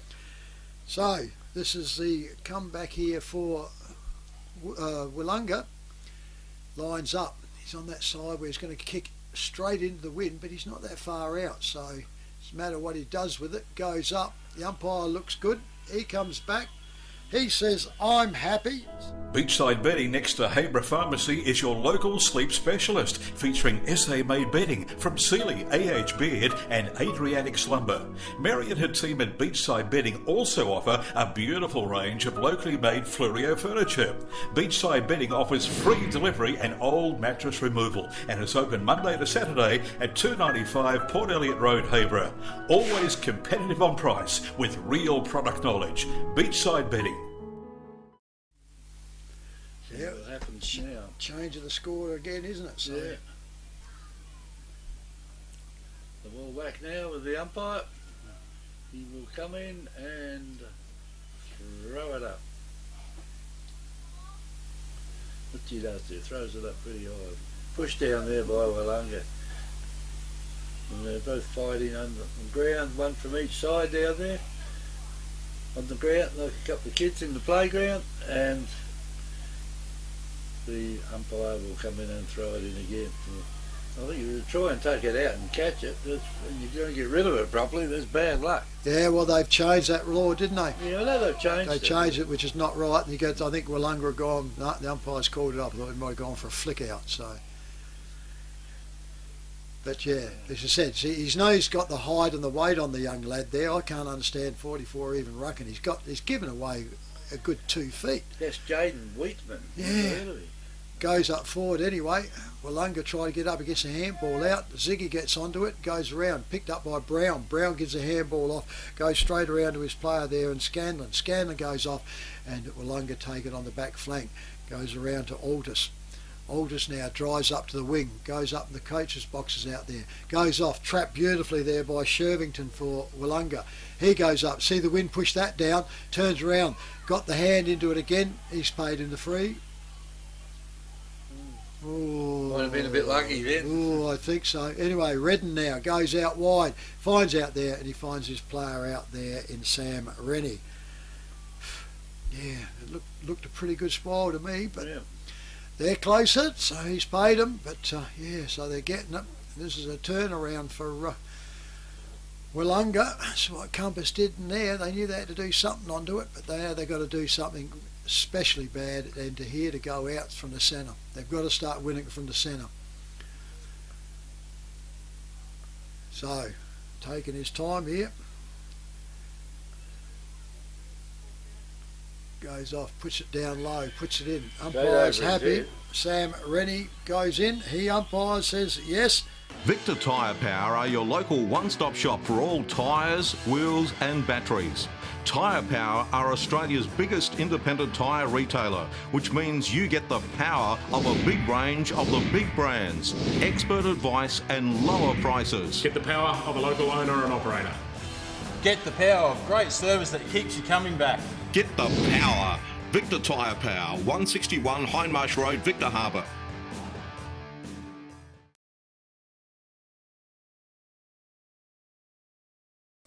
So this is the comeback here for Willunga. Lines up. He's on that side where he's going to kick straight into the wind, but he's not that far out, so it's a matter what he does with it. Goes up. The umpire looks good. He comes back. He says, "I'm happy." Beachside Bedding next to Habra Pharmacy is your local sleep specialist, featuring SA-made bedding from Sealy, AH Beard and Adriatic Slumber. Mary and her team at Beachside Bedding also offer a beautiful range of locally made Fluorio furniture. Beachside Bedding offers free delivery and old mattress removal, and is open Monday to Saturday at 295 Port Elliot Road, Habra. Always competitive on price with real product knowledge. Beachside Bedding. Yeah. What happens now? Change of the score again, isn't it? So, Yeah. The ball back now with the umpire. He will come in and throw it up. What he does there, throws it up pretty high. Pushed down there by Willunga. And they're both fighting on the ground, one from each side down there. On the ground, like a couple of kids in the playground, and the umpire will come in and throw it in again. I think you try and take it out and catch it, and you're going to get rid of it properly, there's bad luck. yeah, well, they've changed that law, didn't they? Yeah, I know they've changed They it. changed it, which is not right. And you get, I think Willunga had gone, no, the umpire's called it up. I thought he might have gone for a flick out. So, but yeah, as I said, see, he's got the height and the weight on the young lad there. I can't understand 44 even rucking. He's given away a good 2 feet. That's Jaden Wheatman. Yeah. Goes up forward anyway. Willunga tried to get up against a handball out. Ziggy gets onto it, goes around, picked up by Brown. Brown gives a handball off, goes straight around to his player there, and Scanlon. Scanlon goes off, and Willunga take it on the back flank. Goes around to Aldous. Aldous now drives up to the wing, goes up in the coach's boxes out there. Goes off, trapped beautifully there by Shervington for Willunga. He goes up, see the wind push that down, turns around, got the hand into it again. He's paid in the free. Oh, Might have been a bit lucky then. Oh, I think so. Anyway, Redden now goes out wide, finds out there, and he finds his player out there in Sam Rennie. Yeah, it looked a pretty good spoil to me, but they're closer, so he's paid them. But yeah, so they're getting it. This is a turnaround for Willunga. That's what Compass did in there. They knew they had to do something onto it, but they've got to do something especially bad, and to go out from the centre. They've got to start winning from the centre. So, taking his time here. Goes off, puts it down low, puts it in. Umpire's happy. Sam Rennie goes in. He umpires, says yes. Victor Tyre Power are your local one-stop shop for all tyres, wheels and batteries. Tyre Power are Australia's biggest independent tyre retailer, which means you get the power of a big range of the big brands, expert advice and lower prices. Get the power of a local owner and operator. Get the power of great service that keeps you coming back. Get the power. Victor Tyre Power, 161 Hindmarsh Road, Victor Harbour.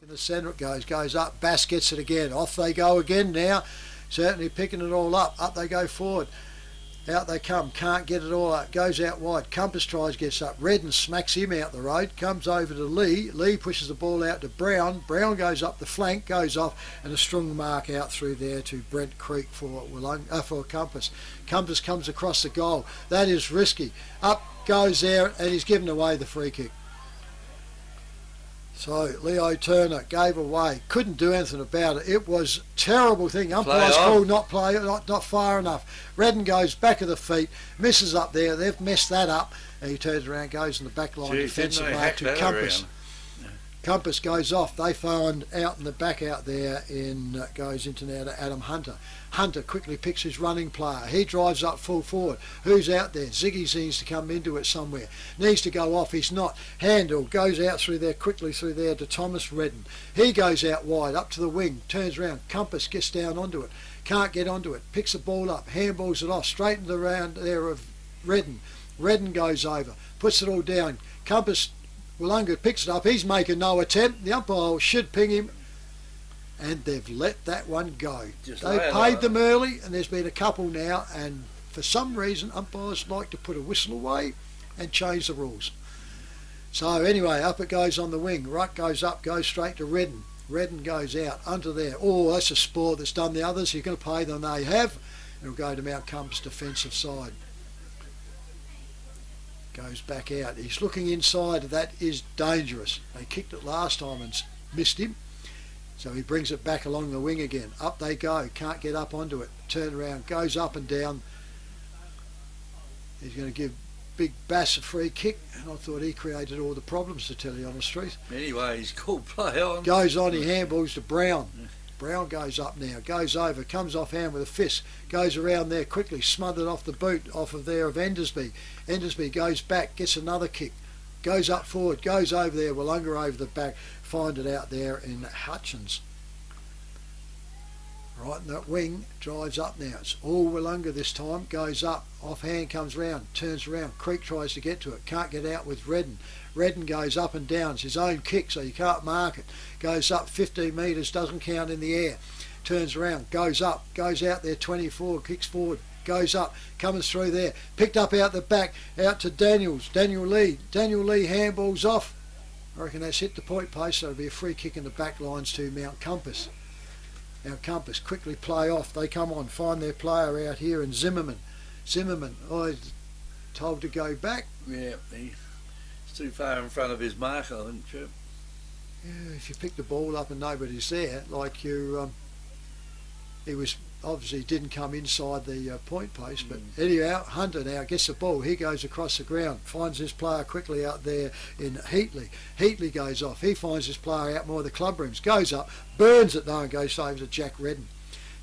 In the centre it goes up, Bass gets it again, off they go again now, certainly picking it all up they go forward, out they come, can't get it all out, goes out wide, Compass tries, gets up, Redden smacks him out the road, comes over to Lee pushes the ball out to Brown goes up the flank, goes off, and a strong mark out through there to Brent Creek for Compass. Compass comes across the goal, that is risky, up goes there, and he's given away the free kick. So Leo Turner gave away, couldn't do anything about it. It was a terrible thing. Umpire's called not far enough. Redden goes back of the feet, misses up there. They've messed that up, and he turns around, goes in the back line defensive mark to Compass. Compass goes off. They find out in the back out there, goes into now to Adam Hunter. Hunter quickly picks his running player. He drives up full forward. Who's out there? Ziggy needs to come into it somewhere. Needs to go off. He's not. Handel goes out through there, quickly through there to Thomas Redden. He goes out wide, up to the wing, turns around. Compass gets down onto it. Can't get onto it. Picks the ball up. Handballs it off. Straight into the round there of Redden. Redden goes over. Puts it all down. Compass, Willunga picks it up. He's making no attempt. The umpire should ping him. And they've let that one go. They've paid them early, and there's been a couple now, and for some reason umpires like to put a whistle away and change the rules. So anyway, up it goes on the wing. Ruck goes up, goes straight to Redden. Redden goes out under there. Oh, that's a sport that's done the others. You're going to pay them, they have. It'll go to Mount Compass defensive side. Goes back out. He's looking inside. That is dangerous. They kicked it last time and missed him. So he brings it back along the wing again. Up they go. Can't get up onto it. Turn around. Goes up and down. He's going to give Big Bass a free kick. And I thought he created all the problems, to tell you on the street. Anyway, he's called play on. Goes on. He handballs to Brown. Brown goes up now, goes over, comes off hand with a fist, goes around there quickly, smothered off the boot off of there of Endersby. Endersby goes back, gets another kick, goes up forward, goes over there, Willunga over the back, find it out there in Hutchins. Right in that wing, drives up now. It's all Willunga this time, goes up, off hand comes round, turns around, Creek tries to get to it, can't get out with Redden. Redden goes up and down, it's his own kick so you can't mark it. Goes up 15 metres, doesn't count in the air. Turns around, goes up, goes out there 24, kicks forward, goes up, comes through there. Picked up out the back, out to Daniels, Daniel Lee. Daniel Lee handballs off. I reckon that's hit the point post, so it'll be a free kick in the back lines to Mount Compass. Mount Compass quickly play off, they come on, find their player out here in Zimmerman. Zimmerman, told to go back. Yeah, he's too far in front of his mark, I think, Chip. Yeah, if you pick the ball up and nobody's there, like you, he was obviously didn't come inside the point post, but anyhow, Hunter now gets the ball, he goes across the ground, finds his player quickly out there in Heatley. Heatley goes off, he finds his player out more of the club rooms, goes up, burns it though and goes over to Jack Redden.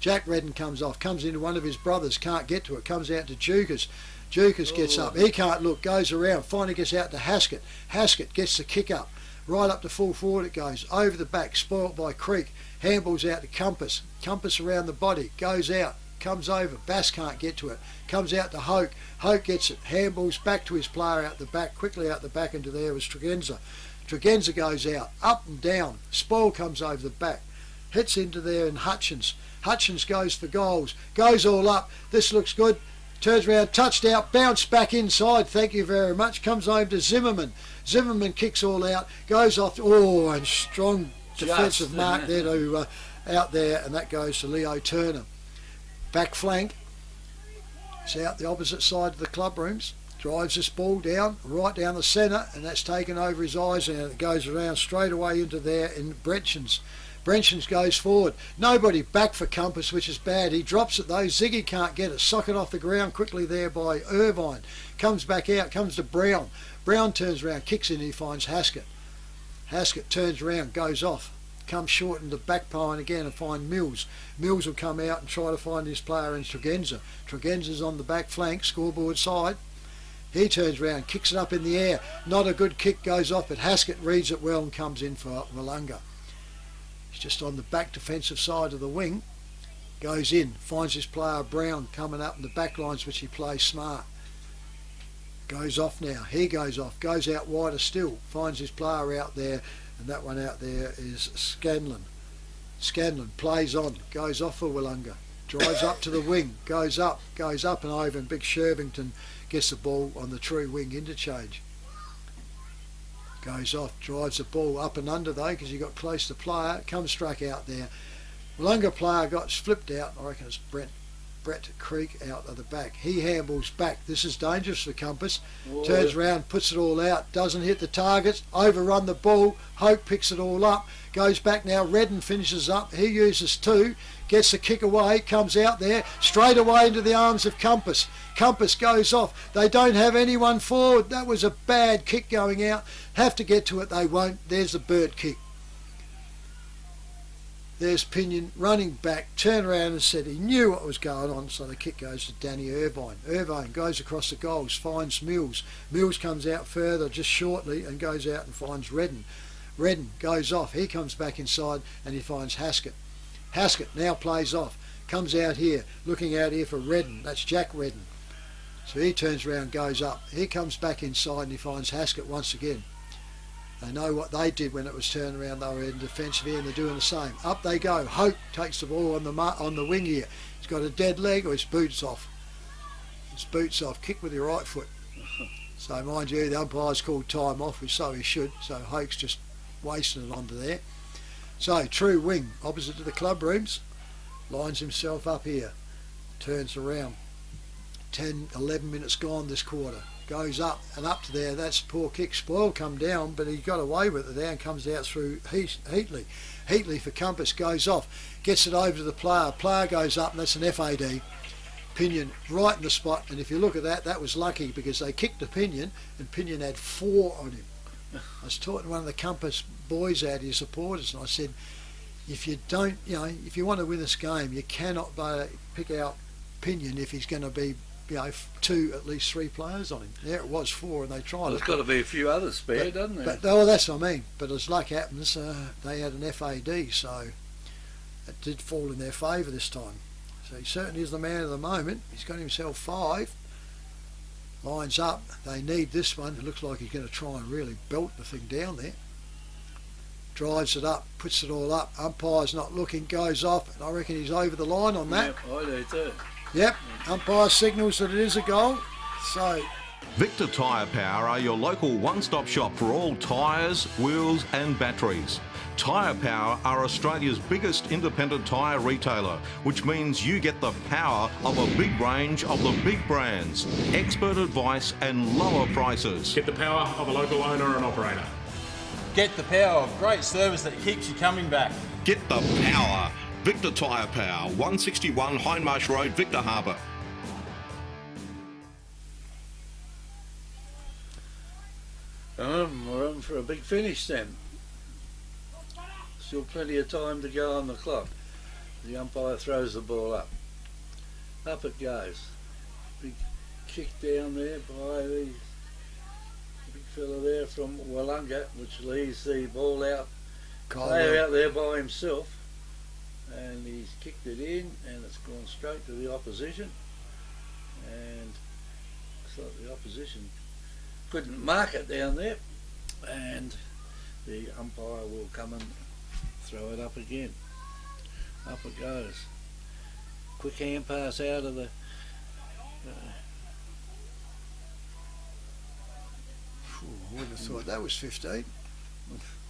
Jack Redden comes off, comes into one of his brothers, can't get to it, comes out to Jukas. Jukas gets up, he can't look, goes around, finally gets out to Haskett. Haskett gets the kick up, right up to full forward it goes, over the back, spoilt by Creek, handballs out to Compass, Compass around the body, goes out, comes over, Bass can't get to it, comes out to Hoke, Hoke gets it, handballs back to his player out the back, quickly out the back into there was Tregenza. Tregenza goes out, up and down, Spoil comes over the back, hits into there in Hutchins. Hutchins goes for goals, goes all up, this looks good, turns around, touched out, bounced back inside, thank you very much, comes home to Zimmerman. Zimmerman kicks all out, goes off, and strong defensive mark there to out there, and that goes to Leo Turner. Back flank, it's out the opposite side of the club rooms, drives this ball down, right down the centre, and that's taken over his eyes, and it goes around straight away into there in Brenchens. Brenchens goes forward, nobody back for Compass, which is bad. He drops it though, Ziggy can't get it, socket off the ground quickly there by Irvine, comes back out, comes to Brown. Brown turns around, kicks in, he finds Haskett. Haskett turns around, goes off, comes short into back pine again and find Mills. Mills will come out and try to find his player in Tregenza. Tregenza's on the back flank, scoreboard side. He turns around, kicks it up in the air, not a good kick, goes off, but Haskett reads it well and comes in for Willunga. He's just on the back defensive side of the wing, goes in, finds his player Brown coming up in the back lines, which he plays smart. Goes off now, he goes off, goes out wider still, finds his player out there, and that one out there is Scanlon. Scanlon plays on, goes off for Willunga, drives up to the wing, goes up and over, and Big Shervington gets the ball on the true wing interchange. Goes off, drives the ball up and under though, because he got close to player, comes struck out there. Willunga player got flipped out, I reckon it's Brett Creek out of the back. He handballs back. This is dangerous for Compass. Turns around, puts it all out, doesn't hit the targets, overrun the ball. Hope picks it all up, goes back now. Redden finishes up. He uses two, gets the kick away, comes out there, straight away into the arms of Compass. Compass goes off. They don't have anyone forward. That was a bad kick going out. Have to get to it, they won't. There's the bird kick. There's Pinion running back, turned around and said he knew what was going on, so the kick goes to Danny Irvine. Irvine goes across the goals, finds Mills. Mills comes out further just shortly and goes out and finds Redden. Redden goes off, he comes back inside and he finds Haskett. Haskett now plays off, comes out here, looking out here for Redden, that's Jack Redden. So he turns around, goes up, he comes back inside and he finds Haskett once again. They know what they did when it was turned around. They were in defensive here and they're doing the same. Up they go. Hope takes the ball on the wing here. He's got a dead leg or his boot's off. His boot's off. Kick with your right foot. So mind you, the umpire's called time off, which so he should. So Hoke's just wasting it onto there. So true wing opposite to the club rooms. Lines himself up here. Turns around. 10, 11 minutes gone this quarter. Goes up and up to there, that's poor kick. Spoil come down, but he got away with it there and comes out through Heatley. Heatley for Compass goes off, gets it over to the player. Player goes up and that's an FAD. Pinion right in the spot, and if you look at that, that was lucky because they kicked the Pinion and Pinion had 4 on him. I was talking to one of the Compass boys out here, supporters, and I said, if you don't, if you want to win this game, you cannot pick out Pinion if he's going to be, at least 3 players on him. There it was 4, and they tried. There's got to be a few others spare, doesn't there? But that's what I mean. But as luck happens, they had an FAD, so it did fall in their favour this time. So he certainly is the man of the moment. He's got himself 5. Lines up. They need this one. It looks like he's going to try and really belt the thing down there. Drives it up, puts it all up. Umpire's not looking, goes off, and I reckon he's over the line on that. Yep, I do too. Yep, umpire signals that it is a goal. So Victor Tyre Power are your local one-stop shop for all tyres, wheels and batteries. Tyre Power are Australia's biggest independent tyre retailer, which means you get the power of a big range of the big brands, expert advice and lower prices. Get the power of a local owner and operator. Get the power of great service that keeps you coming back. Get the power. Victor Tyre Power, 161 Hindmarsh Road, Victor Harbour. We're on for a big finish then. Still plenty of time to go on the clock. The umpire throws the ball up. Up it goes. Big kick down there by the big fella there from Willunga, which leaves the ball out. Player out there by himself. And he's kicked it in, and it's gone straight to the opposition. And looks like the opposition couldn't mark it down there, and the umpire will come and throw it up again. Up it goes. Quick hand pass out of the I wouldn't have thought that was 15.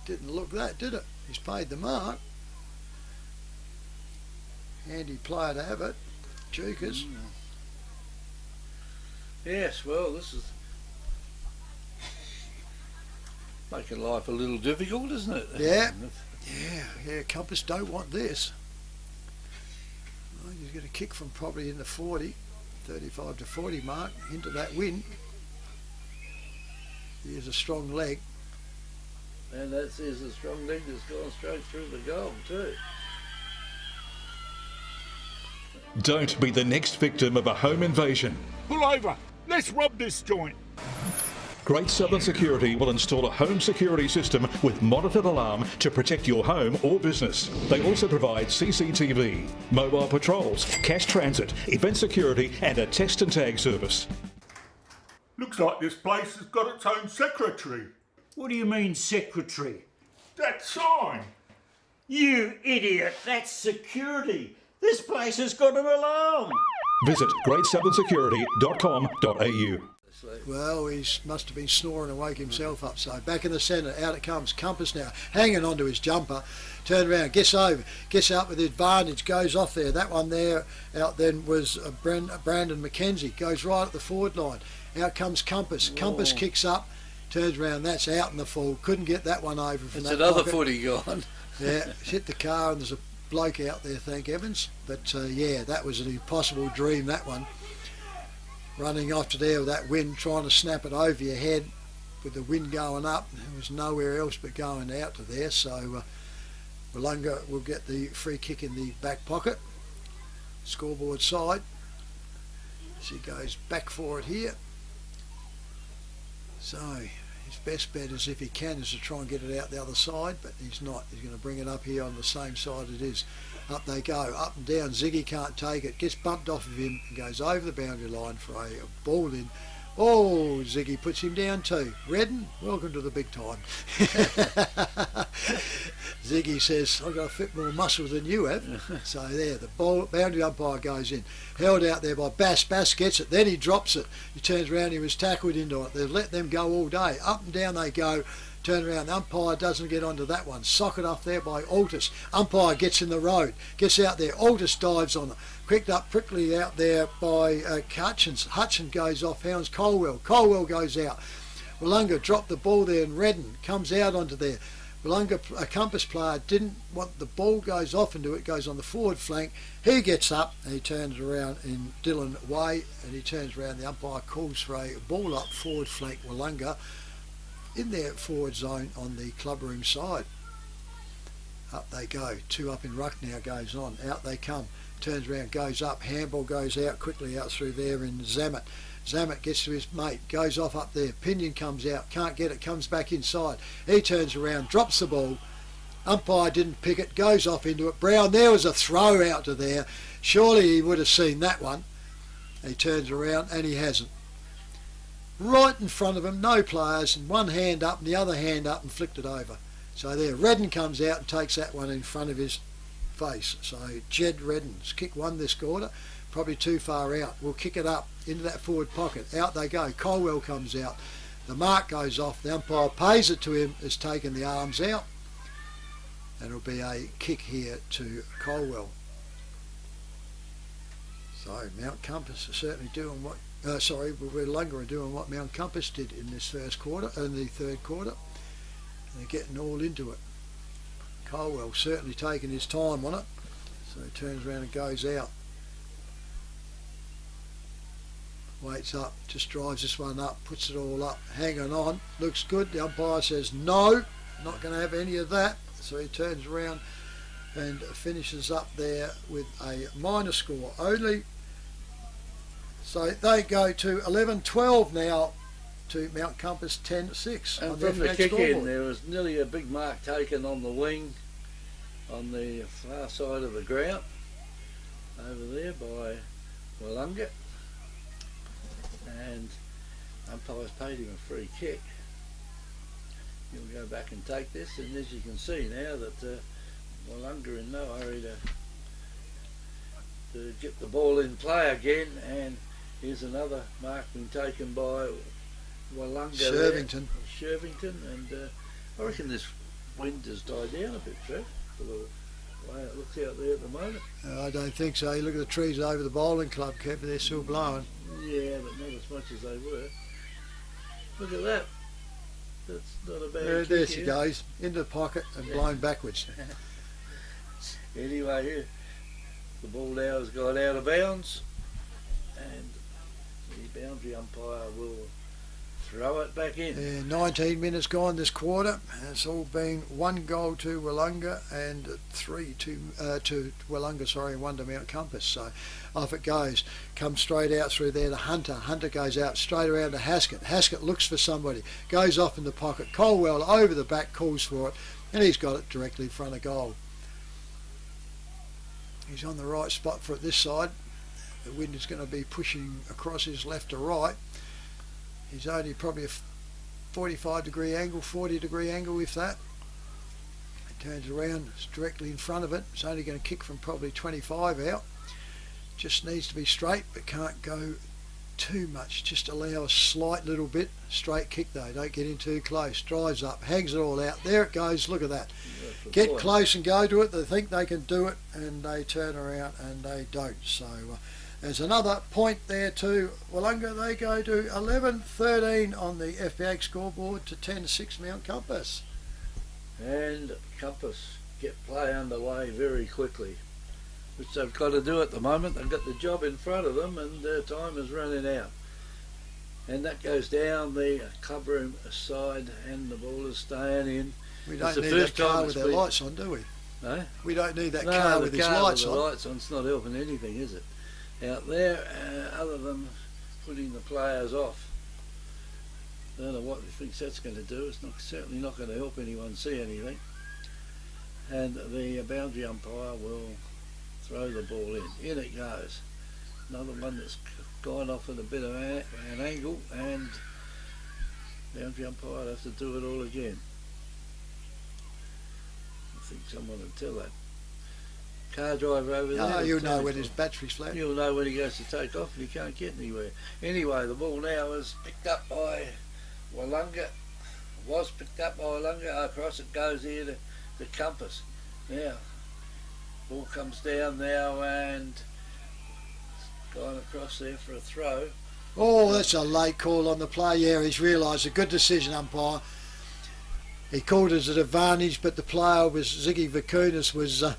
Didn't look that, did it? He's paid the mark. Handy player to have it. Cheekers. Yes, well, this is making life a little difficult, isn't it? Yeah, Compass don't want this. Well, he's got a kick from probably in the 35 to 40 mark into that win. Here's a strong leg. And that says a strong leg that's gone straight through the goal too. Don't be the next victim of a home invasion. Pull over. Let's rob this joint. Great Southern Security will install a home security system with monitored alarm to protect your home or business. They also provide CCTV, mobile patrols, cash transit, event security and a test and tag service. Looks like this place has got its own secretary. What do you mean, secretary? That sign. You idiot, that's security. This place has got an alarm. Visit greatsouthern.security.com.au. Well, he must have been snoring and woke himself up. So back in the centre, out it comes. Compass now, hanging onto his jumper. Turned around, gets over, gets out with the advantage, goes off there. That one there out then was Brandon McKenzie. Goes right at the forward line. Out comes Compass. Compass kicks up, turns around. That's out in the full. Couldn't get that one over from that another pocket. footy gone. Yeah, hit the car and there's a bloke out there, thank heavens. But yeah, that was an impossible dream, that one. Running off to there with that wind, trying to snap it over your head with the wind going up. There was nowhere else but going out to there. So Willunga will get the free kick in the back pocket. Scoreboard side. She goes back for it here. So his best bet is, if he can, is to try and get it out the other side, but he's not. He's going to bring it up here on the same side it is. Up they go, up and down. Ziggy can't take it, gets bumped off of him and goes over the boundary line for a ball in. Oh, Ziggy puts him down too. Redden, welcome to the big time. Ziggy says, I've got a bit more muscle than you have. So there, the boundary umpire goes in. Held out there by Bass. Bass gets it, then he drops it. He turns around, he was tackled into it. They've let them go all day. Up and down they go. Turn around, the umpire doesn't get onto that one. Socket off there by Altus. Umpire gets in the road, gets out there. Altus dives on it. Picked up quickly out there by Hutchins. Hutchins goes off, hounds Colwell. Colwell goes out. Willunga dropped the ball there and Redden comes out onto there. Willunga, a Compass player, didn't want the ball, goes off into it, goes on the forward flank. He gets up and he turns around in Dylan way and he turns around. The umpire calls for a ball up forward flank Willunga in their forward zone on the clubroom side. Up they go. 2 up in ruck now goes on. Out they come. Turns around, goes up. Handball goes out quickly out through there in Zamet. Zamet gets to his mate, goes off up there. Pinion comes out, can't get it, comes back inside. He turns around, drops the ball. Umpire didn't pick it, goes off into it. Brown, there was a throw out to there. Surely he would have seen that one. He turns around and he hasn't. Right in front of him, no players, and one hand up and the other hand up and flicked it over. So there, Redden comes out and takes that one in front of his face. So Jed Redden's kick 1 this quarter, probably too far out. We'll kick it up into that forward pocket. Out they go. Colwell comes out. The mark goes off. The umpire pays it to him, has taken the arms out. And it'll be a kick here to Colwell. So Mount Compass are certainly doing what, Willunga are doing what Mount Compass did in this first quarter, in the third quarter. They're getting all into it. Colwell certainly taking his time on it. So he turns around and goes out. Waits up, just drives this one up, puts it all up, hanging on, looks good. The umpire says no, not going to have any of that. So he turns around and finishes up there with a minor score only. So they go to 11-12 now to Mount Compass 10-6. And from the kick in, there was nearly a big mark taken on the wing on the far side of the ground over there by Willunga. And umpires paid him a free kick. He'll go back and take this, and as you can see now that Willunga in no hurry to get the ball in play again. And here's another mark being taken by Willunga Shervington, and I reckon this wind has died down a bit, Trev, for the way it looks out there at the moment. I don't think so. You look at the trees over the bowling club, Kev, they're still blowing. Yeah, but not as much as they were. Look at that. That's not a bad kick. There she goes, into the pocket and blown backwards. Anyway, here, the ball now has gone out of bounds, and the boundary umpire will throw it back in. 19 minutes gone this quarter. It's all been 1 goal to Willunga and 3 to Willunga, and 1 to Mount Compass. So off it goes. Comes straight out through there to Hunter. Hunter goes out straight around to Haskett. Haskett looks for somebody. Goes off in the pocket. Colwell over the back calls for it, and he's got it directly in front of goal. He's on the right spot for it this side. The wind is going to be pushing across his left to right. He's only probably a 45-degree angle, 40-degree angle if that. He turns around, it's directly in front of it. It's only going to kick from probably 25 out. Just needs to be straight, but can't go too much. Just allow a slight little bit. Straight kick though, don't get in too close. Drives up, hangs it all out. There it goes, look at that. Get close and go to it. They think they can do it, and they turn around and they don't. So there's another point there to Willunga. They go to 11-13 on the FPH scoreboard to 10-6 Mount Compass. And Compass get play underway very quickly, which they've got to do at the moment. They've got the job in front of them, and their time is running out. And that goes down the clubroom side, and the ball is staying in. We don't need that car with their lights on, do we? No? We don't need that car with his lights on. The lights on, it's not helping anything, is it? Out there, other than putting the players off. I don't know what he thinks that's going to do. It's certainly not going to help anyone see anything. And the boundary umpire will throw the ball in. In it goes. Another one that's gone off at a bit of an angle, and the boundary umpire will have to do it all again. I think someone will tell that car driver over there. Oh, you'll know when his battery's flat. You'll know when he goes to take off and he can't get anywhere. Anyway, the ball now is picked up by Willunga. Was picked up by Willunga. Across it goes here to Compass. Now, ball comes down now and gone across there for a throw. Oh, that's a late call on the play. Yeah, he's realised a good decision, umpire. He called it an advantage, but the player was Ziggy Vakunas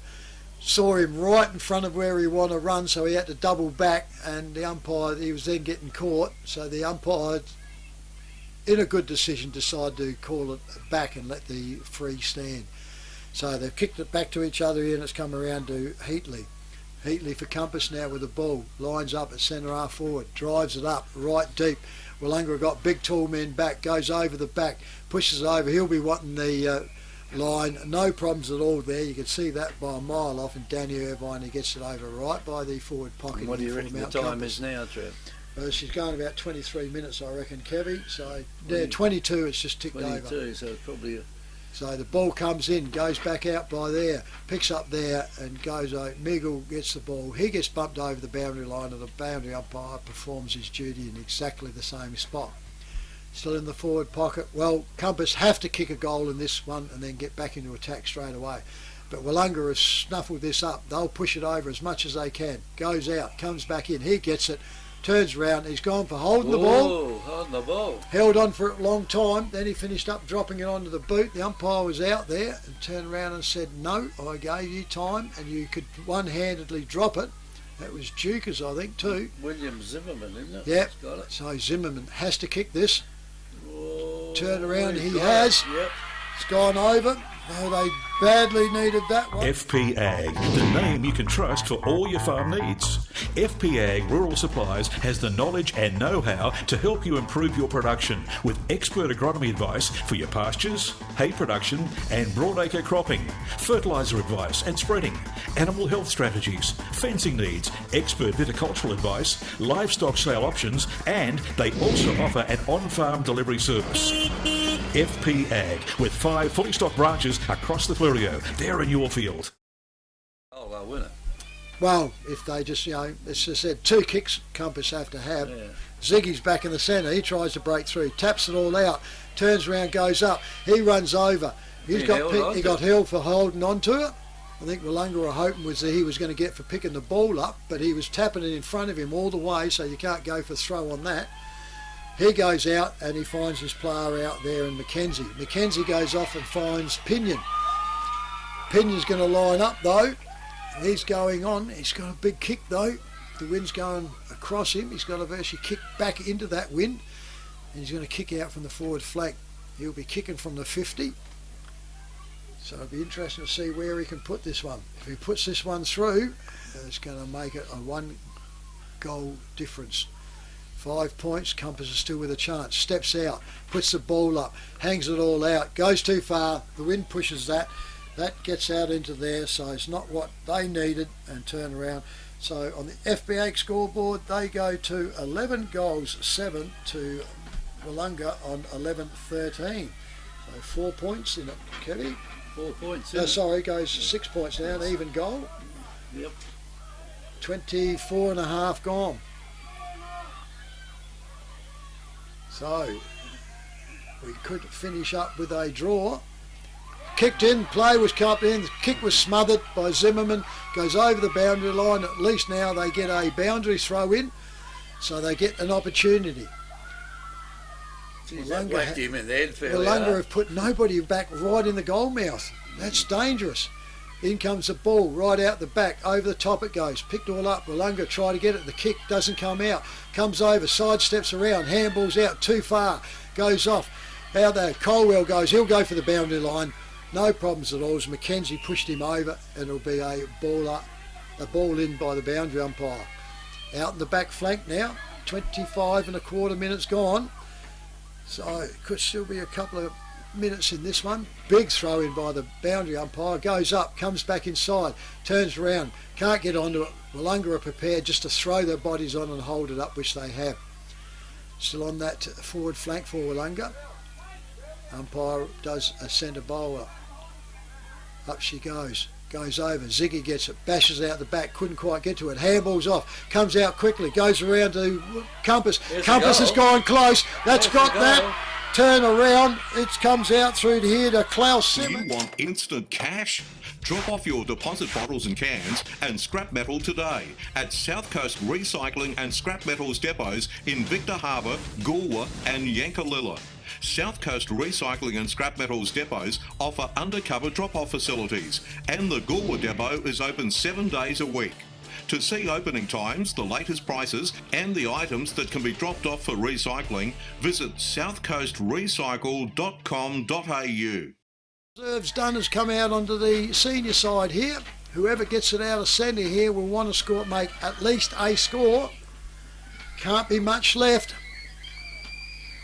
saw him right in front of where he wanted to run, so he had to double back, and the umpire, he was then getting caught, so the umpire, in a good decision, decided to call it back and let the free stand. So they've kicked it back to each other here, and it's come around to Heatley. Heatley for Compass now with the ball. Lines up at centre half forward. Drives it up right deep. Willunga got big tall men back. Goes over the back. Pushes it over. He'll be wanting the line. No problems at all there. You can see that by a mile off. And Danny Irvine, he gets it over right by the forward pocket. And what do you reckon the time is now, Trev? She's going about 23 minutes, I reckon, Kevy. So, yeah, 22, it's just ticked 22, over. 22, so it's probably... So the ball comes in, goes back out by there, picks up there and goes out. Miguel gets the ball. He gets bumped over the boundary line and the boundary umpire performs his duty in exactly the same spot. Still in the forward pocket. Well, Compass have to kick a goal in this one and then get back into attack straight away. But Willunga has snuffled this up. They'll push it over as much as they can. Goes out, comes back in. He gets it. Turns around, he's gone for holding the ball. Holding the ball. Held on for a long time, then he finished up dropping it onto the boot. The umpire was out there and turned around and said, no, I gave you time and you could one-handedly drop it. That was Dukas, I think, too. William Zimmerman, isn't it? Yep. Got it. So Zimmerman has to kick this. Turn around, he got has. it. Yep. It's gone over. Oh, they badly needed that one. FP Ag, the name you can trust for all your farm needs. FP Ag Rural Supplies has the knowledge and know-how to help you improve your production with expert agronomy advice for your pastures, hay production and broadacre cropping, fertiliser advice and spreading, animal health strategies, fencing needs, expert viticultural advice, livestock sale options, and they also offer an on-farm delivery service. FP Ag, with 5 fully stocked branches across the Fleurieu. They're in your field. Oh, they'll win it. Well, if they just, as I said, 2 kicks Compass have to have. Yeah. Ziggy's back in the centre. He tries to break through, taps it all out, turns around, goes up. He runs over. He got held for holding on to it. I think Willunga were hoping that he was going to get for picking the ball up, but he was tapping it in front of him all the way, so you can't go for throw on that. He goes out and he finds his player out there in Mackenzie. Mackenzie goes off and finds Pinion. Pinion's going to line up though. He's going on. He's got a big kick though. The wind's going across him. He's got to actually kick back into that wind. And he's going to kick out from the forward flank. He'll be kicking from the 50. So it'll be interesting to see where he can put this one. If he puts this one through, it's going to make it a 1 goal difference. 5 points, Compass is still with a chance. Steps out, puts the ball up, hangs it all out, goes too far, the wind pushes that gets out into there, so it's not what they needed, and turn around. So on the FBA scoreboard, they go to 11 goals, 7 to Willunga on 11-13. So 4 points in it, Kevy. 4 points. Goes 6 points down, even goal. Yep. 24.5 gone. So we could finish up with a draw. Kicked in, play was cut in, the kick was smothered by Zimmerman, goes over the boundary line. At least now they get a boundary throw in, so they get an opportunity. Willunga him in the head fairly Willunga hard. have put nobody back right in the goal mouth. That's dangerous. In comes the ball, right out the back, over the top it goes, picked all up. Willunga try to get it, the kick doesn't come out, comes over, sidesteps around, handballs out too far, goes off. Out there, Colwell goes, he'll go for the boundary line, no problems at all. As Mackenzie pushed him over, and it'll be a ball in by the boundary umpire. Out in the back flank now, 25.25 minutes gone, so it could still be a couple of minutes in this one. Big throw in by the boundary umpire, goes up, comes back inside, turns around, can't get onto it. Willunga are prepared just to throw their bodies on and hold it up, which they have. Still on that forward flank for Willunga. Umpire does a centre bowler. Up she goes over, Ziggy gets it, bashes out the back, couldn't quite get to it, handballs off, comes out quickly, goes around to Compass. Compass has gone close, that's got that. Turn around, it comes out through to here to Klaus Simmons. You want instant cash? Drop off your deposit bottles and cans and scrap metal today at South Coast Recycling and Scrap Metals depots in Victor Harbour, Goolwa and Yankalilla. South Coast Recycling and Scrap Metals depots offer undercover drop-off facilities, and the Goolwa depot is open 7 days a week. To see opening times, the latest prices and the items that can be dropped off for recycling, visit southcoastrecycle.com.au. Reserves done has come out onto the senior side here. Whoever gets it out of centre here will want to score, make at least a score. Can't be much left.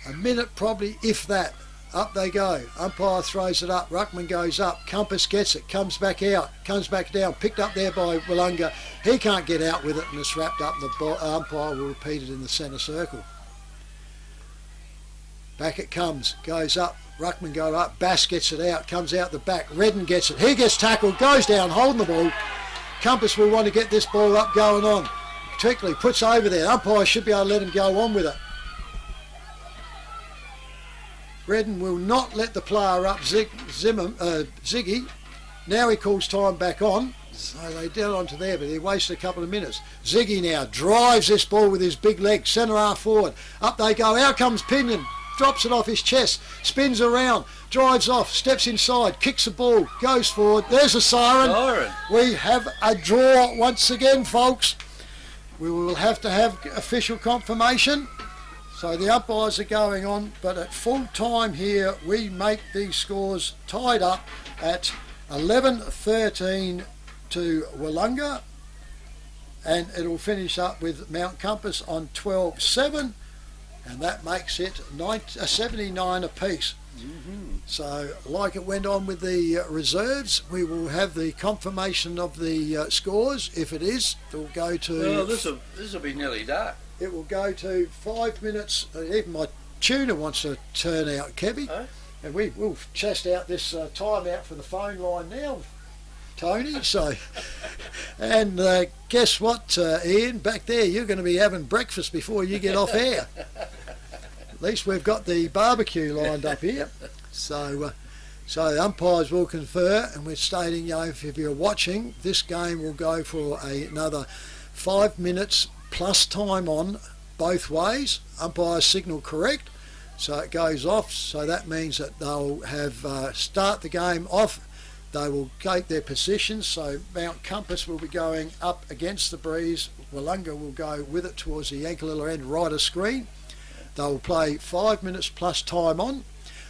A minute probably, if that. Up they go. Umpire throws it up. Ruckman goes up. Compass gets it. Comes back out. Comes back down. Picked up there by Willunga. He can't get out with it and it's wrapped up. And the umpire will repeat it in the centre circle. Back it comes. Goes up. Ruckman go up. Bass gets it out. Comes out the back. Redden gets it. He gets tackled. Goes down holding the ball. Compass will want to get this ball up going on. Particularly puts over there. Umpire should be able to let him go on with it. Redden will not let the player up, Ziggy. Now he calls time back on. So they down onto there, but he wasted a couple of minutes. Ziggy now drives this ball with his big leg, centre half forward. Up they go. Out comes Pinion. Drops it off his chest. Spins around. Drives off. Steps inside. Kicks the ball. Goes forward. There's a siren. We have a draw once again, folks. We will have to have official confirmation. So the umpires are going on, but at full time here, we make these scores tied up at 11-13 to Willunga, and it'll finish up with Mount Compass on 12-7, and that makes it 79 apiece. So like it went on with the reserves, we will have the confirmation of the scores. If it is, it'll go to... Well, this will be nearly dark. It will go to 5 minutes. Even my tuner wants to turn out, Kebby. Oh? And we'll chest out this time out for the phone line now, Tony. So, and guess what, Ian? Back there, you're going to be having breakfast before you get off air. At least we've got the barbecue lined up here. So the umpires will confer, and we're stating, you know, if you're watching, this game will go for another 5 minutes plus time on both ways. Umpire signal correct, so it goes off. So that means that they'll have start the game off. They will take their positions. So Mount Compass will be going up against the breeze. Willunga will go with it towards the Yankalilla end right of screen. They'll play 5 minutes plus time on.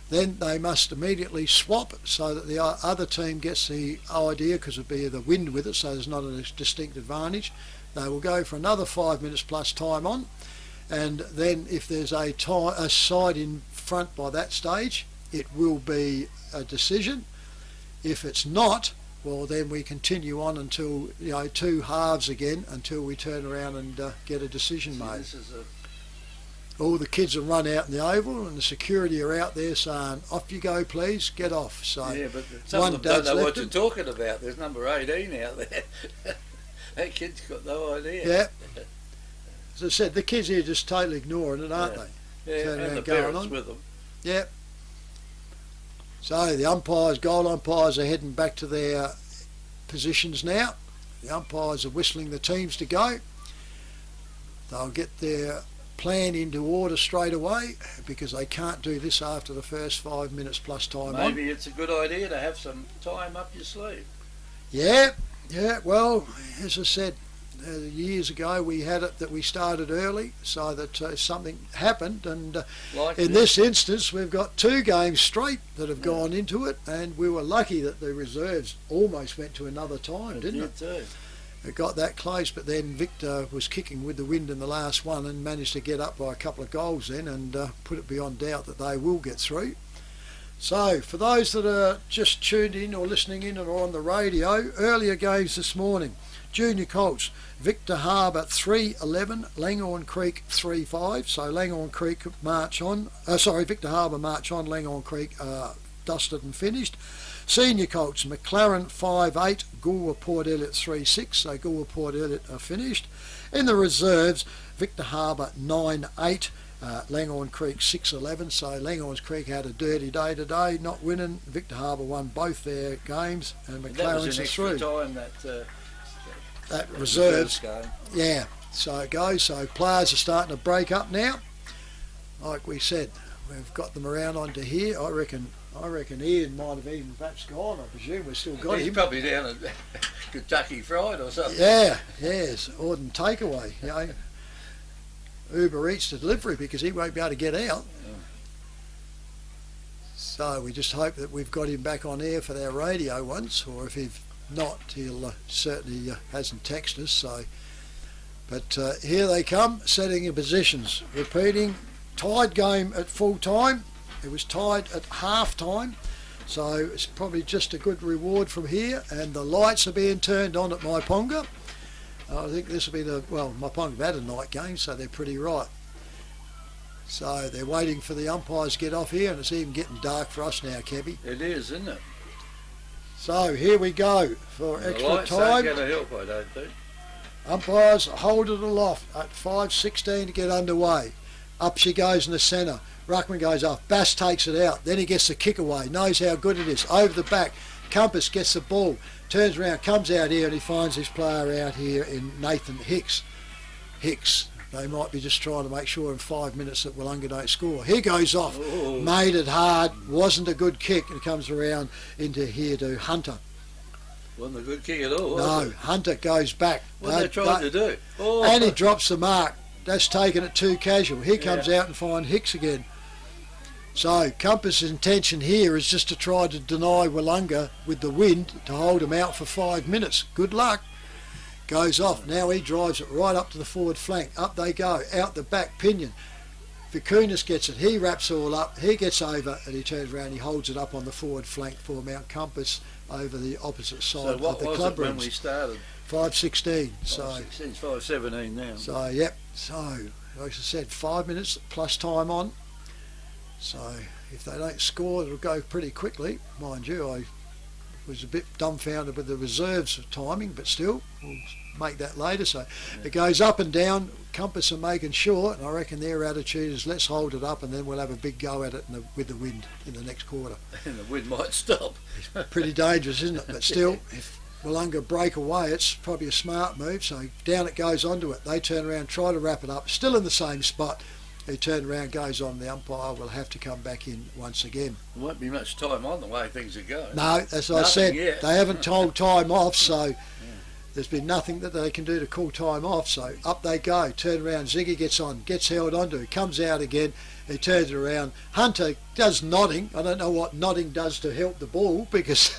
Then they must immediately swap so that the other team gets the idea, because it'll be the wind with it, so there's not a distinct advantage. They will go for another 5 minutes plus time on, and then if there's a side in front by that stage, it will be a decision. If it's not, well, then we continue on until, you know, 2 halves again, until we turn around and get a decision made. All the kids will run out in the oval, and the security are out there saying, "Off you go, please, get off." So yeah, but some of them don't know what you're talking about. There's number 18 out there. That kid's got no idea. Yeah. As I said, the kids here just totally ignoring it, aren't they? Yeah, and the parents with them. Yeah. So the umpires, goal umpires, are heading back to their positions now. The umpires are whistling the teams to go. They'll get their plan into order straight away, because they can't do this after the first 5 minutes plus time on. Maybe it's a good idea to have some time up your sleeve. Yeah, well, as I said, years ago we had it that we started early so that something happened, and in this instance we've got 2 games straight that have gone into it, and we were lucky that the reserves almost went to another time, didn't it? Too. It got that close, but then Victor was kicking with the wind in the last one and managed to get up by a couple of goals then, and put it beyond doubt that they will get through. So, for those that are just tuned in or listening in or on the radio, earlier games this morning: Junior Colts, Victor Harbour 3-11, Langhorne Creek 3-5. So Langhorne Creek march on. Victor Harbour march on. Langhorne Creek dusted and finished. Senior Colts, McLaren 5-8, Goolwa Port Elliot 3-6. So Goolwa Port Elliot are finished. In the reserves, Victor Harbour 9-8. Langhorne Creek 6-11, so Langhorne Creek had a dirty day today, not winning. Victor Harbour won both their games, and McLaren's are through. Time that reserves game. Yeah, so it goes. So players are starting to break up now. Like we said, we've got them around onto here. I reckon Ian might have even perhaps gone. I presume we've still got him. He's probably down at Kentucky Fried or something. Yeah, yes, Auden takeaway, you know. Uber Eats delivery, because he won't be able to get out. So we just hope that we've got him back on air for our radio once, or if he's not, he'll certainly hasn't texted us. So, but here they come, setting in positions, repeating. Tied game at full time. It was tied at half time, so it's probably just a good reward from here. And the lights are being turned on at Myponga. I think this will be Myponga have had a night game, so they're pretty right. So they're waiting for the umpires to get off here, and it's even getting dark for us now, Kevy. It is, isn't it? So here we go for The extra lights time. aren't going to help, I don't think. Umpires hold it aloft at 5:16 to get underway. Up she goes in the centre. Ruckman goes off. Bass takes it out. Then he gets the kick away. Knows how good it is. Over the back. Compass gets the ball. Turns around. Comes out here and he finds his player out here in Nathan Hicks. They might be just trying to make sure in 5 minutes that Willunga don't score. He goes off. Ooh. Made it hard. Wasn't a good kick. And comes around into here to Hunter. Wasn't a good kick at all, was No, it? Hunter goes back. What are they trying to do? Oh. And he drops the mark. That's taking it too casual. He comes out and finds Hicks again. So Compass's intention here is just to try to deny Willunga with the wind to hold him out for 5 minutes. Good luck. Goes off. Now he drives it right up to the forward flank. Up they go. Out the back, Pinion. Vicunas gets it. He wraps all up. He gets over and he turns around. He holds it up on the forward flank for Mount Compass over the opposite side of the club rooms. So what was it when we started? 5:16. So 5:16, 5:17 now. So yep. So like I said, 5 minutes plus time on. So if they don't score, it'll go pretty quickly. Mind you, I was a bit dumbfounded with the reserves of timing, but still, we'll make that later. So it goes up and down. Compass are making sure, and I reckon their attitude is let's hold it up and then we'll have a big go at it with the wind in the next quarter. And the wind might stop. Pretty dangerous, isn't it? But still, if Willunga break away, it's probably a smart move. So down it goes onto it. They turn around, try to wrap it up, still in the same spot. He turn around, goes on. The umpire will have to come back in once again. There won't be much time on the way things are going. No, as I said, yet. they haven't told time off, so there's been nothing that they can do to call time off. So up they go, turn around. Ziggy gets on, gets held onto, comes out again. He turns it around. Hunter does nodding. I don't know what nodding does to help the ball because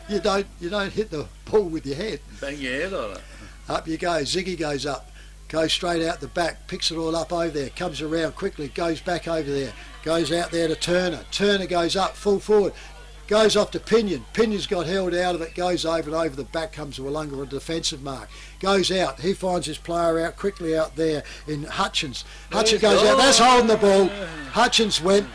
you don't hit the ball with your head. Bang your head on it. Up you go. Ziggy goes up. Goes straight out the back, picks it all up over there, comes around quickly, goes back over there, goes out there to Turner. Turner goes up, full forward, goes off to Pinion. Pinion's got held out of it, goes over and over the back, comes to Willunga, a defensive mark. Goes out, he finds his player out quickly out there in Hutchins. Hutchins goes out, that's holding the ball. Hutchins went.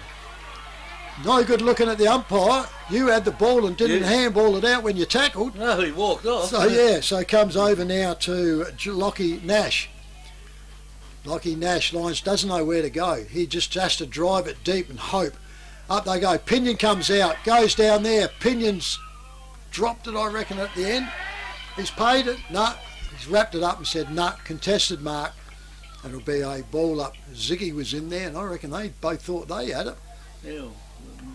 No good looking at the umpire. You had the ball and didn't handball it out when you tackled. No, he walked off. So it comes over now to Lockie Nash. Lockie Nash lines, doesn't know where to go. He just has to drive it deep and hope. Up they go. Pinion comes out, goes down there. Pinion's dropped it, I reckon, at the end. He's paid it. No, he's wrapped it up and said, no, contested mark. It'll be a ball up. Ziggy was in there, and I reckon they both thought they had it. Yeah,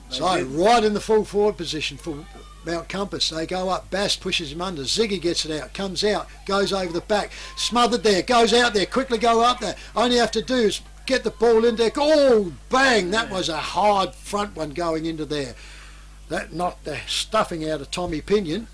so right in the full forward position for Mount Compass. They go up. Bass pushes him under. Ziggy gets it out. Comes out. Goes over the back. Smothered there. Goes out there. Quickly go up there. All you have to do is get the ball in there. Oh, bang. That was a hard front one going into there. That knocked the stuffing out of Tommy Pinion.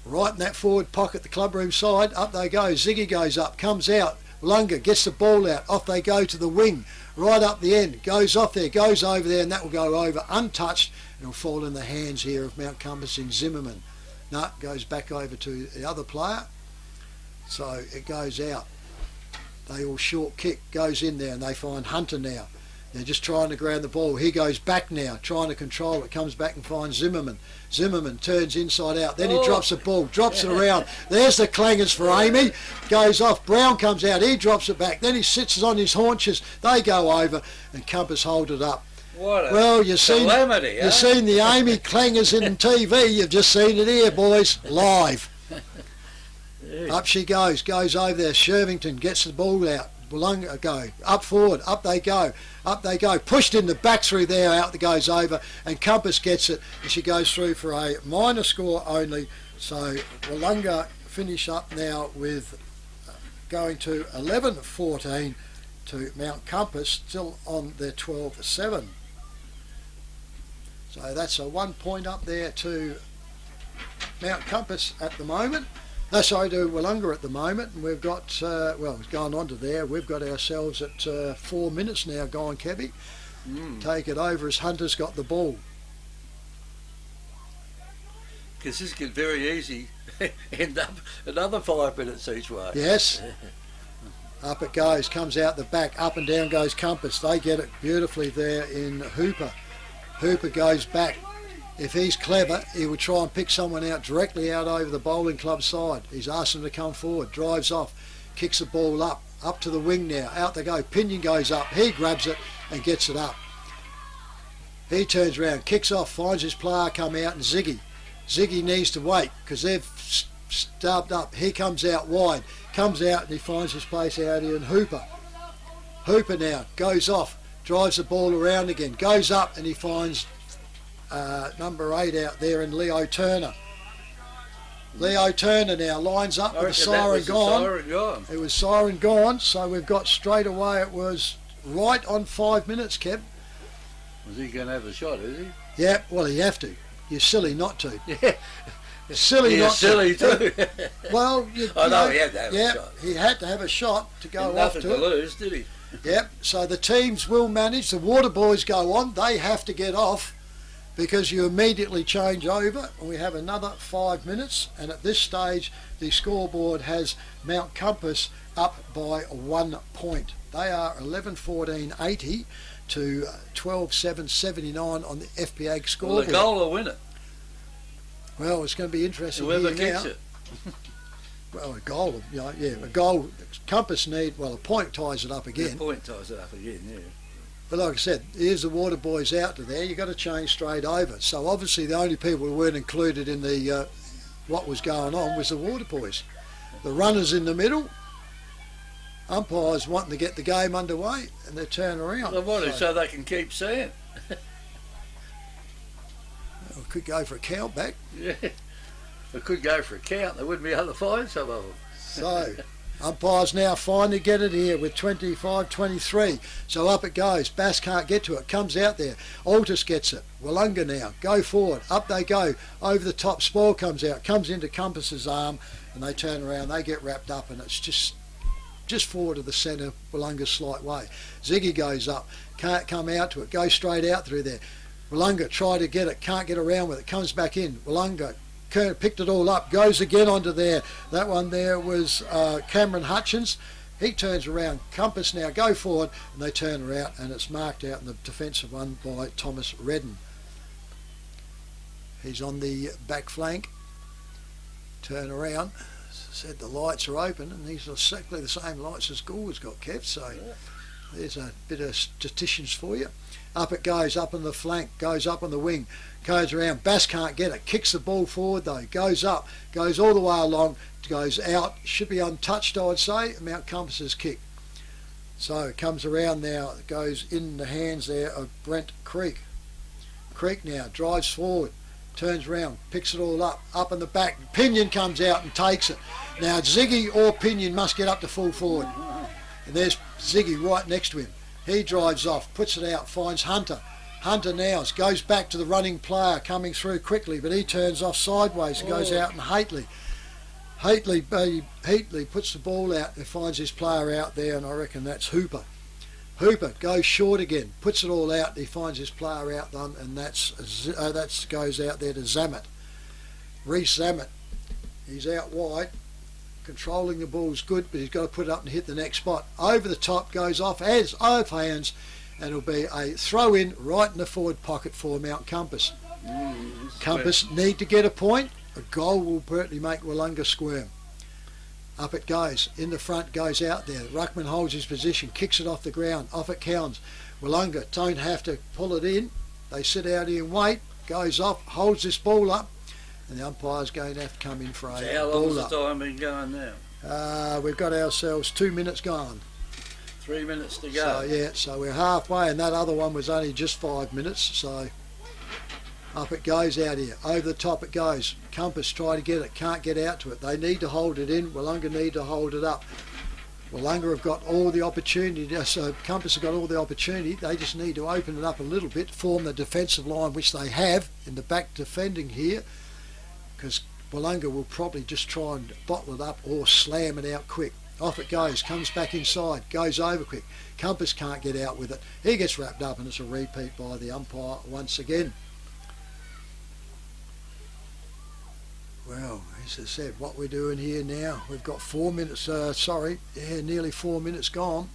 Right in that forward pocket, the clubroom side. Up they go. Ziggy goes up. Comes out. Willunga gets the ball out. Off they go to the wing. Right up the end. Goes off there. Goes over there. And that will go over untouched. It'll fall in the hands here of Mount Compass in Zimmerman. No, it goes back over to the other player. So it goes out. They all short kick. Goes in there and they find Hunter now. They're just trying to ground the ball. He goes back now, trying to control it. Comes back and finds Zimmerman. Zimmerman turns inside out. Then he drops the ball, drops it around. There's the clangers for Amy. Goes off. Brown comes out. He drops it back. Then he sits on his haunches. They go over and Compass hold it up. Well, you've seen the Amy clangers in TV. You've just seen it here, boys, live. Up she goes over there. Shervington gets the ball out. Willunga go up forward. Up they go. Pushed in the back through there. Out that goes over, and Compass gets it, and she goes through for a minor score only. So Willunga finish up now with going to 11-14 to Mount Compass, still on their 12-7. So that's a 1 point up there to Mount Compass at the moment. That's I do Willunga at the moment, and we've got, well, it's going on to there. We've got ourselves at 4 minutes now gone, Kebby. Take it over as Hunter's got the ball. Because this could very easy end up another 5 minutes each way. Yes. Up it goes, comes out the back, up and down goes Compass. They get it beautifully there in Hooper. Hooper goes back. If he's clever, he would try and pick someone out directly out over the bowling club side. He's asked them to come forward, drives off, kicks the ball up to the wing now. Out they go, Pinion goes up, he grabs it and gets it up. He turns around, kicks off, finds his player come out, and Ziggy needs to wait because they've stubbed up. He comes out wide, comes out and he finds his place out here in Hooper. Hooper now goes off, drives the ball around again, goes up and he finds number 8 out there in Leo Turner. Leo Turner now lines up with the siren gone. It was siren gone, so we've got straight away, it was right on 5 minutes, Kev. Was he going to have a shot, is he? Yeah, well, he'd have to. You're silly not to. Yeah. Silly not silly to. too. Well, he had to have a shot. He had to have a shot to go off nothing to it. Lose, did he? Yep, so the teams will manage. The water boys go on. They have to get off because you immediately change over and we have another 5 minutes, and at this stage the scoreboard has Mount Compass up by 1 point. They are 11-14-80 to 12-7-79 on the FPA scoreboard. Well, the goal will win it. Well, it's going to be interesting. Whoever here kicks now. it. Well, a goal, a goal. Compass need, well, a point ties it up again. A point ties it up again, yeah. But like I said, here's the water boys out to there. You've got to change straight over. So obviously the only people who weren't included in the what was going on was the water boys. The runners in the middle, umpires wanting to get the game underway, and they turn around. They want it so they can keep seeing. Well, could go for a count back. Yeah, they could go for a count. They wouldn't be able to find some of them. So, umpires now finally get it here with 25-23. So up it goes. Bass can't get to it. Comes out there. Altus gets it. Willunga now. Go forward. Up they go. Over the top. Spoil comes out. Comes into Compass's arm. And they turn around. They get wrapped up. And it's just forward of the centre. Willunga's slight way. Ziggy goes up. Can't come out to it. Goes straight out through there. Willunga try to get it. Can't get around with it. Comes back in. Willunga picked it all up, goes again onto there. That one there was Cameron Hutchins. He turns around. Compass now go forward, and they turn around, and it's marked out in the defensive one by Thomas Redden. He's on the back flank. Turn around. As I said, the lights are open, and these are exactly the same lights as Goulwood's got, Kev. So there's a bit of statistics for you. Up it goes, up on the flank, goes up on the wing, goes around. Bass can't get it, kicks the ball forward though, goes up, goes all the way along, goes out, should be untouched I would say. Mount Compass's kick. So it comes around now, it goes in the hands there of Brent Creek. Creek now drives forward, turns around, picks it all up in the back. Pinion comes out and takes it. Now Ziggy or Pinion must get up to full forward. And there's Ziggy right next to him. He drives off, puts it out, finds Hunter. Hunter now goes back to the running player coming through quickly, but he turns off sideways and goes out, and Hately puts the ball out and finds his player out there, and I reckon that's Hooper. Hooper goes short again, puts it all out, he finds his player out then, and that goes out there to Zammit. Reece Zammit, he's out wide. Controlling the ball's good, but he's got to put it up and hit the next spot. Over the top, goes off as off hands, and it'll be a throw in right in the forward pocket for Mount Compass. Compass need to get a point. A goal will certainly make Willunga squirm. Up it goes, in the front, goes out there. Ruckman holds his position, kicks it off the ground, off it Cowns. Willunga don't have to pull it in. They sit out here and wait, goes off, holds this ball up, and the umpire's going to have to come in for a so how ball long's up. the time been going now? We've got ourselves 2 minutes gone. 3 minutes to go. So we're halfway, and that other one was only just 5 minutes. So up it goes out here. Over the top it goes. Compass try to get it, can't get out to it. They need to hold it in. Willunga need to hold it up. Willunga have got all the opportunity, so Compass have got all the opportunity. They just need to open it up a little bit, form the defensive line, which they have in the back defending here, because Willunga will probably just try and bottle it up or slam it out quick. Off it goes, comes back inside, goes over quick. Compass can't get out with it. He gets wrapped up and it's a repeat by the umpire once again. Well, as I said, what we're doing here now, we've got 4 minutes, nearly 4 minutes gone.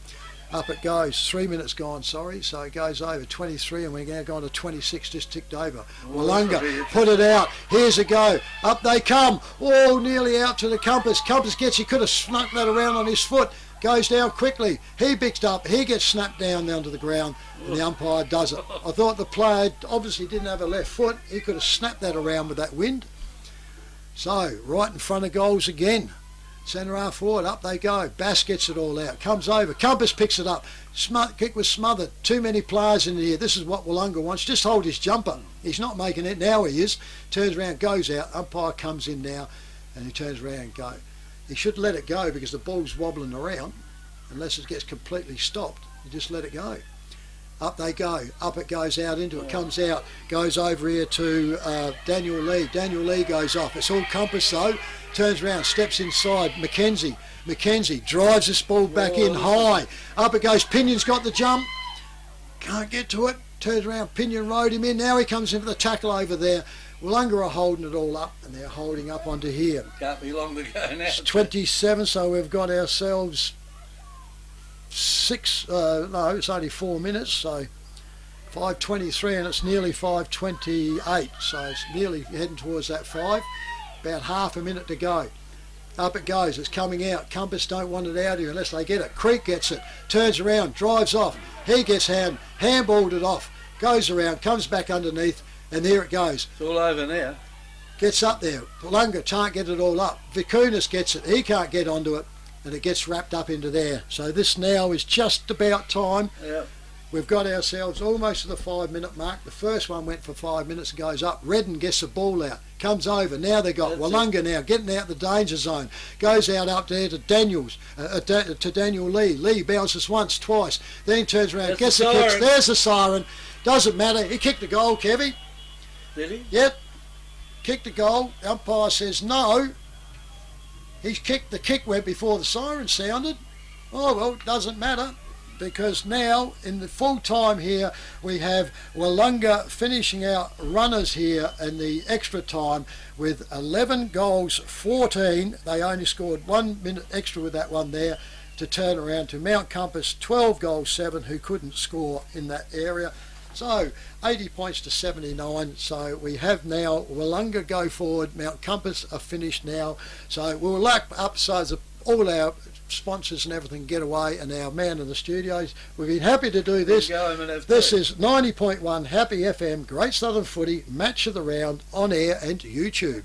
Up it goes, 3 minutes gone, sorry, so it goes over 23 and we're now going to 26, just ticked over. Willunga, put it out, here's a go, up they come, oh, nearly out to the Compass. Compass gets, he could have snuck that around on his foot, goes down quickly, he picks up, he gets snapped down to the ground, and the umpire does it. I thought the player obviously didn't have a left foot, he could have snapped that around with that wind. So, right in front of goals again. Centre half forward, up they go. Bass gets it all out, comes over. Compass picks it up. Kick was smothered. Too many players in here. This is what Willunga wants. Just hold his jumper. He's not making it. Now he is. Turns around, goes out. Umpire comes in now and he turns around and go. He should let it go because the ball's wobbling around. Unless it gets completely stopped, you just let it go. Up they go, up it goes out into it, comes out, goes over here to Daniel Lee. Daniel Lee goes off. It's all Compass though. Turns around, steps inside. McKenzie drives this ball back in high. Up it goes. Pinion's got the jump. Can't get to it. Turns around. Pinion rode him in. Now he comes in for the tackle over there. Willunga are holding it all up and they're holding up onto here. Can't be long to go now. It's 27, so we've got ourselves it's only 4 minutes, so 5:23 and it's nearly 5:28, so it's nearly heading towards that 5. About half a minute to go. Up it goes, it's coming out. Compass don't want it out here unless they get it. Creek gets it, turns around, drives off. He gets handballed it off, goes around, comes back underneath, and there it goes. It's all over now. Gets up there. Willunga can't get it all up. Vicunas gets it, he can't get onto it. And it gets wrapped up into there. So this now is just about time. Yep. We've got ourselves almost to the 5 minute mark. The first one went for 5 minutes and goes up. Redden gets the ball out, comes over. Now they got Willunga now getting out the danger zone. Goes out up there to Daniel Lee. Lee bounces once, twice. Then he turns around, gets the kicks. There's the siren. Doesn't matter. He kicked the goal, Kevy. Did he? Yep. Kicked the goal. The umpire says no. The kick went before the siren sounded. Oh well, it doesn't matter because now in the full time here we have Willunga finishing out runners here in the extra time with 11 goals 14. They only scored 1 minute extra with that one there to turn around to Mount Compass 12 goals 7 who couldn't score in that area. So 80 points to 79. So we have now Willunga go forward. Mount Compass are finished now. So we'll lap up so that all our sponsors and everything get away and our man in the studios. We've been happy to do this. This is 90.1 Happy FM, Great Southern Footy, Match of the Round on air and YouTube.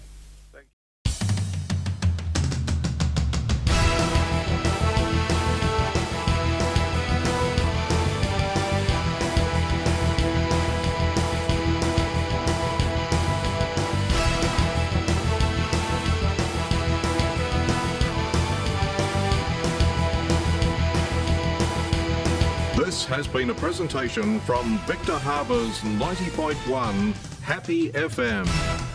This has been a presentation from Victor Harbour's 90.1 Happy FM.